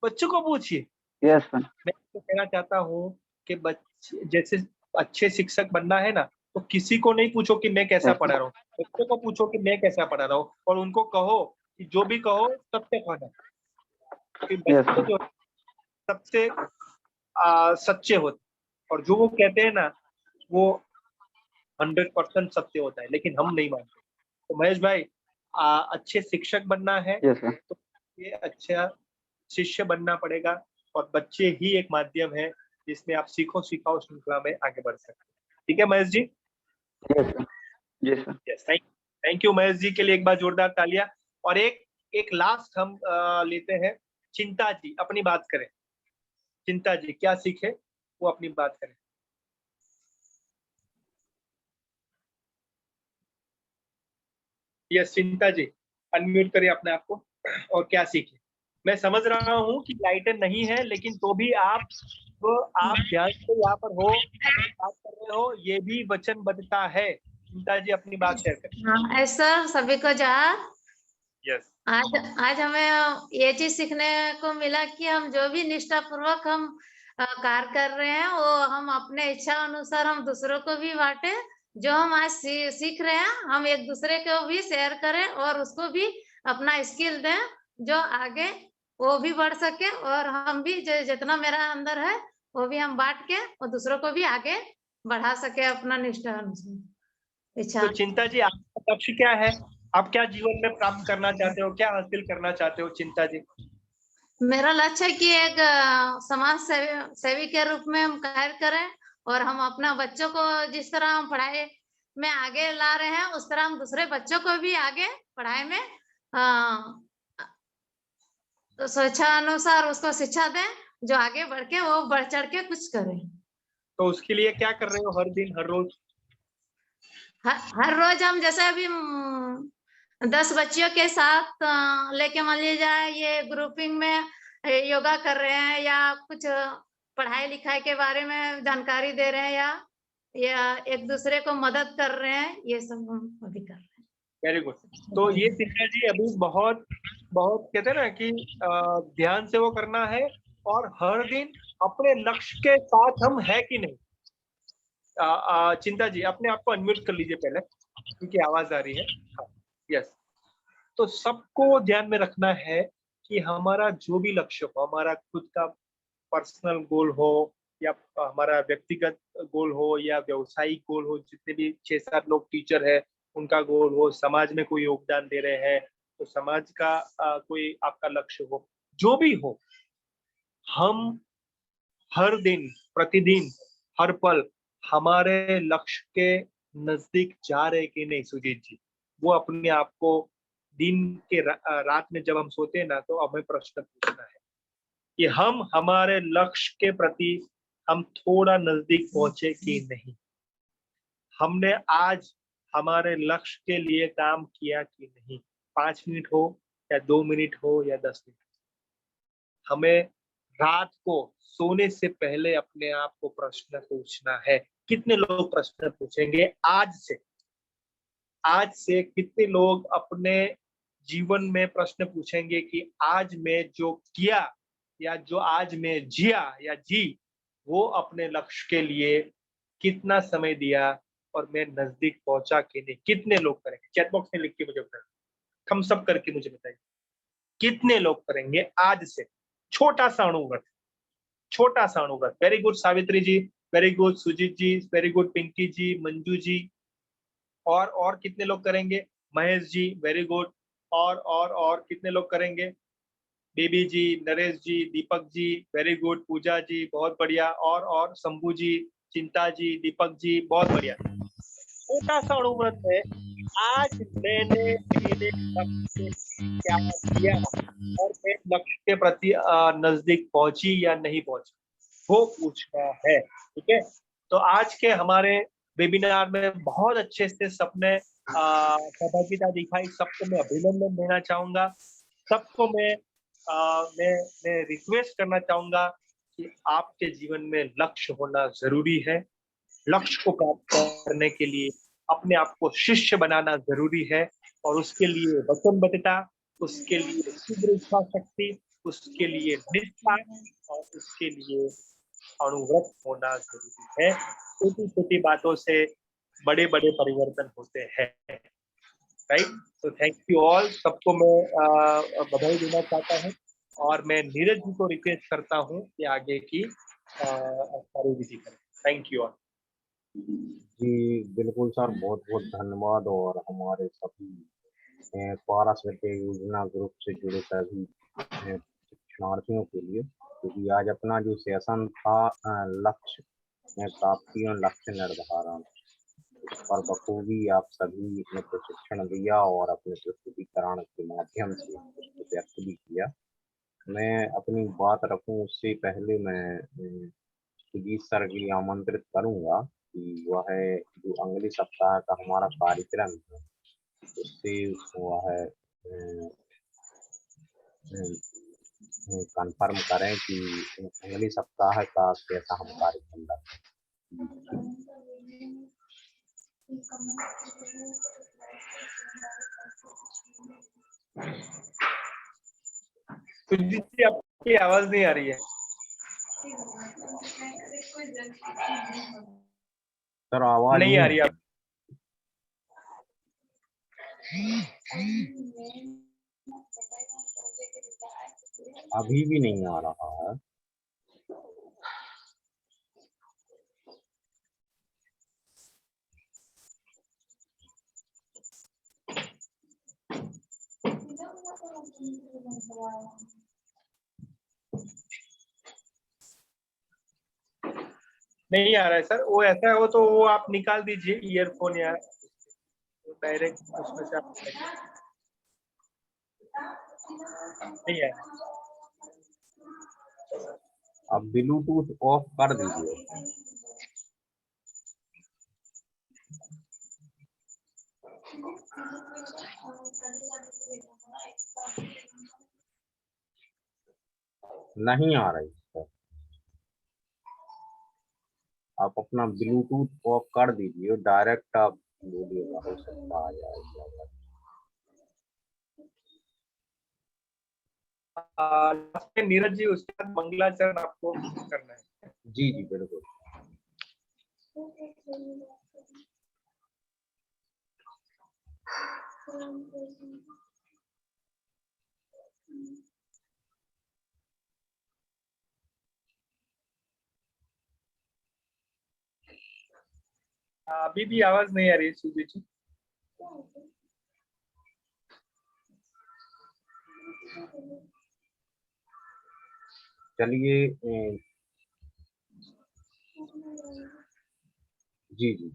बच्चों को पूछिए। Yes, sir. मैं तो कहना चाहता हूँ कि बच्चे जैसे अच्छे शिक्षक बनना है ना, तो किसी को नहीं पूछो कि मैं कैसा Yes, पढ़ा sir. रहा हूँ, बच्चों को पूछो कि मैं कैसा पढ़ा रहा हूँ, और उनको कहो कि जो भी कहो सत्य कहना, कि Yes, बच्चे sir. जो सबसे सच्चे होते, और जो वो कहते हैं ना, वो 100% सत्य होता है, लेकिन हम नहीं मानते। तो महेश भाई, अच्छे शिक्षक बनना है, Yes, sir. तो ये अच्छा शिष्य बनना पड़ेगा, और बच्चे ही एक माध्यम है जिसमें आप सीखो सिखाओ श्रृंखला में आगे बढ़ सकते हैं। ठीक है Mahesh ji? Yes, sir. Yes, sir. Yes, thank you Mahesh ji के लिए एक बार जोरदार तालियां। और एक लास्ट हम लेते हैं, चिंता जी अपनी बात करें। चिंता जी क्या सीखे, वो अपनी बात करें। यस चिंता जी, अनम्यूट करिए अपने आप को, और क्या सीखे। मैं समझ रहा हूँ कि लाइटें नहीं है, लेकिन तो भी आप ध्यान से यहाँ पर हो, बात कर रहे हो, ये भी वचनबद्धता है। चिंता जी अपनी बात शेयर करें। हाँ, ऐसा सभी को जहाँ यस, आज आज हमें ये चीज सीखने को मिला कि हम जो भी निष्ठा पूर्वक हम कार्य कर रहे हैं, वो हम अपने इच्छा अनुसार हम दूसरों को भी बांटे। जो हम आज सीख रहे हैं, हम एक दूसरे को भी शेयर करें और उसको भी अपना स्किल दें, जो आगे वो भी बढ़ सके, और हम भी जितना मेरा अंदर है वो भी हम बांट के और दूसरों को भी आगे बढ़ा सके अपना निष्ठा अनुसार इच्छा। तो चिंता जी आपका लक्ष्य क्या है, आप क्या जीवन में प्राप्त करना चाहते हो, क्या हासिल करना चाहते हो चिंता जी? मेरा लक्ष्य है कि एक समाज सेवी के रूप में हम कार्य करें, और हम अपना बच्चों को जिस तरह हम पढ़ाई में आगे ला रहे हैं, उस तरह हम दूसरे बच्चों को भी आगे पढ़ाई में तो स्वेच्छा अनुसार उसको शिक्षा दें, जो आगे बढ़ के वो बढ़ चढ़ के कुछ करें। तो उसके लिए क्या कर रहे हो हर दिन, हर रोज? हर रोज हम जैसे अभी 10 बच्चियों के साथ लेके मान लीजिए जाए, ये ग्रुपिंग में योगा कर रहे हैं, या कुछ पढ़ाई लिखाई के बारे में जानकारी दे रहे हैं, या एक दूसरे को मदद कर रहे हैं, ये सब हम अभी कर रहे हैं। Very good. तो ये चिंता जी अभी बहुत बहुत कहते हैं ना कि ध्यान से वो करना है, और हर दिन अपने लक्ष्य के साथ हम है कि नहीं। चिंता जी अपने आप को अनम्यूट कर लीजिए पहले, क्योंकि आवाज आ रही है। हाँ, यस। तो सबको ध्यान में रखना है कि हमारा जो भी लक्ष्य हो, हमारा खुद का पर्सनल गोल हो, या हमारा व्यक्तिगत गोल हो, या व्यवसायिक गोल हो, जितने भी 6-7 लोग टीचर है उनका गोल हो, समाज में कोई योगदान दे रहे हैं तो समाज का कोई आपका लक्ष्य हो, जो भी हो, हम हर दिन प्रतिदिन हर पल हमारे लक्ष्य के नजदीक जा रहे कि नहीं सुजीत जी, वो अपने आप को दिन के रात में जब हम सोते हैं ना, तो हमें प्रश्न पूछना है कि हम हमारे लक्ष्य के प्रति हम थोड़ा नजदीक पहुंचे कि नहीं। हमने आज हमारे लक्ष्य के लिए काम किया कि नहीं, 5 मिनट हो या 2 मिनट हो या 10 मिनट। हमें रात को सोने से पहले अपने आप को प्रश्न पूछना है। कितने लोग प्रश्न पूछेंगे आज से? आज से कितने लोग अपने जीवन में प्रश्न पूछेंगे कि आज मैं जो किया, या जो आज मैं जिया या जी, वो अपने लक्ष्य के लिए कितना समय दिया और मैं नजदीक पहुंचा कि नहीं? कितने लोग करेंगे? चैट बॉक्स में लिख के मुझे बताइए, थम्स अप करके मुझे बताइए, कितने लोग करेंगे आज से छोटा सा अणुव्रत, छोटा सा अणुव्रत। वेरी गुड सावित्री जी, वेरी गुड सुजीत जी, वेरी गुड पिंकी जी, मंजू जी, और कितने लोग करेंगे? Mahesh ji very good. और कितने लोग करेंगे? बीबी जी, नरेश जी, दीपक जी वेरी गुड, पूजा जी बहुत बढ़िया, और शंभू जी, चिंता जी, दीपक जी बहुत बढ़िया। छोटा सा अनुव्रत है, आज मैंने मेरे लक्ष्य से क्या किया और मैं लक्ष्य के प्रति नजदीक पहुंची या नहीं पहुंची, वो पूछना है। ठीक है, तो आज के हमारे वेबिनार में बहुत अच्छे से सबने सहभागिता दिखाई, सबको मैं अभिनंदन देना चाहूंगा। सबको मैं रिक्वेस्ट करना चाहूंगा कि आपके जीवन में लक्ष्य होना जरूरी है। लक्ष्य को प्राप्त करने के लिए अपने आप को शिष्य बनाना जरूरी है, और उसके लिए वचनबद्धता, उसके लिए तीव्र इच्छा शक्ति, उसके लिए निष्ठा और उसके लिए अनुव्रत होना जरूरी है। छोटी छोटी बातों से बड़े बड़े परिवर्तन होते हैं। राइट, तो थैंक यू ऑल। सबको मैं बधाई देना चाहता हूँ, और मैं नीरज जी को रिक्वेस्ट करता हूँ कि आगे की कार्यविधि करें। Thank you all. जी बिल्कुल सर, बहुत बहुत धन्यवाद। और हमारे सभी पारस विद्या योजना ग्रुप से जुड़े सभी शिक्षार्थियों के लिए, क्योंकि आज अपना जो सेशन था लक्ष्य प्राप्ति और लक्ष्य निर्धारण, इस पर बखूबी आप सभी ने प्रशिक्षण दिया और अपने प्रस्तुतिकरण के माध्यम से उसको व्यक्त भी किया। मैं अपनी बात रखूं उससे पहले मैं सुजीत सर के लिए आमंत्रित करूंगा कि वह जो अगले सप्ताह का हमारा कार्यक्रम है उससे वह कंफर्म करें कि अगले सप्ताह का कैसा हम कार्यक्रम रखें। सुजीत जी आपकी आवाज नहीं आ रही है। सर आवाज नहीं आ रही है। अभी भी नहीं आ रहा है। नहीं आ रहा है सर, वो ऐसा हो तो वो आप निकाल दीजिए ईयरफोन या डायरेक्ट उसमें से आप नहीं है। अब ब्लूटूथ ऑफ कर दीजिए। नहीं आ रही सर, आप अपना ब्लूटूथ ऑफ कर दीजिए, डायरेक्ट आप बोलिएगा, हो सकता आ जाएगा। नीरज जी उसके बाद मंगलाचरण आपको करना है। जी जी बिल्कुल। अभी भी आवाज नहीं आ रही सुजीत जी। चलिए जी जी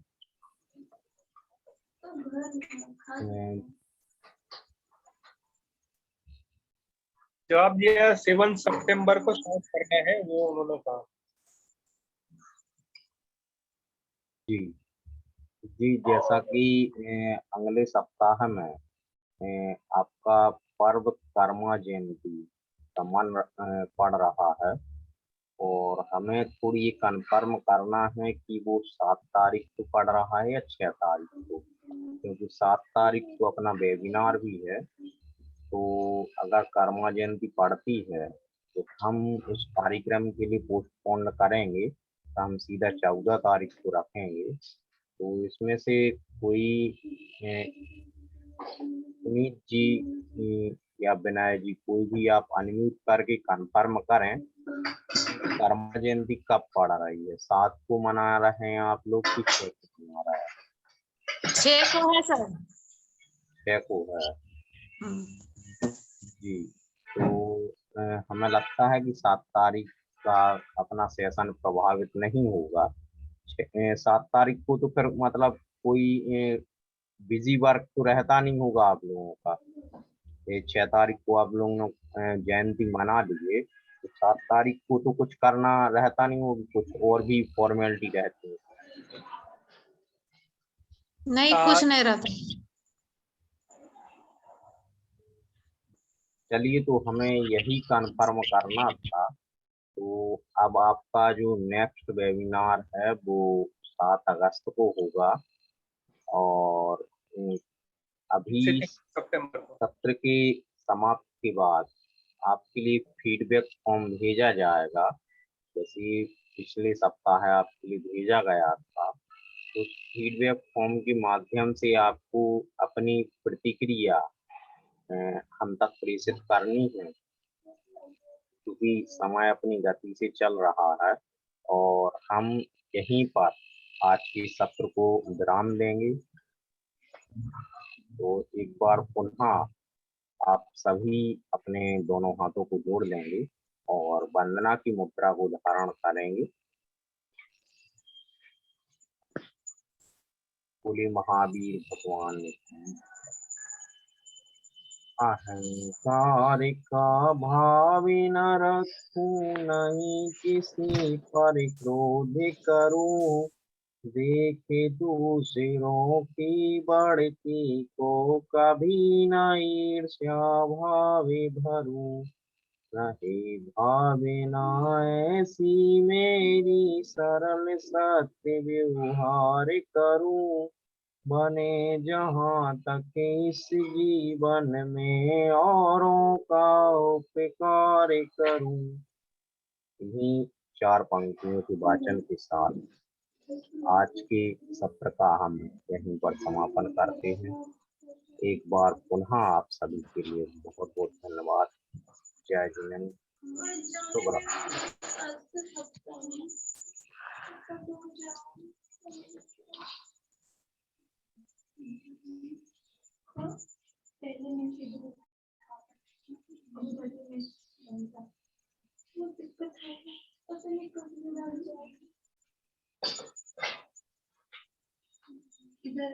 जो आप दिया 7 सितंबर को स्टार्ट करना है वो उन्होंने कहा। जी जी, जैसा कि अगले सप्ताह में आपका पर्व कर्मा जयंती का मन पड़ रहा है, और हमें थोड़ी ये कंफर्म करना है कि वो 7 तारीख को पड़ रहा है या 6 तारीख को, क्योंकि 7 तारीख को अपना वेबिनार भी है। तो अगर कर्मा जयंती पड़ती है तो हम उस कार्यक्रम के लिए पोस्टपोन करेंगे, तो हम सीधा 14 तारीख को रखेंगे। तो इसमें से कोई सुनीत जी या विनय जी, कोई भी आप अनम्यूट करके कंफर्म करें कर्मा जयंती कब पड़ रही है, 7 को मना रहे हैं आप लोग कि 6 को मना रहे हैं? 6 को है सर। 6 को है जी। तो हमें लगता है कि 7 तारीख का अपना सेशन प्रभावित नहीं होगा। 7 तारीख को तो फिर मतलब कोई बिजी वर्क तो रहता नहीं होगा आप लोगों का। 6 तारीख को आप लोगों ने जयंती मना लिए, तो 7 तारीख को तो कुछ करना रहता नहीं होगा, कुछ और भी फॉर्मेलिटी रहती है। नहीं, कुछ नहीं रहता। चलिए, तो हमें यही कंफर्म करना था। तो अब आपका जो नेक्स्ट वेबिनार है वो 7 अगस्त को होगा, और अभी सितंबर को सत्र के समाप्त के बाद आपके लिए फीडबैक फॉर्म भेजा जाएगा, जैसे पिछले सप्ताह आपके लिए भेजा गया था। तो फीडबैक फॉर्म के माध्यम से आपको अपनी प्रतिक्रिया हम तक प्रेषित करनी है, क्योंकि समय अपनी गति से चल रहा है। और हम यहीं पर आज के सत्र को विराम देंगे। तो एक बार पुनः आप सभी अपने दोनों हाथों को जोड़ लेंगे और वंदना की मुद्रा को धारण करेंगे। बोले महावीर भगवान की। अहंकार का भाव न रखूं, नहीं किसी पर क्रोध करूं, देखे दूसरों की बढ़ती को कभी न ईर्ष्या भावे भरूं, रहे भावे न ऐसी मेरी सरल सत्य व्यवहार करूं, बने जहाँ तक इस जीवन में औरों का उपकार करूं। इन्हीं 4 पंक्तियों के वाचन के साथ आज के सत्र का हम यहीं पर समापन करते हैं। एक बार पुनः आप सभी के लिए बहुत बहुत धन्यवाद। जय जिनेंद्र, शुभ इधर